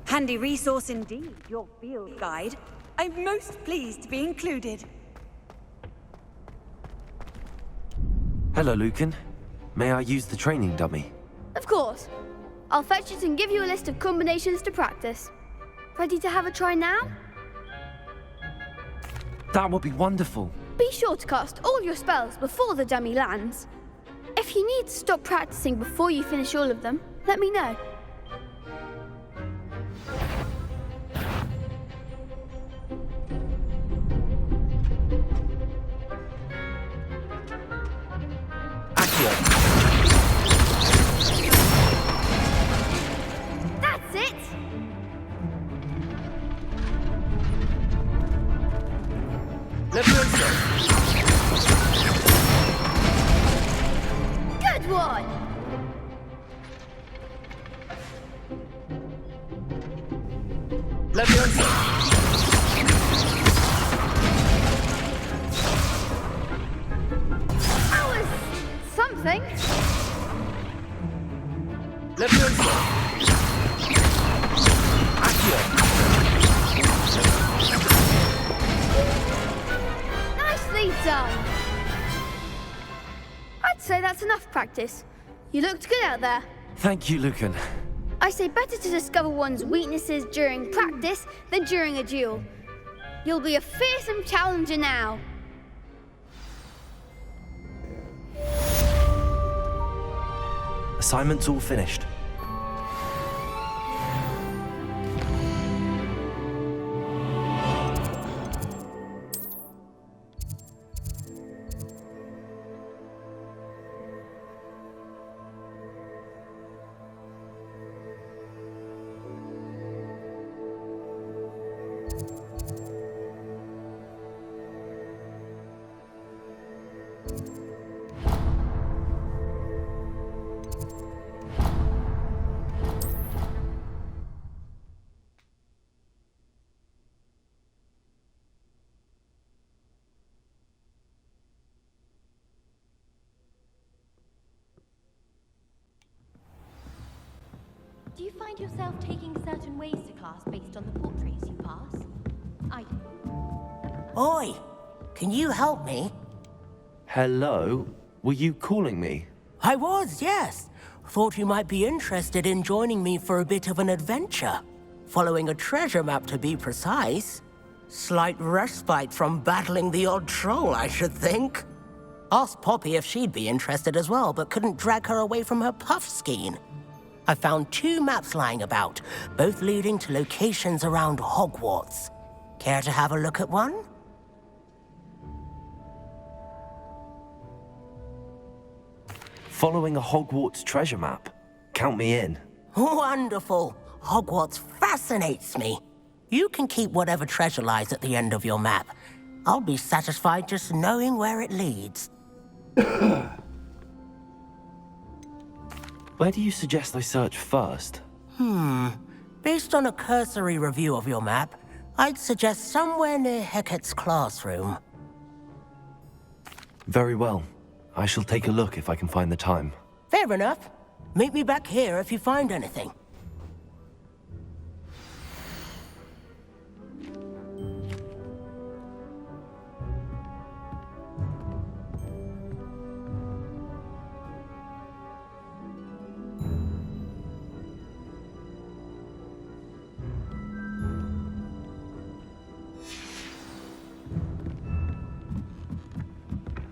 Handy resource indeed, your field guide. I'm most pleased to be included. Hello, Lucan. May I use the training dummy? Of course. I'll fetch it and give you a list of combinations to practice. Ready to have a try now? That would be wonderful. Be sure to cast all your spells before the dummy lands. If you need to stop practicing before you finish all of them, let me know. That's it! Levioso! Good one! Levioso! That was something. Levioso! Accio! Nicely done. I'd say that's enough practice. You looked good out there. Thank you, Lucan. I say better to discover one's weaknesses during practice than during a duel. You'll be a fearsome challenger now. Assignment's all finished. Do you find yourself taking certain ways to class based on the portraits you pass? I do. Oi! Can you help me? Hello? Were you calling me? I was, yes. Thought you might be interested in joining me for a bit of an adventure. Following a treasure map, to be precise. Slight respite from battling the odd troll, I should think. Asked Poppy if she'd be interested as well, but couldn't drag her away from her puff skein. I found 2 maps lying about, both leading to locations around Hogwarts. Care to have a look at one? Following a Hogwarts treasure map. Count me in. Wonderful. Hogwarts fascinates me. You can keep whatever treasure lies at the end of your map. I'll be satisfied just knowing where it leads. Where do you suggest I search first? Based on a cursory review of your map, I'd suggest somewhere near Hecate's classroom. Very well. I shall take a look if I can find the time. Fair enough. Meet me back here if you find anything.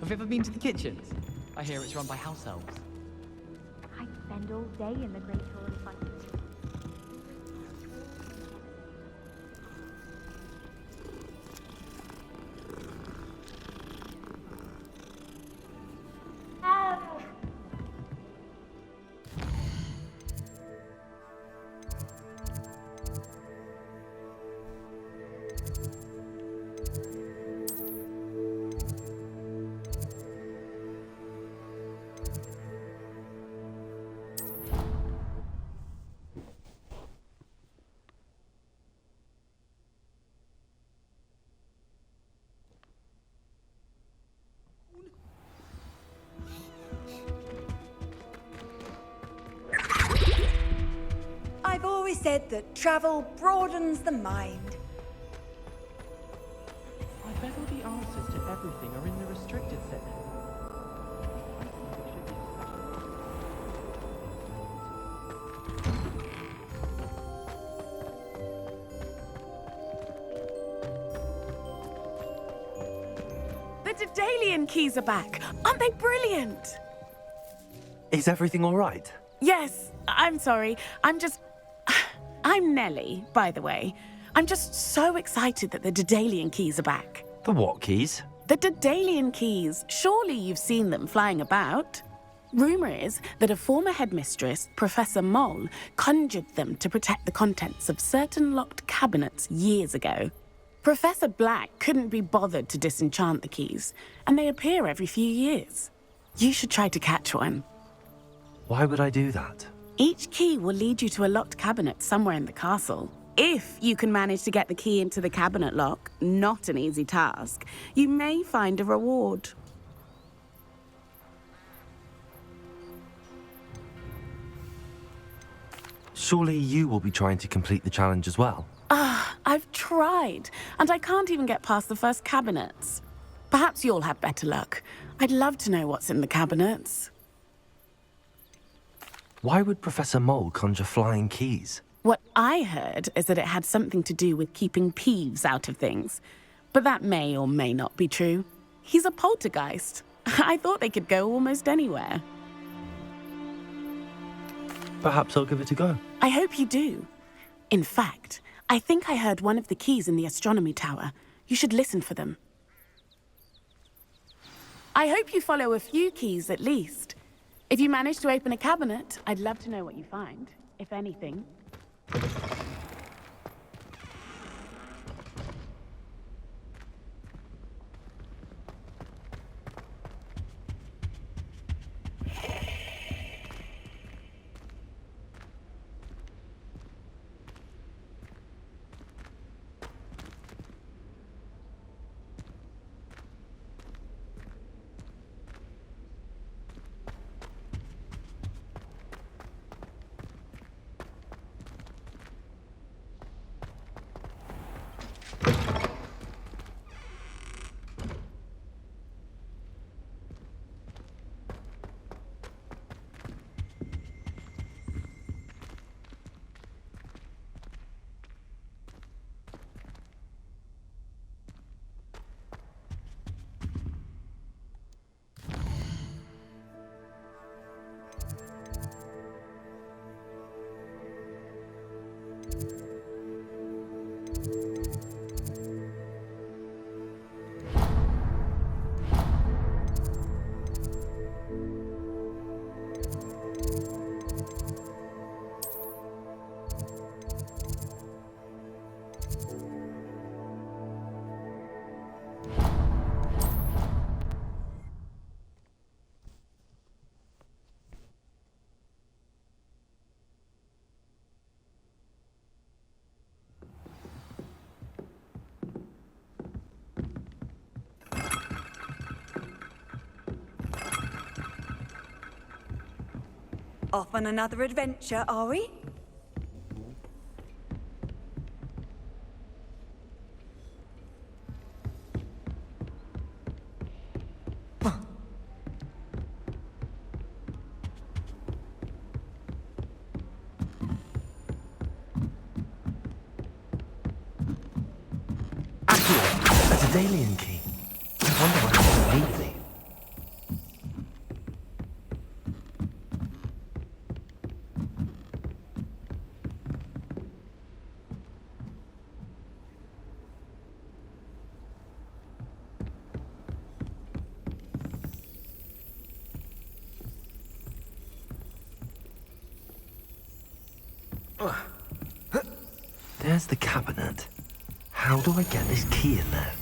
Have you ever been to the kitchens? I hear it's run by house elves. I'd spend all day in the Great Hall if I could. I've always said that travel broadens the mind. I bet all the answers to everything are in the restricted section. The Daedalian keys are back. Aren't they brilliant? Is everything all right? Yes, I'm sorry. I'm Nellie, by the way. I'm just so excited that the Daedalian keys are back. The what keys? The Daedalian keys. Surely you've seen them flying about. Rumour is that a former headmistress, Professor Moll, conjured them to protect the contents of certain locked cabinets years ago. Professor Black couldn't be bothered to disenchant the keys, and they appear every few years. You should try to catch one. Why would I do that? Each key will lead you to a locked cabinet somewhere in the castle. If you can manage to get the key into the cabinet lock, not an easy task, you may find a reward. Surely you will be trying to complete the challenge as well. I've tried, and I can't even get past the first cabinets. Perhaps you'll have better luck. I'd love to know what's in the cabinets. Why would Professor Mole conjure flying keys? What I heard is that it had something to do with keeping Peeves out of things. But that may or may not be true. He's a poltergeist. I thought they could go almost anywhere. Perhaps I'll give it a go. I hope you do. In fact, I think I heard one of the keys in the astronomy tower. You should listen for them. I hope you follow a few keys at least. If you manage to open a cabinet, I'd love to know what you find, if anything. Off on another adventure, are we? There's a Dalian key. I wonder where it will lead me. There's the cabinet. How do I get this key in there?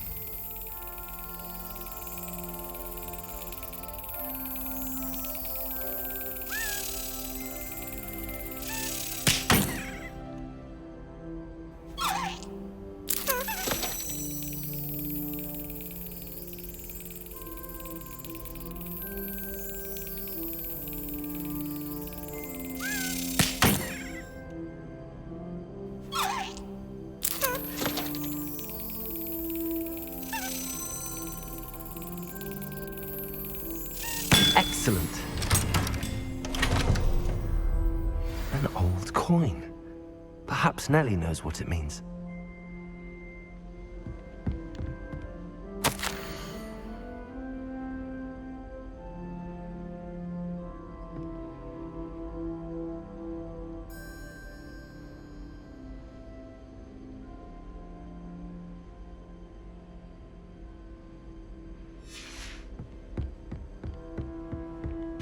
Excellent. An old coin. Perhaps Nellie knows what it means.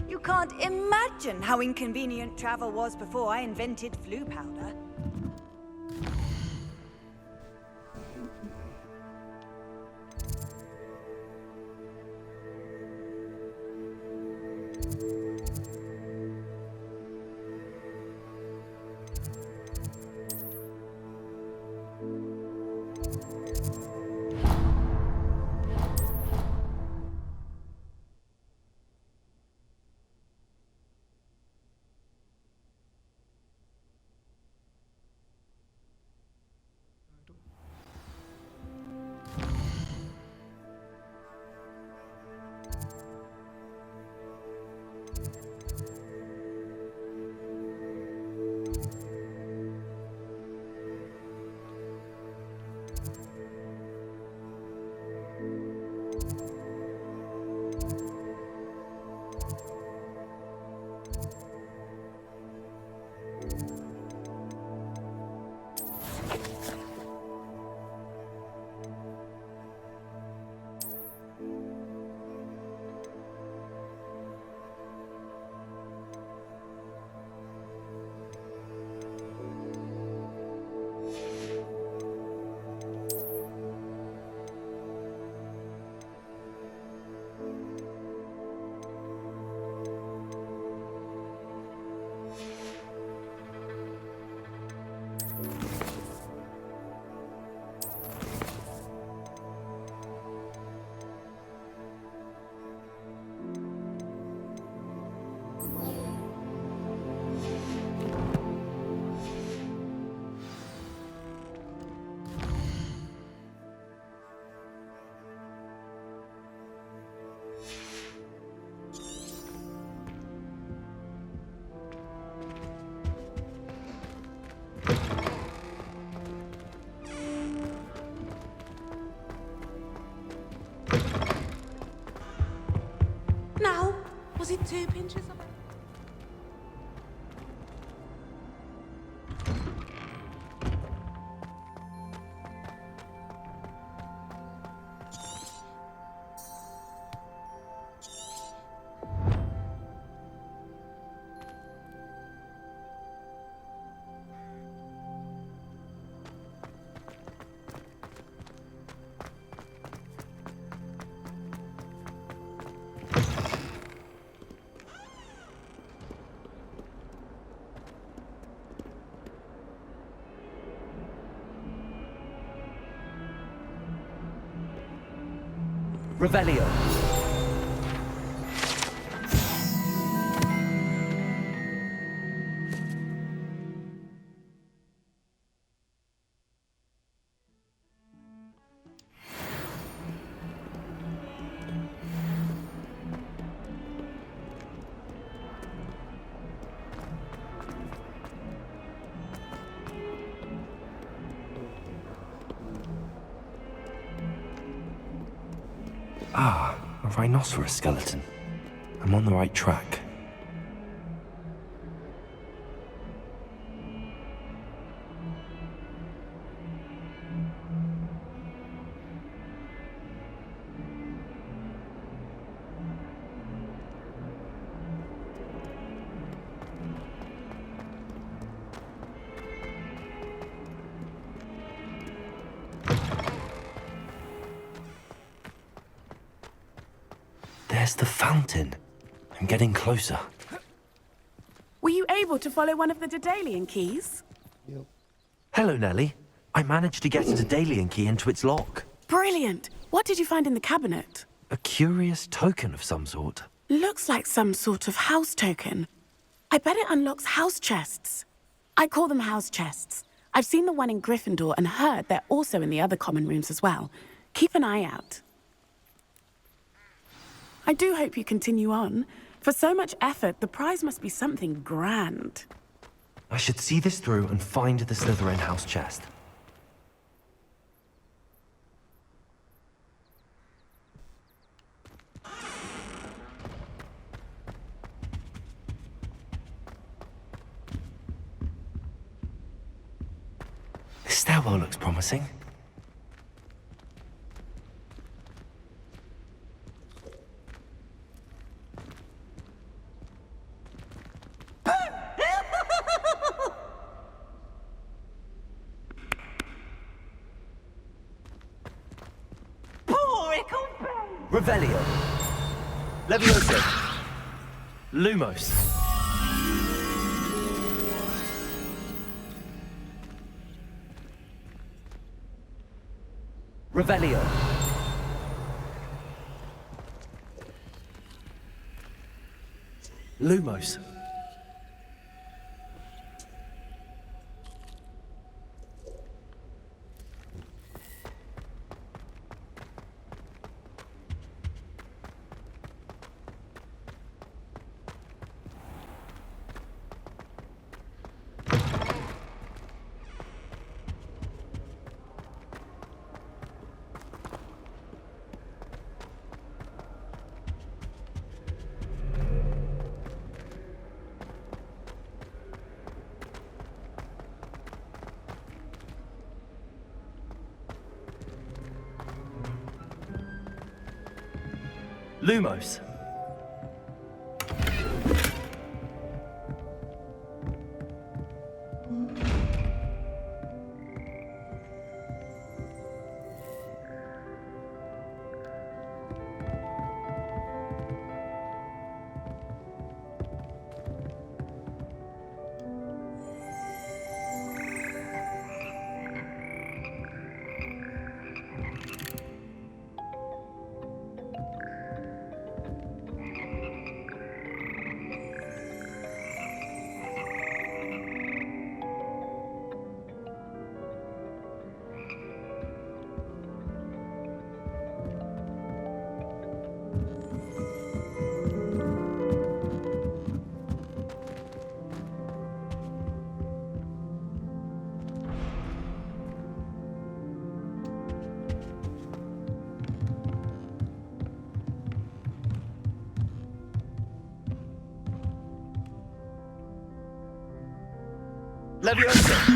You can't imagine how inconvenient travel was before I invented flu powder. Now, was it 2 pinches of... Revelio. Ah, a rhinoceros skeleton. I'm on the right track. There's the fountain. I'm getting closer. Were you able to follow one of the Daedalian keys? Hello, Nellie. I managed to get a Daedalian key into its lock. Brilliant! What did you find in the cabinet? A curious token of some sort. Looks like some sort of house token. I bet it unlocks house chests. I call them house chests. I've seen the one in Gryffindor and heard they're also in the other common rooms as well. Keep an eye out. I do hope you continue on. For so much effort, the prize must be something grand. I should see this through and find the Slytherin house chest. This stairwell looks promising. Revelio. Levioso. Lumos. Revelio. Lumos. Lumos. Levioso.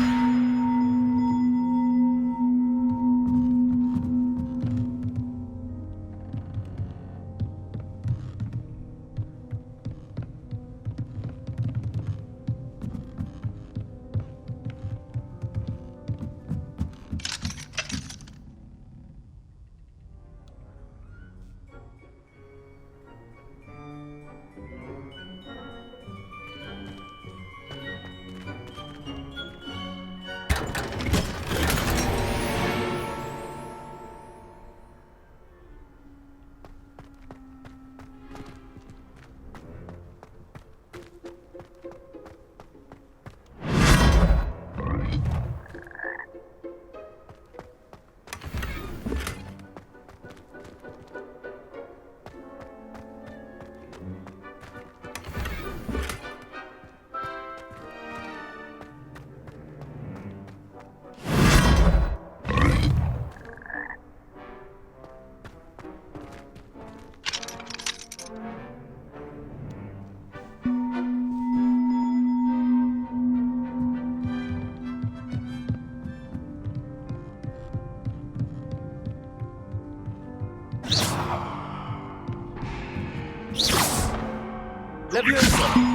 Leviosa!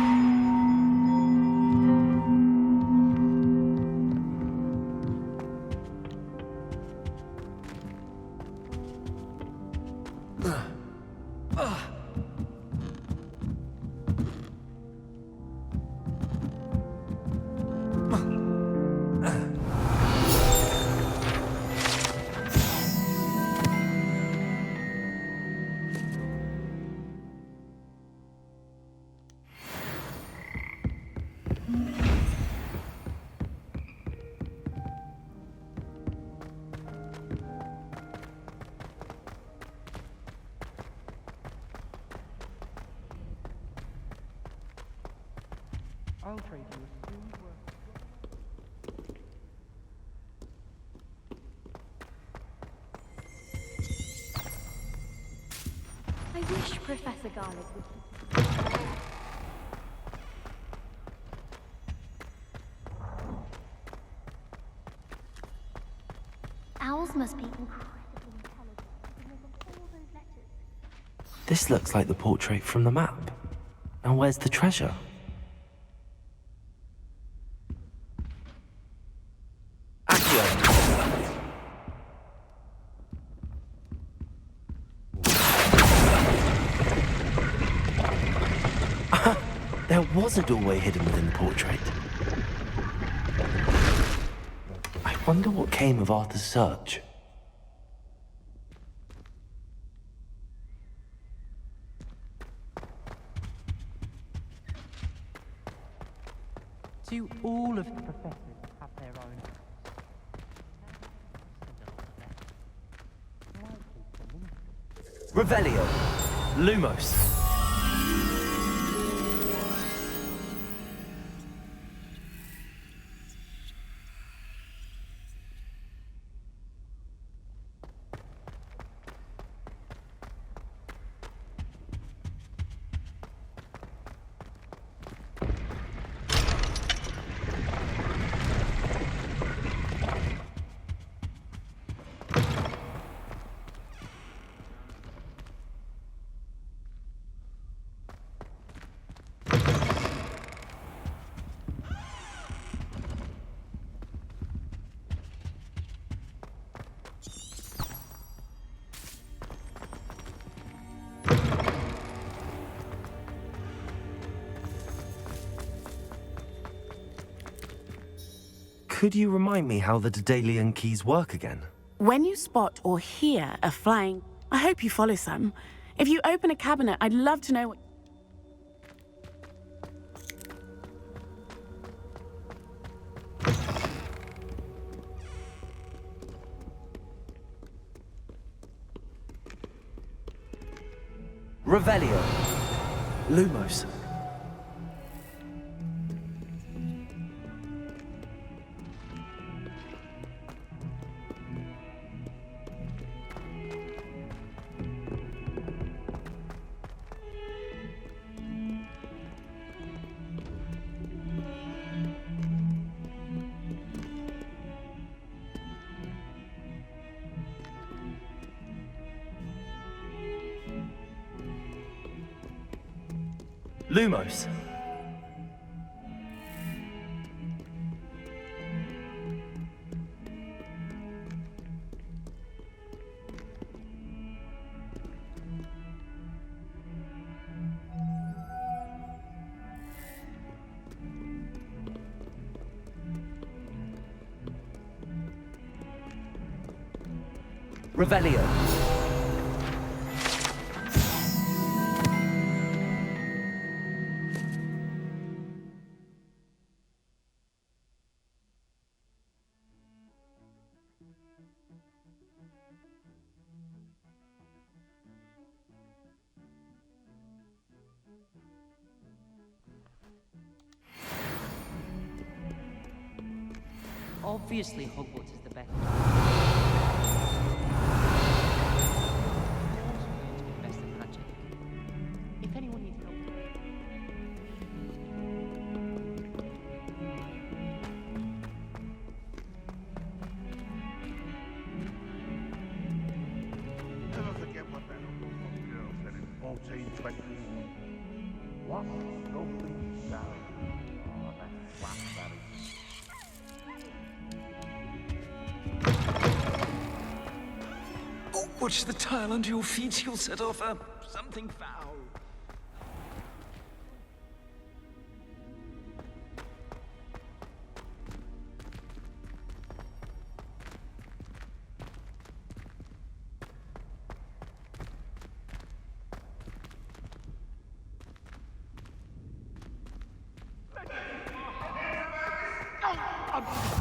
I'll trade you a smooth work. I wish Professor Garlic would keep. Owls must be incredibly intelligent because of all those letters. This looks like the portrait from the map. Now where's the treasure? There was a doorway hidden within the portrait. I wonder what came of Arthur's search. Do all of the professors have their own? Revelio. Lumos. Could you remind me how the Daedalian keys work again? When you spot or hear a flying, I hope you follow some. If you open a cabinet, I'd love to know what... Revelio. Lumos. Lumos. Revelio. Obviously, Hogwarts is the best. Best in magic. If anyone needs help. Never forget what that girl said in 1420. Oh, watch the tile under your feet. You'll set off something foul.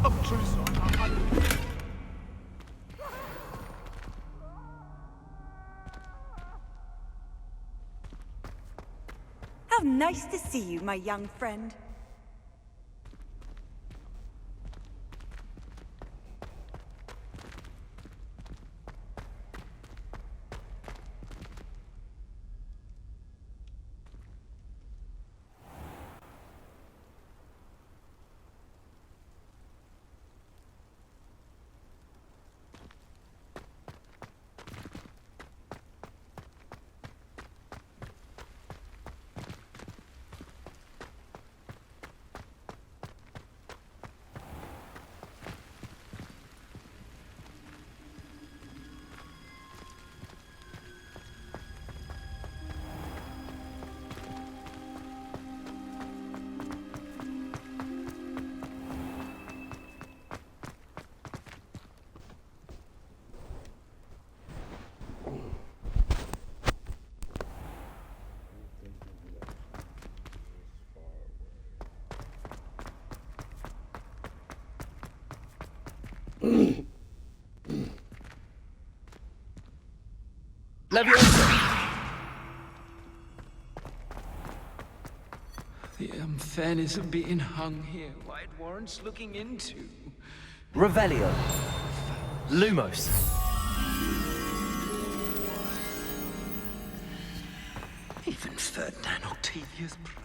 I'm truly sorry. How nice to see you, my young friend. The unfairness of being hung here, why it warrants looking into. Revelio. Lumos. Even Ferdinand Octavius practiced.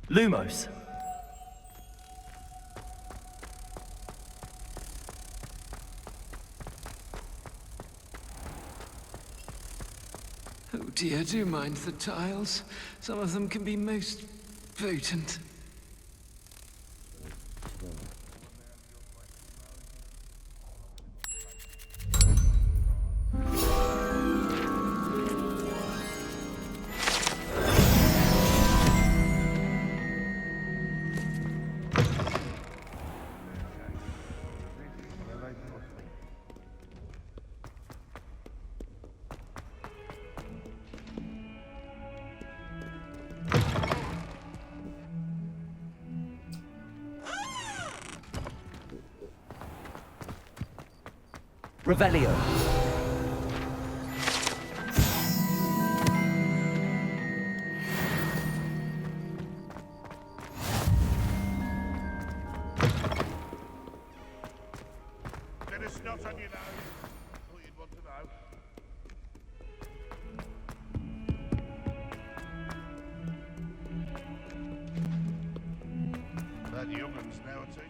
Lumos. Oh dear, do mind the tiles. Some of them can be most potent. Revelio. Let us not on your nose. Thought you'd want to know. That young'un's now a teacher.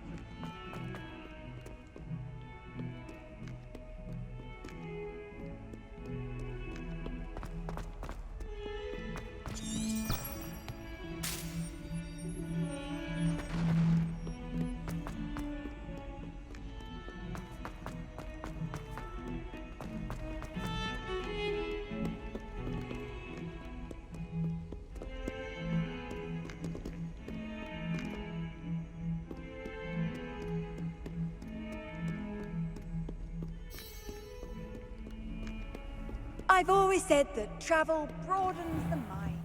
I've always said that travel broadens the mind.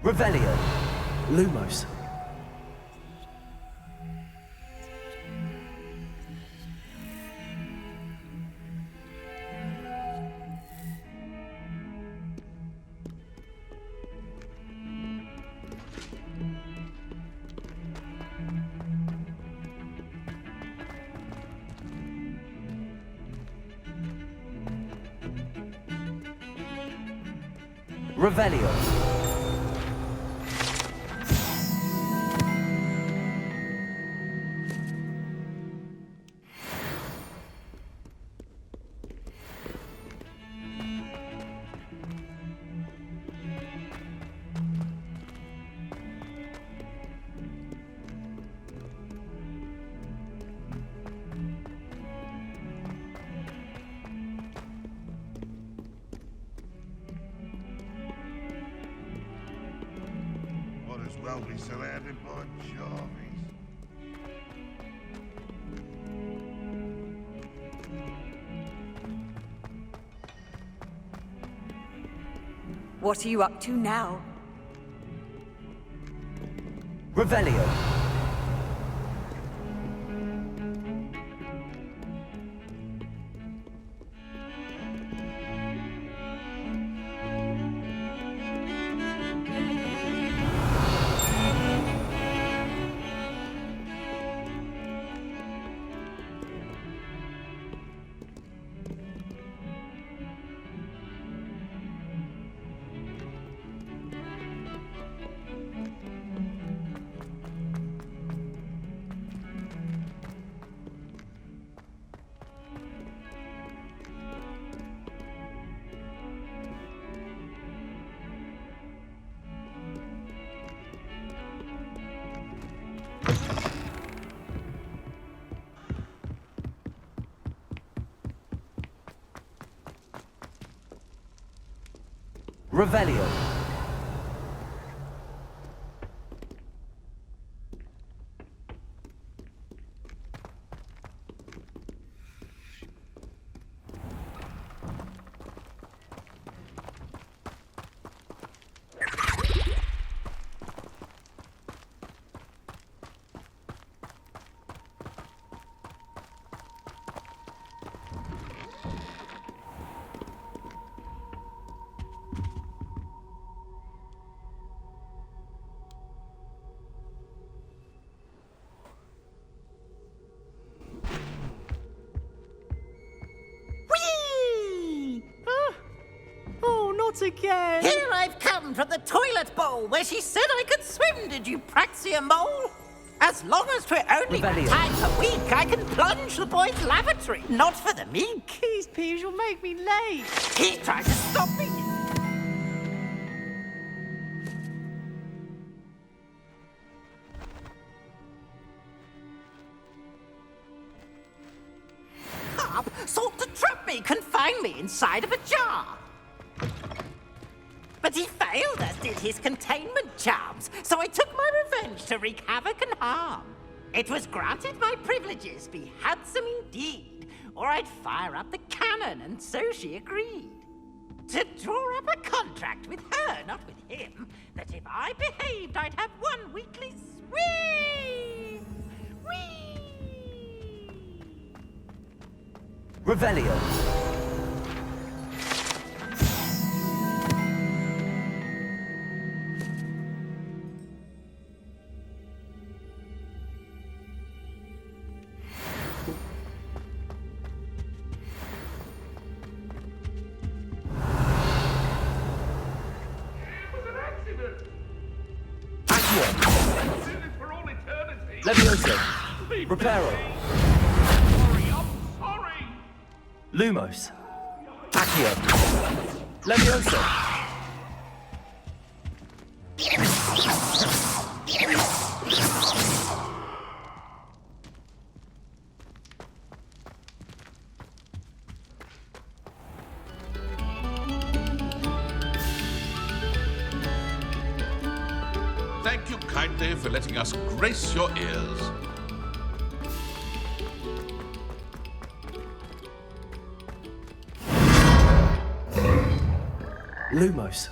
Revelio. Lumos. Revelio. Might as well be surrounded by Jarvis. What are you up to now? Revelio. Revelio. Not again! Here I've come from the toilet bowl where she said I could swim, did you praxia mole? As long as 'twere only Revelio. times a week, I can plunge the boy's lavatory. Not for the meek. Please, Peeves, you'll make me late. He's trying to stop me. Carp sought to trap me, confine me inside of a jar. But he failed, as did his containment charms, so I took my revenge to wreak havoc and harm. It was granted my privileges be handsome indeed, or I'd fire up the cannon, and so she agreed. To draw up a contract with her, not with him, that if I behaved, I'd have one weekly swim. Whee! Revelio. Levioso. Reparo. Lumos. Accio. Levioso. Thank you kindly for letting us grace your ears. Lumos.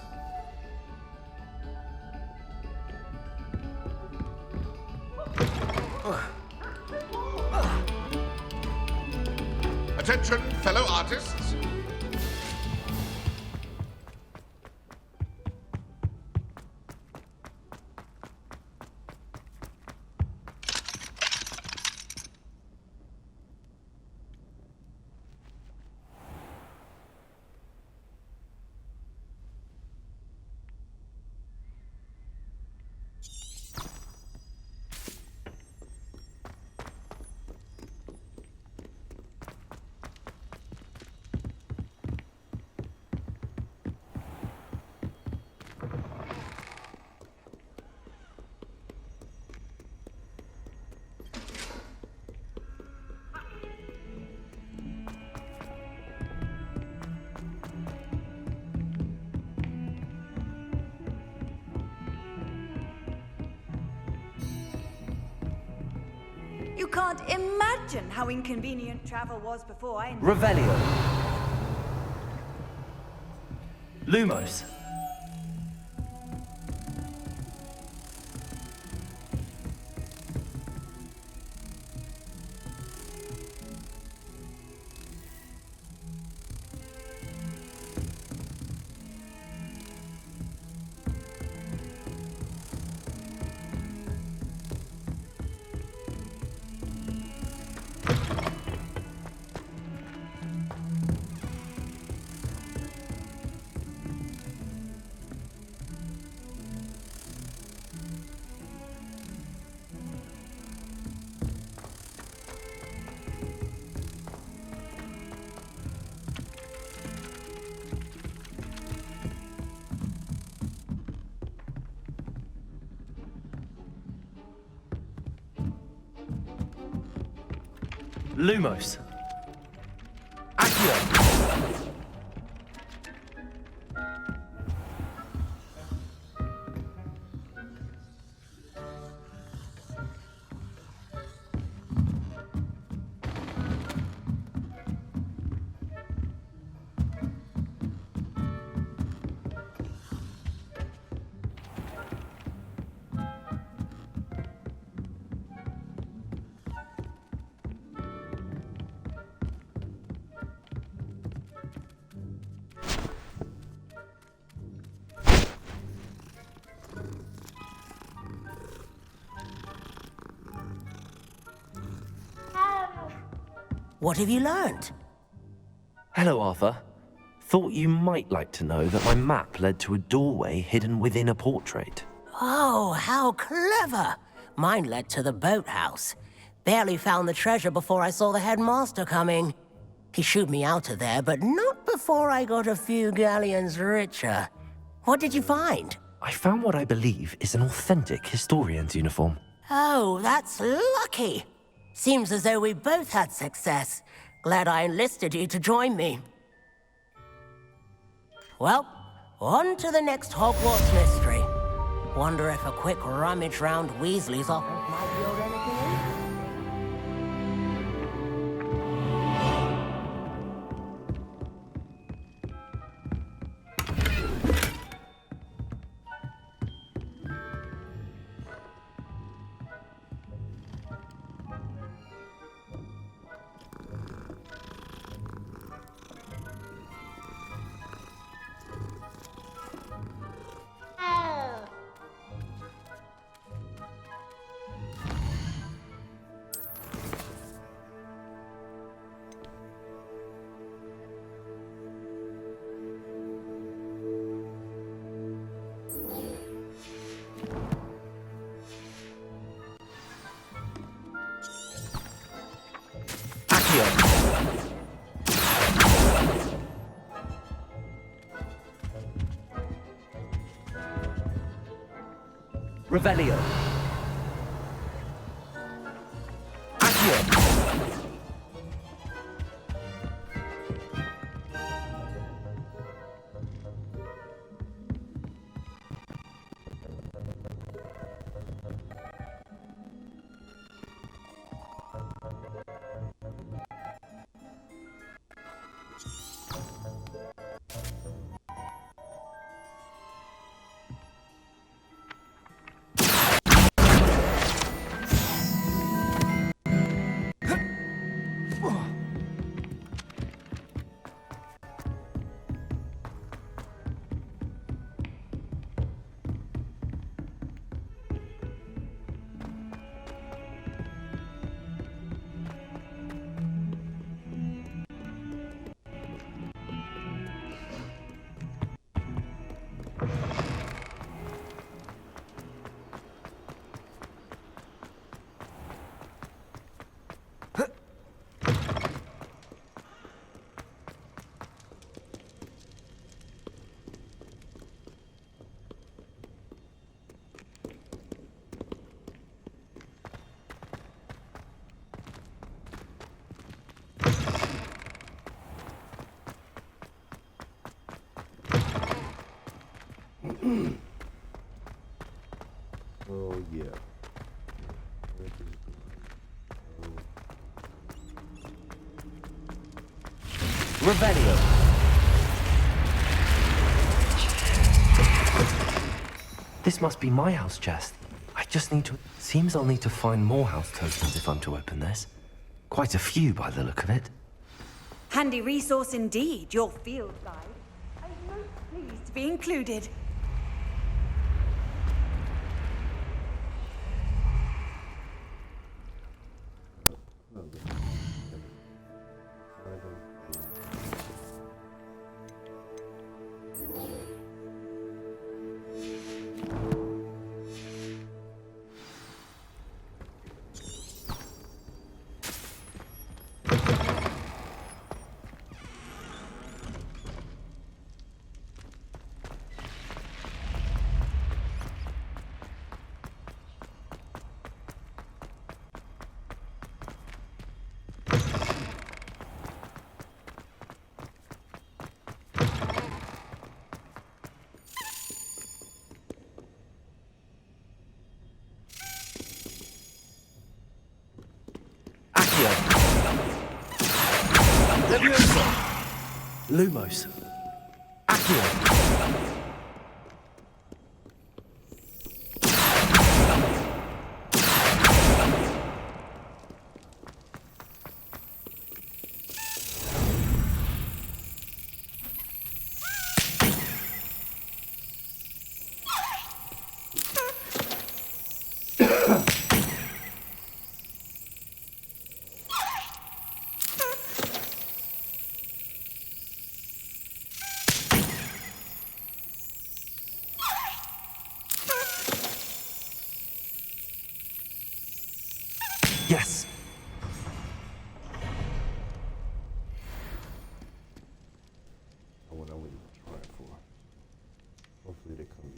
can't imagine how inconvenient travel was before I... Revelio. Lumos. Lumos. Accio. What have you learned? Hello, Arthur. Thought you might like to know that my map led to a doorway hidden within a portrait. Oh, how clever! Mine led to the boathouse. Barely found the treasure before I saw the headmaster coming. He shooed me out of there, but not before I got a few galleons richer. What did you find? I found what I believe is an authentic historian's uniform. Oh, that's lucky. Seems as though we both had success. Glad I enlisted you to join me. Well, on to the next Hogwarts mystery. Wonder if a quick rummage round Weasley's office might yield anything? Revelio. Accio. Oh yeah. Oh Revelio. This must be my house chest. I just need to... Seems I'll need to find more house tokens if I'm to open this. Quite a few by the look of it. Handy resource indeed, your field guide. I'm most pleased to be included. Lumos. Accio. Yes. Oh, what I wouldn't try it for. Hopefully they come.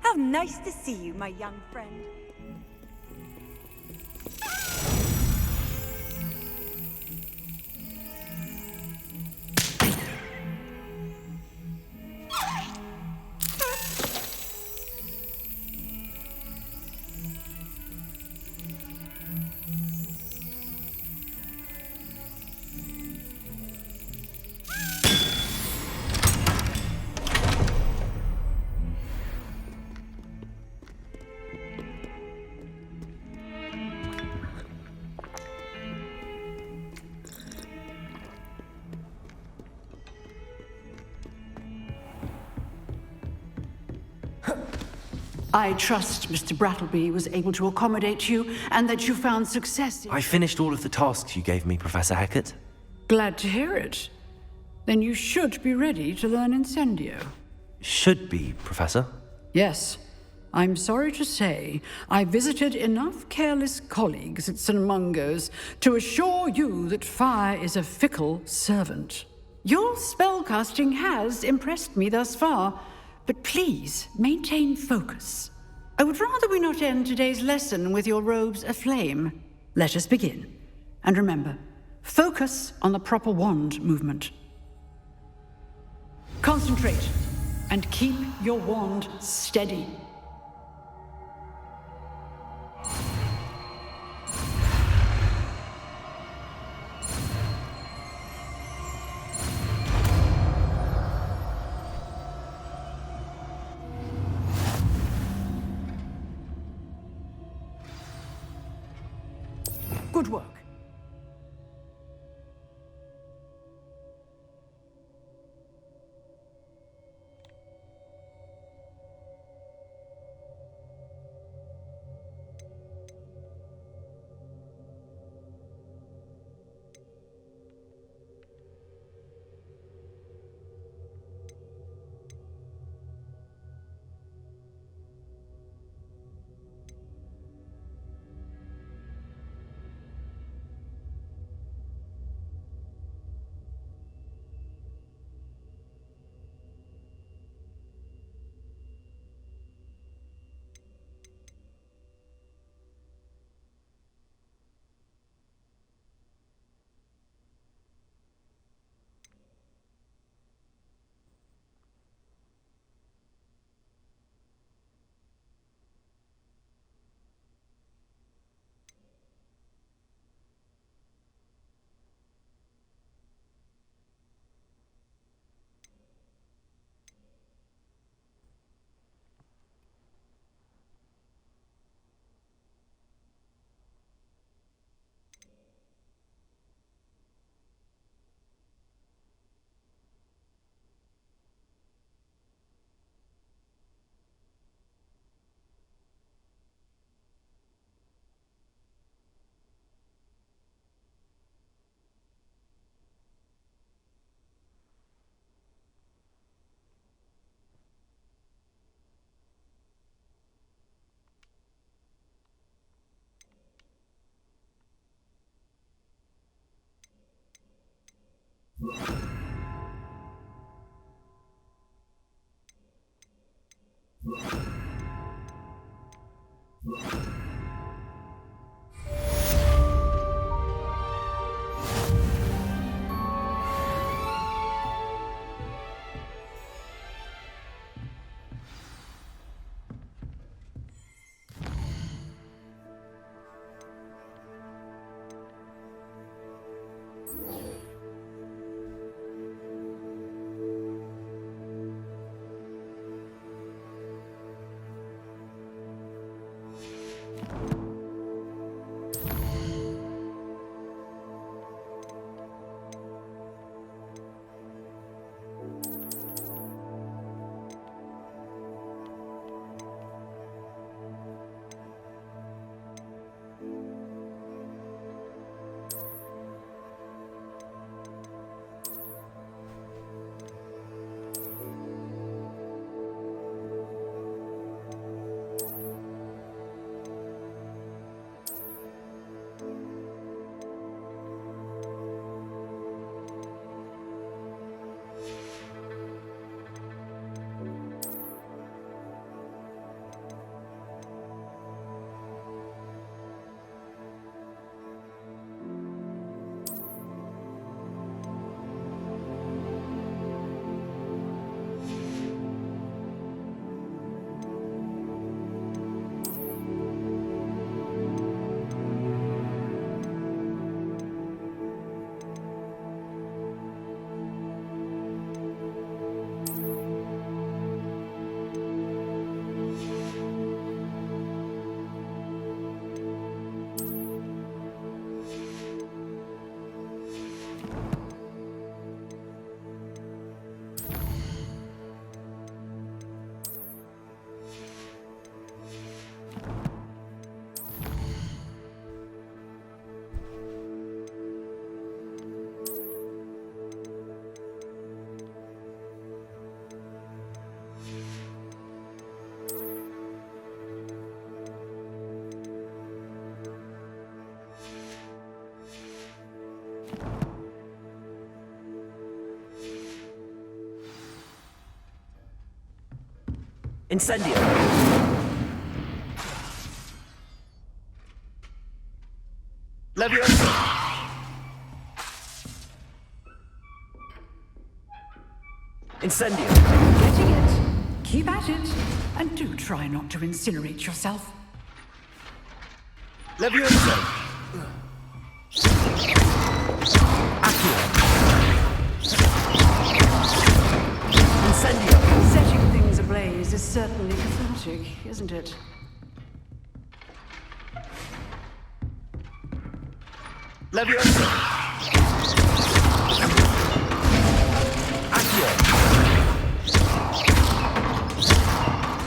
How nice to see you, my young friend. I trust Mr. Brattleby was able to accommodate you and that you found success in... I finished all of the tasks you gave me, Professor Hackett. Glad to hear it. Then you should be ready to learn Incendio. Should be, Professor. Yes. I'm sorry to say, I visited enough careless colleagues at St. Mungo's to assure you that fire is a fickle servant. Your spellcasting has impressed me thus far, but please maintain focus. I would rather we not end today's lesson with your robes aflame. Let us begin. And remember, focus on the proper wand movement. Concentrate and keep your wand steady. Good work. Incendio. Leviosa. Incendio. Getting it. Keep at it. And do try not to incinerate yourself. Leviosa. Accio. Incendio. Setting things ablaze is certainly cathartic, isn't it? Leviosa. Accio.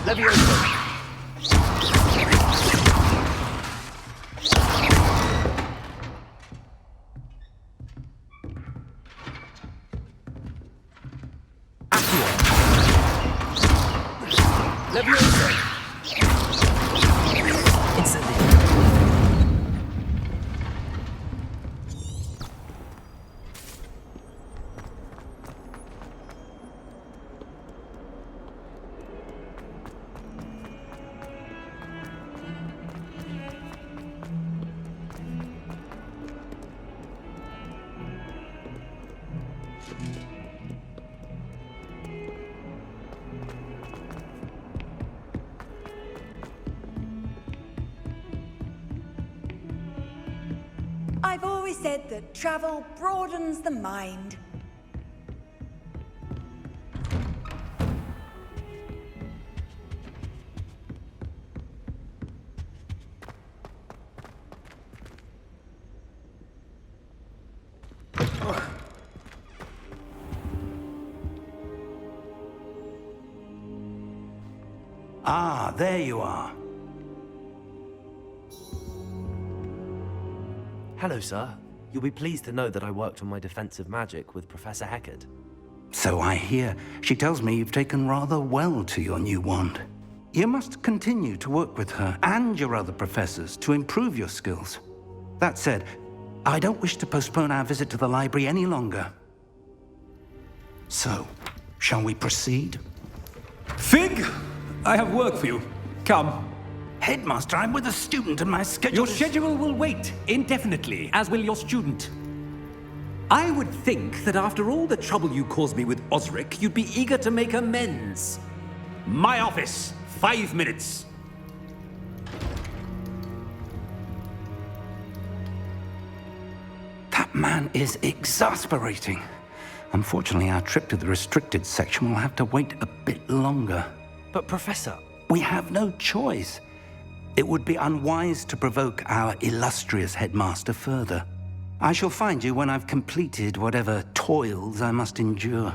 Leviosa. Accio. Leviosa. Incendio. I've always said that travel broadens the mind. Ah, there you are. Hello, sir. You'll be pleased to know that I worked on my defensive magic with Professor Heckard. So I hear. She tells me you've taken rather well to your new wand. You must continue to work with her and your other professors to improve your skills. That said, I don't wish to postpone our visit to the library any longer. So, shall we proceed? Fig, I have work for you. Come. Headmaster, I'm with a student and my schedule Your schedule will wait indefinitely, as will your student. I would think that after all the trouble you caused me with Osric, you'd be eager to make amends. My office, 5 minutes. That man is exasperating. Unfortunately, our trip to the restricted section will have to wait a bit longer. But, Professor... We have no choice. It would be unwise to provoke our illustrious headmaster further. I shall find you when I've completed whatever toils I must endure.